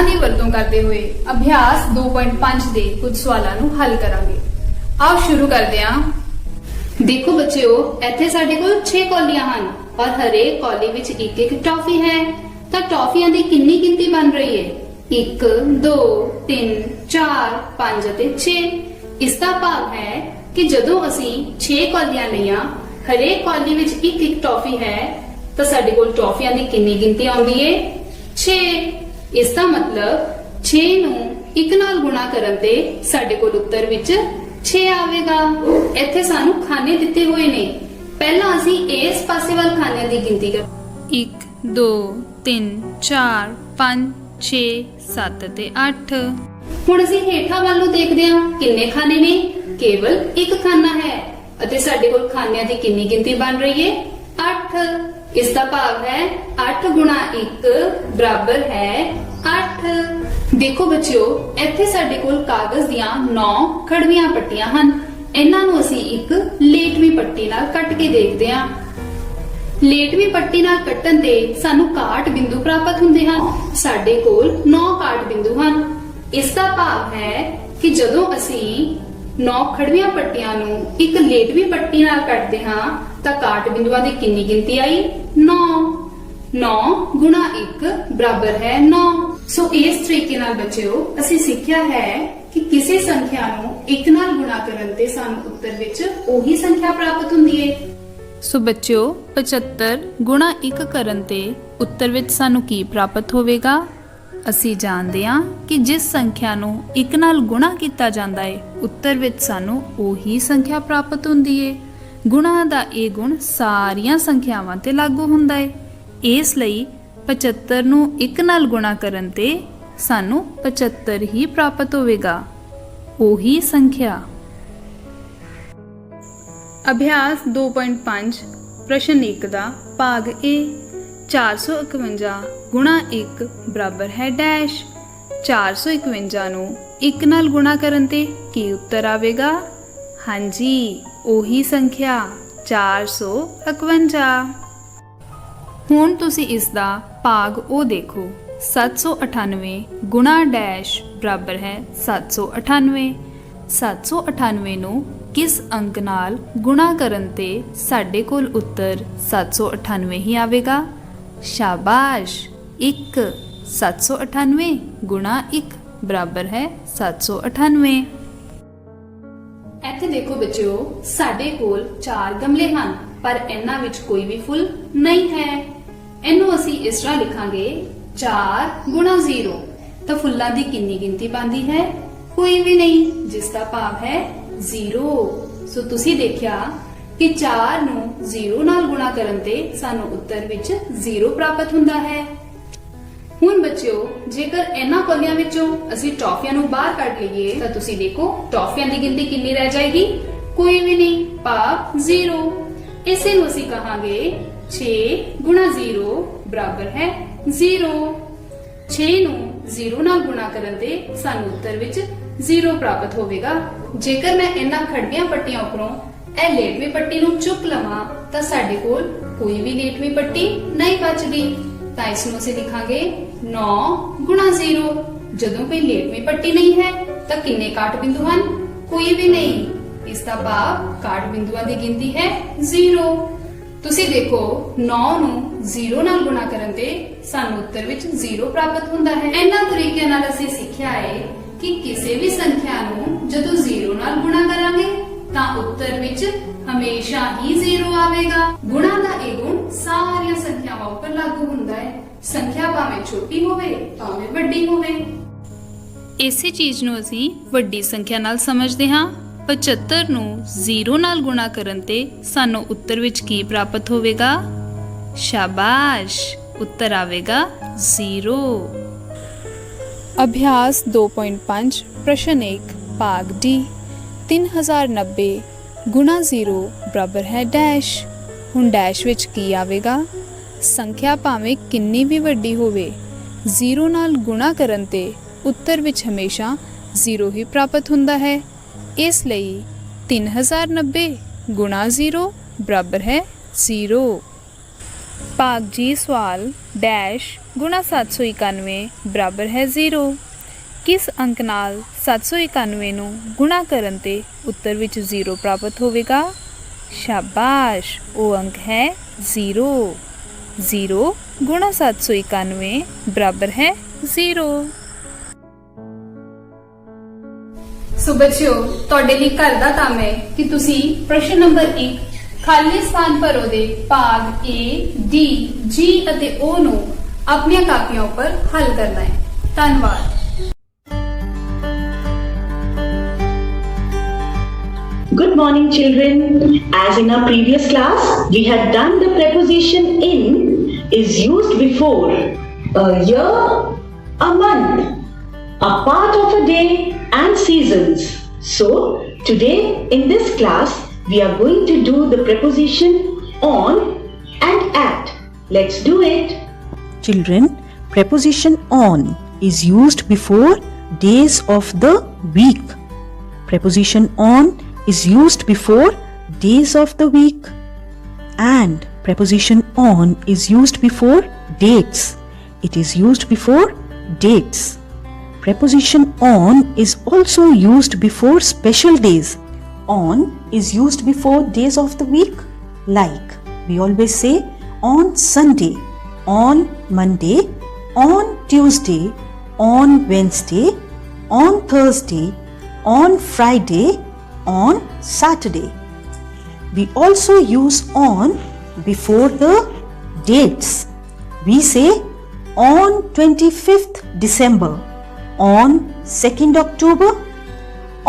ਦੀ ਵਰਤੋਂ ਕਰਦੇ ਹੋਏ ਅਭਿਆਸ 2.5 ਦੇ ਕੁਝ ਸਵਾਲਾਂ ਨੂੰ ਹੱਲ ਕਰਾਂਗੇ। ਆਓ ਸ਼ੁਰੂ ਕਰਦੇ ਹਾਂ। ਦੇਖੋ ਬੱਚਿਓ, ਇੱਥੇ ਸਾਡੇ ਕੋਲ 6 ਕੌਲੀਆਂ ਹਨ ਔਰ ਹਰੇਕ ਕੌਲੀ ਵਿੱਚ ਇੱਕ ਇੱਕ ਟੌਫੀ ਹੈ। ਤਾਂ ਟੌਫੀਆਂ ਦੀ ਕਿੰਨੀ ਗਿਣਤੀ ਬਣ ਰਹੀ ਹੈ? 1 2 3 4 5 ਅਤੇ 6। ਇਸ ਦਾ ਭਾਵ ਹੈ ਕਿ ਜਦੋਂ ਅਸੀਂ 6 ਕੌਲੀਆਂ ਲਈਆਂ, ਹਰੇਕ ਕੌਲੀ ਵਿੱਚ ਇੱਕ ਇੱਕ ਟੌਫੀ ਹੈ, ਤਾਂ ਸਾਡੇ ਕੋਲ ਟੌਫੀਆਂ ਦੀ ਕਿੰਨੀ ਗਿਣਤੀ ਆਉਂਦੀ ਹੈ? 6। ਇਸ ਦਾ ਮਤਲਬ 6 ਨੂੰ 1 ਨਾਲ ਗੁਣਾ ਕਰਨ ਤੇ ਸਾਡੇ ਕੋਲ ਉੱਤਰ ਵਿੱਚ 6 ਆਵੇਗਾ। ਇੱਥੇ ਸਾਨੂੰ ਖਾਨੇ ਦਿੱਤੇ ਹੋਏ ਨੇ। ਪਹਿਲਾਂ ਅਸੀਂ ਇਸ ਪਾਸੇ ਵੱਲ ਖਾਨਿਆਂ ਦੀ ਗਿਣਤੀ ਕਰ 1 2 3 4 5 6 7 ਤੇ 8। ਹੁਣ ਅਸੀਂ ਹੇਠਾਂ ਵੱਲ ਨੂੰ ਦੇਖਦੇ ਹਾਂ। ਕਿੰਨੇ ਖਾਨੇ ਨੇ? ਕੇਵਲ ਇੱਕ ਖਾਨਾ ਹੈ ਅਤੇ ਸਾਡੇ ਕੋਲ ਖਾਨਿਆਂ ਦੀ ਕਿੰਨੀ ਗਿਣਤੀ ਬਣ ਰਹੀ ਹੈ? 8। ਇਸ ਦਾ ਭਾਵ ਹੈ 8 ਗੁਣਾ 1 ਬਰਾਬਰ ਹੈ 8। ਦੇਖੋ ਬੱਚਿਓ, ਇੱਥੇ ਸਾਡੇ ਕੋਲ ਕਾਗਜ਼ ਦੀਆਂ 9 ਖੜਵੀਆਂ ਪੱਟੀਆਂ ਹਨ। ਇਹਨਾਂ ਨੂੰ ਅਸੀਂ ਇੱਕ ਲੇਟਵੀਂ ਪੱਟੀ ਨਾਲ ਕੱਟ ਕੇ ਦੇਖਦੇ ਹਾਂ। ਲੇਟਵੀਂ ਪੱਟੀ ਨਾਲ ਕੱਟਣ ਤੇ ਸਾਨੂੰ ਕਾਟ ਬਿੰਦੂ ਪ੍ਰਾਪਤ ਹੁੰਦੇ ਹਨ। ਸਾਡੇ ਕੋਲ 9 ਕਾਟ ਬਿੰਦੂ ਹਨ। ਇਸ ਦਾ ਭਾਵ ਹੈ ਕਿ ਜਦੋਂ ਅਸੀਂ 9 ਖੜਵੀਆਂ ਪੱਟੀਆਂ ਨੂੰ ਇੱਕ ਲੇਟਵੀਂ ਪੱਟੀ ਨਾਲ ਕੱਟਦੇ ਹਾਂ ਤਾਂ ਕਾਟ ਬਿੰਦੂਆਂ ਦੀ ਕਿੰਨੀ ਗਿਣਤੀ ਆਈ? 9। 9 ਗੁਣਾ 1 ਬਰਾਬਰ ਹੈ 9। ਸੋ ਇਸ ਤਰੀਕੇ ਨਾਲ ਬੱਚਿਓ ਅਸੀਂ ਸਿੱਖਿਆ ਹੈ ਕਿ ਕਿਸੇ ਸੰਖਿਆ ਨੂੰ 1 ਨਾਲ ਗੁਣਾ ਕਰਨ ਤੇ ਸਾਨੂੰ ਉੱਤਰ ਵਿੱਚ ਉਹੀ ਸੰਖਿਆ ਪ੍ਰਾਪਤ ਹੁੰਦੀ ਹੈ। ਸੋ ਬੱਚਿਓ, 75 ਗੁਣਾ 1 ਕਰਨ ਤੇ ਉੱਤਰ ਵਿੱਚ ਸਾਨੂੰ ਕੀ ਪ੍ਰਾਪਤ ਹੋਵੇਗਾ? ਅਸੀਂ ਜਾਣਦੇ ਹਾਂ ਕਿ ਜਿਸ ਸੰਖਿਆ ਨੂੰ 1 ਨਾਲ ਗੁਣਾ ਕੀਤਾ ਜਾਂਦਾ ਹੈ, ਉੱਤਰ ਵਿੱਚ ਸਾਨੂੰ ਉਹੀ ਸੰਖਿਆ ਪ੍ਰਾਪਤ ਹੁੰਦੀ ਹੈ। ਗੁਣਾ ਦਾ ਇਹ ਗੁਣ ਸਾਰੀਆਂ ਸੰਖਿਆਵਾਂ ਤੇ ਲਾਗੂ ਹੁੰਦਾ ਹੈ। ਇਸ ਲਈ 75 ਨੂੰ 1 ਨਾਲ ਗੁਣਾ ਕਰਨ ਤੇ ਸਾਨੂੰ 75 ਹੀ ਪ੍ਰਾਪਤ ਹੋਵੇਗਾ, ਉਹੀ ਸੰਖਿਆ। ਅਭਿਆਸ 2.5 ਪ੍ਰਸ਼ਨ 1 ਦਾ ਭਾਗ A। 451 ਗੁਣਾ 1 ਬਰਾਬਰ ਹੈ ਡੈਸ਼। 451 ਨੂੰ 1 ਨਾਲ ਗੁਣਾ ਕਰਨ ਤੇ ਕੀ ਉੱਤਰ ਆਵੇਗਾ? ਹਾਂਜੀ, ਉਹੀ ਸੰਖਿਆ 451। ਹੁਣ ਤੁਸੀਂ ਇਸ ਦਾ ਭਾਗ O ਦੇਖੋ। 798 ਗੁਣਾ ਡੈਸ਼ ਬਰਾਬਰ ਹੈ 798। 798 ਨੂੰ ਕਿਸ ਅੰਕ ਨਾਲ ਗੁਣਾ ਕਰਨ ਤੇ ਸਾਡੇ ਕੋਲ ਉੱਤਰ 798 ਹੀ ਆਵੇਗਾ? ਸ਼ਾਬਾਸ਼, 1। 798 ਗੁਣਾ 1 ਬਰਾਬਰ ਹੈ 798। ਇੱਥੇ ਦੇਖੋ ਬੱਚਿਓ, ਸਾਡੇ ਕੋਲ 4 ਗਮਲੇ ਹਨ, ਪਰ ਇਹਨਾਂ ਵਿੱਚ ਕੋਈ ਵੀ ਫੁੱਲ ਨਹੀਂ ਹੈ। ਇਹਨੂੰ ਅਸੀਂ ਇਸ ਤਰ੍ਹਾਂ ਲਿਖਾਂਗੇ 4 ਗੁਣਾ 0। ਤਾਂ ਫੁੱਲਾਂ ਦੀ ਕਿੰਨੀ ਗਿਣਤੀ ਬਣਦੀ ਹੈ? ਕੋਈ ਵੀ ਨਹੀਂ, ਜਿਸ ਦਾ ਭਾਵ ਹੈ 0। ਸੋ ਤੁਸੀਂ ਦੇਖਿਆ ਕਿ 4 ਨੂੰ 0 ਨਾਲ ਗੁਣਾ ਕਰਨ ਤੇ ਸਾਨੂੰ ਉੱਤਰ ਵਿੱਚ 0 ਪ੍ਰਾਪਤ ਹੁੰਦਾ ਹੈ। ਹੁਣ ਬੱਚਿਓ, ਜੇਕਰ ਇਹਨਾਂ ਕੌਲੀਆਂ ਵਿੱਚੋਂ ਅਸੀਂ ਟੌਫੀਆਂ ਨੂੰ ਬਾਹਰ ਕੱਢ ਲਈਏ ਤਾਂ ਤੁਸੀਂ ਦੇਖੋ ਟੌਫੀਆਂ ਦੀ ਗਿਣਤੀ ਕਿੰਨੀ ਰਹਿ ਜਾਏਗੀ? ਕੋਈ ਵੀ ਨਹੀਂ, ਭਾਵ 0। ਇਸੇ ਨੂੰ ਅਸੀਂ ਕਹਾਂਗੇ 6 ਗੁਣਾ 0 ਬਰਾਬਰ ਹੈ 0। 6 ਨੂੰ 0 ਨਾਲ ਗੁਣਾ ਕਰਨ ਤੇ ਸਾਨੂੰ ਉੱਤਰ ਵਿੱਚ 0 ਪ੍ਰਾਪਤ ਹੋਵੇਗਾ। ਜੇਕਰ ਮੈਂ ਇਹਨਾਂ ਖੜਵੀਆਂ ਪੱਟੀਆਂ ਉੱਪਰੋਂ ਇਹ ਲੇਟਵੀਂ ਪੱਟੀ ਨੂੰ ਚੁੱਕ ਲਵਾਂ ਤਾਂ ਸਾਡੇ ਕੋਲ ਕੋਈ ਵੀ ਲੇਟਵੀਂ ਪੱਟੀ ਨਹੀਂ ਬਚਦੀ। ਤਾਂ ਇਸ ਨੂੰ ਅਸੀਂ ਲਿਖਾਂਗੇ 9 ਗੁਣਾ 0। ਜਦੋਂ ਕੋਈ ਲੇਟਵੀਂ ਪੱਟੀ ਨਹੀਂ ਹੈ ਤਾਂ ਕਿੰਨੇ ਕਾਟ ਬਿੰਦੂ ਹਨ? ਕੋਈ ਵੀ ਨਹੀਂ। ਇਸ ਦਾ ਭਾਵ ਕਾਟ ਬਿੰਦੂਆਂ ਦੀ ਗਿਣਤੀ ਹੈ 0। ਤੁਸੀਂ ਦੇਖੋ 9 ਨੂੰ 0 ਨਾਲ ਗੁਣਾ ਕਰਨ ਤੇ ਸਾਨੂੰ ਉੱਤਰ ਵਿੱਚ 0 ਪ੍ਰਾਪਤ ਹੁੰਦਾ ਹੈ। ਇਹਨਾਂ ਤਰੀਕਿਆਂ ਨਾਲ ਅਸੀਂ ਸਿੱਖਿਆ ਹੈ ਕਿ ਕਿਸੇ ਵੀ ਸੰਖਿਆ ਨੂੰ ਜਦੋਂ 0 ਨਾਲ ਗੁਣਾ ਕਰਾਂਗੇ ਤਾਂ ਉੱਤਰ ਵਿੱਚ ਹਮੇਸ਼ਾ ਹੀ 0 ਆਵੇਗਾ। ਗੁਣਾ ਦਾ ਇਹ ਗੁਣ ਸਾਰੀਆਂ ਸੰਖਿਆਵਾਂ ਉੱਪਰ ਲਾਗੂ ਹੁੰਦਾ ਹੈ। ਸੰਖਿਆ ਭਾਵੇਂ ਛੋਟੀ ਹੋਵੇ ਭਾਵੇਂ ਵੱਡੀ ਹੋਵੇ। ਇਸੇ ਚੀਜ਼ ਨੂੰ ਅਸੀਂ ਵੱਡੀ ਸੰਖਿਆ ਨਾਲ ਸਮਝਦੇ ਹਾਂ। 75 ਨੂੰ 0 ਨਾਲ ਗੁਣਾ ਕਰਨ ਤੇ ਸਾਨੂੰ ਉੱਤਰ ਵਿੱਚ ਕੀ ਪ੍ਰਾਪਤ ਹੋਵੇਗਾ? ਸ਼ਾਬਾਸ਼, ਉੱਤਰ ਆਵੇਗਾ 0। ਅਭਿਆਸ 2.5 ਪ੍ਰਸ਼ਨ 1 ਭਾਗ D। 3090 ਗੁਣਾ 0 ਬਰਾਬਰ ਹੈ ਡੈਸ਼। ਹੁਣ ਡੈਸ਼ ਵਿੱਚ ਕੀ ਆਵੇਗਾ? ਸੰਖਿਆ ਭਾਵੇਂ ਕਿੰਨੀ ਵੀ ਵੱਡੀ ਹੋਵੇ, 0 ਨਾਲ ਗੁਣਾ ਕਰਨ ਤੇ ਉੱਤਰ ਵਿੱਚ ਹਮੇਸ਼ਾ 0 ਹੀ ਪ੍ਰਾਪਤ ਹੁੰਦਾ ਹੈ। ਇਸ ਲਈ 3090 ਗੁਣਾ 0 ਬਰਾਬਰ ਹੈ 0। ਭਾਗ ਜੀ ਸਵਾਲ ਡੈਸ਼ ਗੁਣਾ 791 ਬਰਾਬਰ ਹੈ 0। ਕਿਸ ਅੰਕ ਨਾਲ 791 ਨੂੰ ਗੁਣਾ ਕਰਨ ਤੇ ਉੱਤਰ ਵਿੱਚ 0 ਪ੍ਰਾਪਤ ਹੋਵੇਗਾ? ਸ਼ਾਬਾਸ਼, ਉਹ ਅੰਕ ਹੈ 0। 0 ਗੁਣਾ 791 ਬਰਾਬਰ ਹੈ 0। ਸੋ ਬੱਚਿਓ, ਤੁਹਾਡੇ ਲਈ ਘਰ ਦਾ ਕੰਮ ਹੈ ਕਿ ਤੁਸੀਂ ਪ੍ਰਸ਼ਨ ਨੰਬਰ 1 ਖਾਲੀ ਸਥਾਨ ਭਰੋ ਦੇ ਭਾਗ A, D, G ਅਤੇ O ਨੂੰ ਆਪਣੀਆਂ ਕਾਪੀਆਂ ਉੱਪਰ ਹੱਲ ਕਰਨਾ ਹੈ। ਧੰਨਵਾਦ। Good morning, children. As in our previous class, we had done the preposition in is used before a year, a month, a part of a day and seasons. So, today in this class, we are going to do the preposition on and at. Let's do it. Children, preposition on is used before days of the week. Preposition on is used before days of the week. And preposition on is used before dates. It is used before dates. Preposition on is also used before special days. On is used before days of the week. Like we always say on Sunday, on Monday, on Tuesday, on Wednesday, on Thursday, on Friday, on Saturday. We also use on before the dates. We say on 25th December, on 2nd October,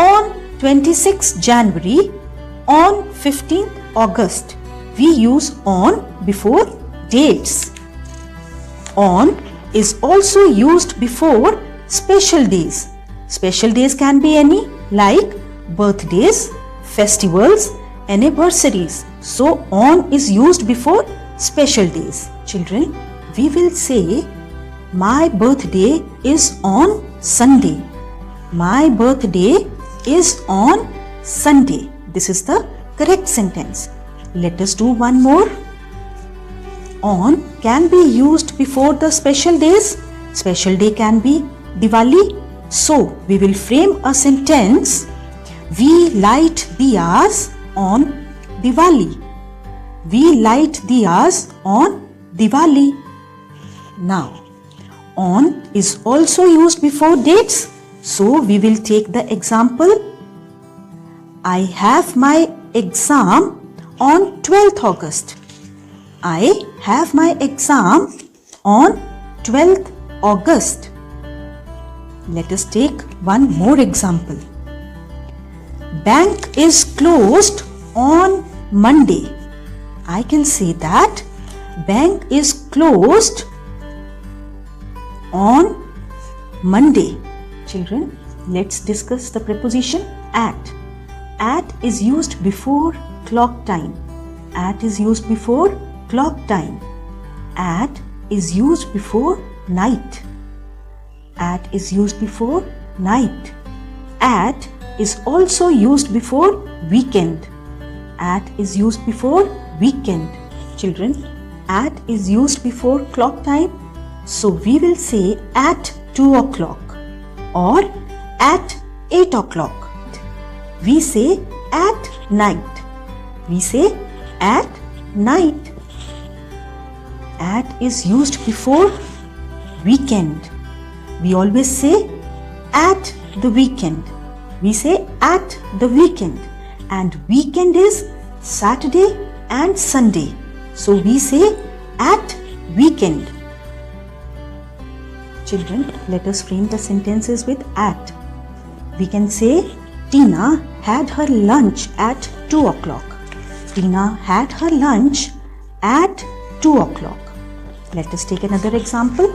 on 26th January, on 15th August. We use on before dates. On is also used before special days. Special days can be any, like birthdays, festivals, anniversaries. So on is used before special days. Children, we will say my birthday is on Sunday. My birthday is on Sunday. This is the correct sentence. Let us do one more. On can be used before the special days. Special day can be Diwali. So we will frame a sentence. We light diyas on Diwali. We light diyas on Diwali. Now, on is also used before dates. So we will take the example. I have my exam on 12th August. I have my exam on 12th August. Let us take one more example. Bank is closed on Monday. I can say that bank is closed on Monday. Children, let's discuss the preposition at. At is used before clock time. At is used before clock time. At is used before night. At is used before night. At is also used before weekend. At is used before weekend. Children, at is used before clock time. So we will say at 2 o'clock or at 8 o'clock. We say at night. We say at night. At is used before weekend. We always say at the weekend. We say at the weekend, and weekend is Saturday and Sunday. So we say at weekend. Children, let us frame the sentences with at. We can say Tina had her lunch at 2 o'clock. Tina had her lunch at 2 o'clock. Let us take another example.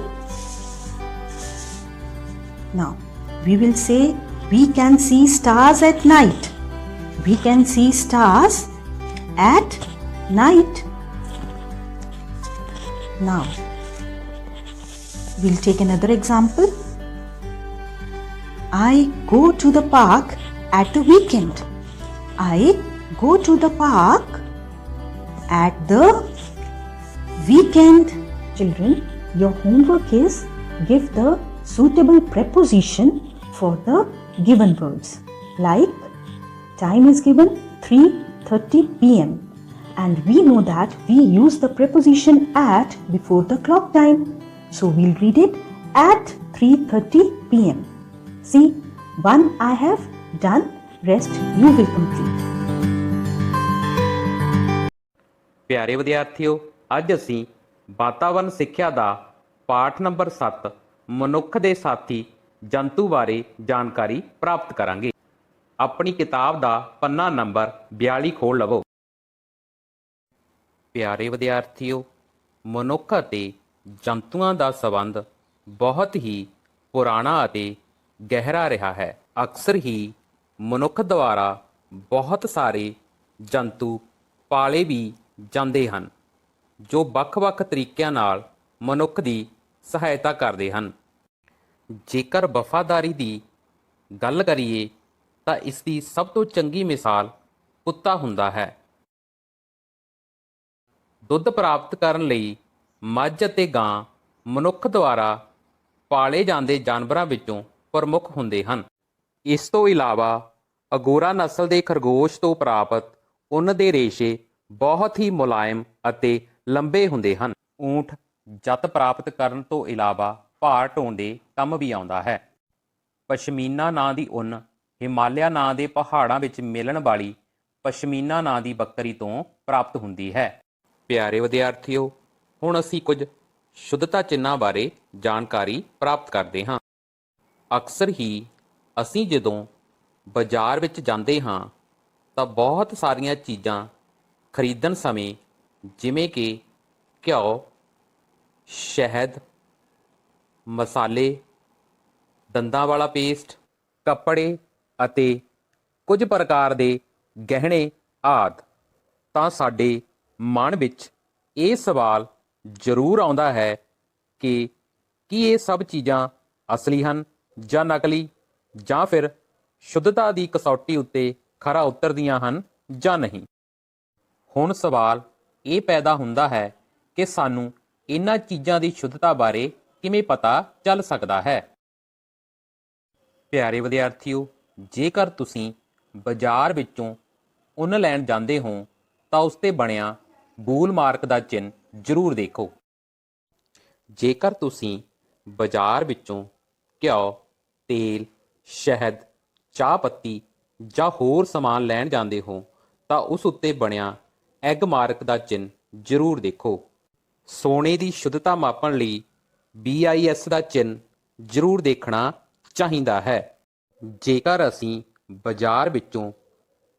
Now, we will say we can see stars at night. We can see stars at night. Now, we'll take another example. I go to the park at the weekend? I go to the park at the weekend. Children, your homework is give the suitable preposition for the given words. Like, time is given 3:30 p.m. and we know that we use the preposition at before the clock time. So we'll read it at 3:30 p.m. See, one I have done, rest you will complete. ਪਿਆਰੇ ਵਿਦਿਆਰਥੀਓ, ਅੱਜ ਅਸੀਂ ਵਾਤਾਵਰਣ ਸਿੱਖਿਆ ਦਾ ਪਾਠ number 7 ਮਨੁੱਖ ਦੇ ਸਾਥੀ ਜੰਤੂ ਬਾਰੇ ਜਾਣਕਾਰੀ ਪ੍ਰਾਪਤ ਕਰਾਂਗੇ। ਆਪਣੀ ਕਿਤਾਬ ਦਾ ਪੰਨਾ ਨੰਬਰ 42 ਖੋਲ੍ਹ ਲਵੋ। ਪਿਆਰੇ ਵਿਦਿਆਰਥੀਓ, ਮਨੁੱਖ ਅਤੇ ਜੰਤੂਆਂ ਦਾ ਸੰਬੰਧ ਬਹੁਤ ਹੀ ਪੁਰਾਣਾ ਅਤੇ ਗਹਿਰਾ ਰਿਹਾ ਹੈ। ਅਕਸਰ ਹੀ ਮਨੁੱਖ ਦੁਆਰਾ ਬਹੁਤ ਸਾਰੇ ਜੰਤੂ ਪਾਲੇ ਵੀ ਜਾਂਦੇ ਹਨ ਜੋ ਵੱਖ-ਵੱਖ ਤਰੀਕਿਆਂ ਨਾਲ ਮਨੁੱਖ ਦੀ ਸਹਾਇਤਾ ਕਰਦੇ ਹਨ। ਜੇਕਰ ਵਫਾਦਾਰੀ ਦੀ ਗੱਲ ਕਰੀਏ ਤਾਂ ਇਸ ਦੀ ਸਭ ਤੋਂ ਚੰਗੀ ਮਿਸਾਲ ਕੁੱਤਾ ਹੁੰਦਾ ਹੈ। ਦੁੱਧ ਪ੍ਰਾਪਤ ਕਰਨ ਲਈ ਮੱਝ ਅਤੇ ਗਾਂ ਮਨੁੱਖ ਦੁਆਰਾ ਪਾਲੇ ਜਾਂਦੇ ਜਾਨਵਰਾਂ ਵਿੱਚੋਂ ਪ੍ਰਮੁੱਖ ਹੁੰਦੇ ਹਨ। ਇਸ ਤੋਂ ਇਲਾਵਾ ਅਗੋਰਾ ਨਸਲ ਦੇ ਖਰਗੋਸ਼ ਤੋਂ ਪ੍ਰਾਪਤ ਉੱਨ ਦੇ ਰੇਸ਼ੇ ਬਹੁਤ ਹੀ ਮੁਲਾਇਮ ਅਤੇ ਲੰਬੇ ਹੁੰਦੇ ਹਨ। ਊਂਠ ਜੱਤ ਪ੍ਰਾਪਤ ਕਰਨ ਤੋਂ ਇਲਾਵਾ ਭਾਰ ਢੋਣ ਦੇ ਕੰਮ ਵੀ ਆਉਂਦਾ ਹੈ। ਪਸ਼ਮੀਨਾ ਨਾਂ ਦੀ ਉੱਨ ਹਿਮਾਲਿਆ ਨਾਂ ਦੇ ਪਹਾੜਾਂ ਵਿੱਚ ਮਿਲਣ ਵਾਲੀ ਪਸ਼ਮੀਨਾ ਨਾਂ ਦੀ ਬੱਕਰੀ ਤੋਂ ਪ੍ਰਾਪਤ ਹੁੰਦੀ ਹੈ। ਪਿਆਰੇ ਵਿਦਿਆਰਥੀਓ, ਹੁਣ ਅਸੀਂ ਕੁਝ ਸ਼ੁੱਧਤਾ ਚਿੰਨ੍ਹਾਂ ਬਾਰੇ ਜਾਣਕਾਰੀ ਪ੍ਰਾਪਤ ਕਰਦੇ ਹਾਂ। ਅਕਸਰ ਹੀ ਅਸੀਂ ਜਦੋਂ ਬਾਜ਼ਾਰ ਵਿੱਚ ਜਾਂਦੇ ਹਾਂ ਤਾਂ ਬਹੁਤ ਸਾਰੀਆਂ ਚੀਜ਼ਾਂ ਖਰੀਦਣ ਸਮੇਂ ਜਿਵੇਂ ਕਿ ਘਿਓ, ਸ਼ਹਿਦ, ਮਸਾਲੇ, ਦੰਦਾਂ ਵਾਲਾ ਪੇਸਟ, ਕੱਪੜੇ ਅਤੇ ਕੁਝ ਪ੍ਰਕਾਰ ਦੇ ਗਹਿਣੇ ਆਦਿ, ਤਾਂ ਸਾਡੇ ਮਨ ਵਿੱਚ ਇਹ ਸਵਾਲ ਜ਼ਰੂਰ ਆਉਂਦਾ ਹੈ ਕਿ ਕੀ ਇਹ ਸਭ ਚੀਜ਼ਾਂ ਅਸਲੀ ਹਨ ਜਾਂ ਨਕਲੀ, ਜਾਂ ਫਿਰ ਸ਼ੁੱਧਤਾ ਦੀ ਕਸੌਟੀ ਉੱਤੇ ਖਰਾ ਉਤਰਦੀਆਂ ਹਨ ਜਾਂ ਨਹੀਂ। ਹੁਣ ਸਵਾਲ ਇਹ ਪੈਦਾ ਹੁੰਦਾ ਹੈ ਕਿ ਸਾਨੂੰ ਇਹਨਾਂ ਚੀਜ਼ਾਂ ਦੀ ਸ਼ੁੱਧਤਾ ਬਾਰੇ ਕਿਵੇਂ ਪਤਾ ਚੱਲ ਸਕਦਾ ਹੈ। ਪਿਆਰੇ ਵਿਦਿਆਰਥੀਓ, ਜੇਕਰ ਤੁਸੀਂ ਬਾਜ਼ਾਰ ਵਿੱਚੋਂ ਉੱਨ ਲੈਣ ਜਾਂਦੇ ਹੋ ਤਾਂ ਉਸ 'ਤੇ ਬਣਿਆ ਬੂਲ ਮਾਰਕ ਦਾ ਚਿੰਨ੍ਹ ਜ਼ਰੂਰ ਦੇਖੋ। ਜੇਕਰ ਤੁਸੀਂ ਬਾਜ਼ਾਰ ਵਿੱਚੋਂ ਘਿਓ, ਤੇਲ, ਸ਼ਹਿਦ, ਚਾਹ ਪੱਤੀ ਜਾਂ ਹੋਰ ਸਮਾਨ ਲੈਣ ਜਾਂਦੇ ਹੋ ਤਾਂ ਉਸ ਉੱਤੇ ਬਣਿਆ ਐਗ ਮਾਰਕ ਦਾ ਚਿੰਨ੍ਹ ਜ਼ਰੂਰ ਦੇਖੋ। ਸੋਨੇ ਦੀ ਸ਼ੁੱਧਤਾ ਮਾਪਣ ਲਈ BIS ਦਾ ਚਿੰਨ੍ਹ ਜ਼ਰੂਰ ਦੇਖਣਾ ਚਾਹੀਦਾ ਹੈ। ਜੇਕਰ ਅਸੀਂ ਬਾਜ਼ਾਰ ਵਿੱਚੋਂ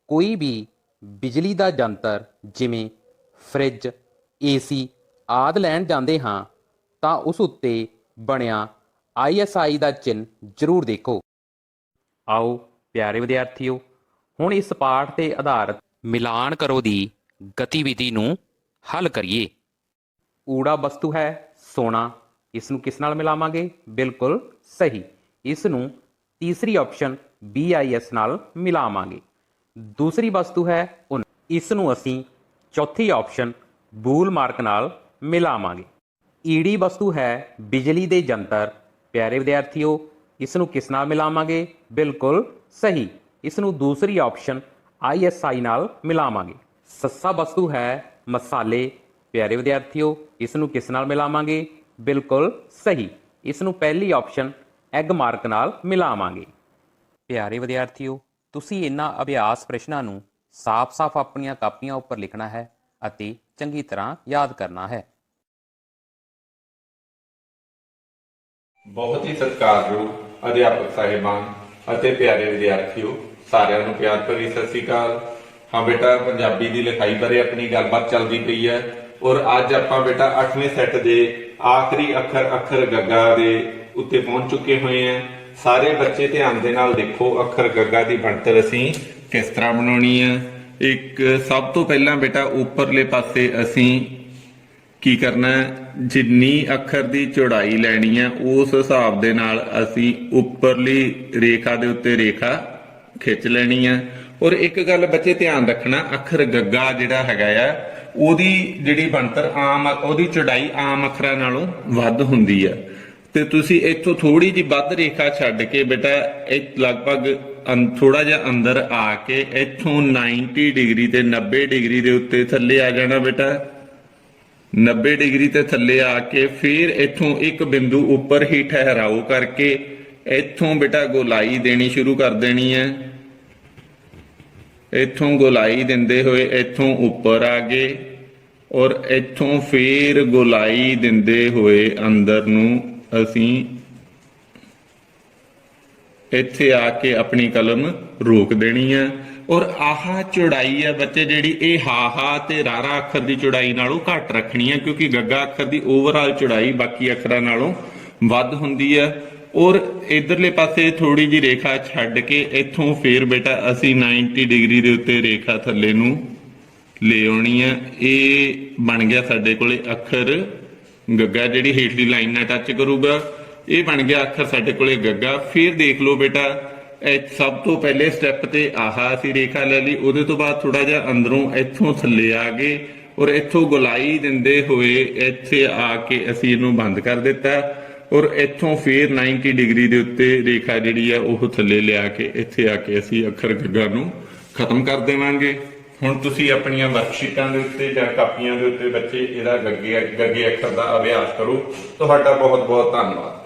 ਕੋਈ ਵੀ ਬਿਜਲੀ ਦਾ ਯੰਤਰ ਜਿਵੇਂ ਫਰਿੱਜ, AC ਆਦਿ ਲੈਣ ਜਾਂਦੇ ਹਾਂ ਤਾਂ ਉਸ ਉੱਤੇ ਬਣਿਆ ISI ਦਾ ਚਿੰਨ੍ਹ ਜ਼ਰੂਰ ਦੇਖੋ। ਆਓ ਪਿਆਰੇ ਵਿਦਿਆਰਥੀਓ, ਹੁਣ ਇਸ ਪਾਠ 'ਤੇ ਆਧਾਰਿਤ ਮਿਲਾਨ ਕਰੋ ਦੀ ਗਤੀਵਿਧੀ ਨੂੰ ਹੱਲ ਕਰੀਏ। ਊੜਾ ਵਸਤੂ ਹੈ ਸੋਨਾ, ਇਸ ਨੂੰ ਕਿਸ ਨਾਲ ਮਿਲਾਵਾਂਗੇ? ਬਿਲਕੁਲ ਸਹੀ, ਇਸ ਨੂੰ ਤੀਸਰੀ ਆਪਸ਼ਨ BIS ਨਾਲ ਮਿਲਾਵਾਂਗੇ। ਦੂਸਰੀ ਵਸਤੂ ਹੈ ਉੱਨ, ਇਸ ਨੂੰ ਅਸੀਂ ਚੌਥੀ ਆਪਸ਼ਨ ਬੂਲ ਮਾਰਕ ਨਾਲ ਮਿਲਾਵਾਂਗੇ। ਈੜੀ ਵਸਤੂ ਹੈ ਬਿਜਲੀ ਦੇ ਯੰਤਰ, ਪਿਆਰੇ ਵਿਦਿਆਰਥੀਓ, ਇਸ ਨੂੰ ਕਿਸ ਨਾਲ ਮਿਲਾਵਾਂਗੇ? ਬਿਲਕੁਲ ਸਹੀ, ਇਸ ਨੂੰ ਦੂਸਰੀ ਆਪਸ਼ਨ ISI ਨਾਲ ਮਿਲਾਵਾਂਗੇ। ਸੱਸਾ ਵਸਤੂ ਹੈ ਮਸਾਲੇ, ਪਿਆਰੇ ਵਿਦਿਆਰਥੀਓ, ਇਸ ਨੂੰ ਕਿਸ ਨਾਲ ਮਿਲਾਵਾਂਗੇ? ਬਿਲਕੁਲ ਸਹੀ, ਇਸ ਨੂੰ ਪਹਿਲੀ ਆਪਸ਼ਨ ਐਗ ਮਾਰਕ ਨਾਲ ਮਿਲਾਵਾਂਗੇ। ਪਿਆਰੇ ਵਿਦਿਆਰਥੀਓ, ਤੁਸੀਂ ਇਹਨਾਂ ਅਭਿਆਸ ਪ੍ਰਸ਼ਨਾਂ ਨੂੰ ਸਾਫ਼-ਸਾਫ਼ ਆਪਣੀਆਂ ਕਾਪੀਆਂ ਉੱਪਰ ਲਿਖਣਾ ਹੈ ਅਤੇ ਚੰਗੀ ਤਰ੍ਹਾਂ ਯਾਦ ਕਰਨਾ ਹੈ। ਬਹੁਤ ਹੀ ਸਤਿਕਾਰਯੋਗ ਅਧਿਆਪਕ ਸਾਹਿਬਾਨ ਅਤੇ ਪਿਆਰੇ ਵਿਦਿਆਰਥੀਓ, ਸਾਰਿਆਂ ਨੂੰ ਪਿਆਰ ਭਰੀ ਸਤਿ ਸ੍ਰੀ ਅਕਾਲ। ਹਾਂ ਬੇਟਾ, ਪੰਜਾਬੀ ਦੀ ਲਿਖਾਈ ਬਾਰੇ ਆਪਣੀ ਗੱਲਬਾਤ ਚੱਲਦੀ ਪਈ ਹੈ ਔਰ ਅੱਜ ਆਪਾਂ ਬੇਟਾ 8ਵੇਂ ਸੈੱਟ ਦੇ ਆਖਰੀ ਅੱਖਰ ਗੱਗਾ ਦੇ ਉੱਤੇ ਪਹੁੰਚ ਚੁੱਕੇ ਹੋਏ ਹਾਂ। ਸਾਰੇ ਬੱਚੇ ਧਿਆਨ ਦੇ ਨਾਲ ਦੇਖੋ ਅੱਖਰ ਗੱਗਾ ਦੀ ਬਣਤਰ ਅਸੀਂ ਕਿਸ ਤਰ੍ਹਾਂ ਬਣਾਉਣੀ ਹੈ। ਇੱਕ ਸਭ ਤੋਂ ਪਹਿਲਾਂ ਬੇਟਾ ਉੱਪਰਲੇ ਪਾਸੇ ਅਸੀਂ ਕੀ ਕਰਨਾ ਹੈ, ਜਿੰਨੀ ਅੱਖਰ ਦੀ ਚੌੜਾਈ ਲੈਣੀ ਹੈ ਉਸ ਹਿਸਾਬ ਦੇ ਨਾਲ ਅਸੀਂ ਉੱਪਰਲੀ ਰੇਖਾ ਦੇ ਉੱਤੇ ਰੇਖਾ ਖਿੱਚ ਲੈਣੀ ਆ। ਔਰ ਇੱਕ ਗੱਲ ਬੱਚੇ ਧਿਆਨ ਰੱਖਣਾ, ਅੱਖਰ ਗੱਗਾ ਜਿਹੜਾ ਹੈਗਾ ਆ ਉਹਦੀ ਜਿਹੜੀ ਬਣਤਰ ਆਮ ਉਹਦੀ ਚੌੜਾਈ ਆਮ ਅੱਖਰਾਂ ਨਾਲੋਂ ਵੱਧ ਹੁੰਦੀ ਆ, ਤੇ ਤੁਸੀਂ ਇੱਥੋਂ ਥੋੜੀ ਜਿਹੀ ਵੱਧ ਰੇਖਾ ਛੱਡ ਕੇ ਬੇਟਾ ਇਹ ਲਗਭਗ ਥੋੜਾ ਜਿਹਾ ਅੰਦਰ ਆ ਕੇ ਇੱਥੋਂ 90 ਡਿਗਰੀ ਤੇ 90 ਡਿਗਰੀ ਦੇ ਉੱਤੇ ਥੱਲੇ ਆ ਜਾਣਾ ਬੇਟਾ। 90 ਡਿਗਰੀ ਤੇ ਥੱਲੇ ਆ ਕੇ ਫਿਰ ਇੱਥੋਂ ਇੱਕ ਬਿੰਦੂ ਉੱਪਰ ਹੀ ਠਹਿਰਾਓ ਕਰਕੇ ਇੱਥੋਂ ਬੇਟਾ ਗੋਲਾਈ ਦੇਣੀ ਸ਼ੁਰੂ ਕਰ ਦੇਣੀ ਹੈ। ਇੱਥੋਂ ਗੋਲਾਈ ਦਿੰਦੇ ਹੋਏ ਇੱਥੋਂ ਉੱਪਰ ਆ ਗਏ ਔਰ ਇੱਥੋਂ ਫਿਰ ਗੋਲਾਈ ਦਿੰਦੇ ਹੋਏ ਅੰਦਰ ਨੂੰ ਅਸੀਂ ਇੱਥੇ ਆ ਕੇ ਆਪਣੀ ਕਲਮ ਰੋਕ ਦੇਣੀ ਹੈ। ਔਰ ਆਹ ਚੌੜਾਈ ਹੈ ਬੱਚੇ ਜਿਹੜੀ ਇਹ ਹਾ ਤੇ ਰਾਰਾ ਅੱਖਰ ਦੀ ਚੌੜਾਈ ਨਾਲੋਂ ਘੱਟ ਰੱਖਣੀ ਹੈ, ਕਿਉਂਕਿ ਗੱਗਾ ਅੱਖਰ ਦੀ ਓਵਰਆਲ ਚੌੜਾਈ ਬਾਕੀ ਅੱਖਰਾਂ ਨਾਲੋਂ ਵੱਧ ਹੁੰਦੀ ਹੈ। ਔਰ ਇਧਰਲੇ ਪਾਸੇ ਥੋੜੀ ਜਿਹੀ ਰੇਖਾ ਛੱਡ ਕੇ ਇੱਥੋਂ ਫੇਰ ਬੇਟਾ ਅਸੀਂ 90 ਡਿਗਰੀ ਦੇ ਉੱਤੇ ਰੇਖਾ ਥੱਲੇ ਨੂੰ ਲੈ ਆਉਣੀ ਹੈ। ਇਹ ਬਣ ਗਿਆ ਸਾਡੇ ਕੋਲੇ ਅੱਖਰ ਗੱਗਾ, ਜਿਹੜੀ ਹੇਠਲੀ ਲਾਈਨ ਨਾਲ ਟੱਚ ਕਰੂਗਾ। ਇਹ ਬਣ ਗਿਆ ਅੱਖਰ ਸਾਡੇ ਕੋਲੇ ਗੱਗਾ। ਫਿਰ ਦੇਖ ਲਓ ਬੇਟਾ ਸਭ ਤੋਂ ਪਹਿਲੇ ਸਟੈਪ ਤੇ ਆਹ ਅਸੀਂ ਰੇਖਾ ਲੈ ਲਈ, ਉਹਦੇ ਤੋਂ ਬਾਅਦ ਥੋੜਾ ਜਿਹਾ ਅੰਦਰੋਂ ਇੱਥੋਂ ਥੱਲੇ ਆ ਗਏ ਔਰ ਇੱਥੋਂ ਗੋਲਾਈ ਦਿੰਦੇ ਹੋਏ ਇੱਥੇ ਆ ਕੇ ਅਸੀਂ ਇਹਨੂੰ ਬੰਦ ਕਰ ਦਿੱਤਾ ਔਰ ਇੱਥੋਂ ਫੇਰ 90 ਡਿਗਰੀ ਦੇ ਉੱਤੇ ਰੇਖਾ ਜਿਹੜੀ ਆ ਉਹ ਥੱਲੇ ਲਿਆ ਕੇ ਇੱਥੇ ਆ ਕੇ ਅਸੀਂ ਅੱਖਰ ਗੱਗਾ ਨੂੰ ਖਤਮ ਕਰ ਦੇਵਾਂਗੇ। ਹੁਣ ਤੁਸੀਂ ਆਪਣੀਆਂ ਵਰਕਸ਼ੀਟਾਂ ਦੇ ਉੱਤੇ ਜਾਂ ਕਾਪੀਆਂ ਦੇ ਉੱਤੇ ਬੱਚੇ ਇਹਦਾ ਗੱਗੇ ਅੱਖਰ ਦਾ ਅਭਿਆਸ ਕਰੋ। ਤੁਹਾਡਾ ਬਹੁਤ ਬਹੁਤ ਧੰਨਵਾਦ।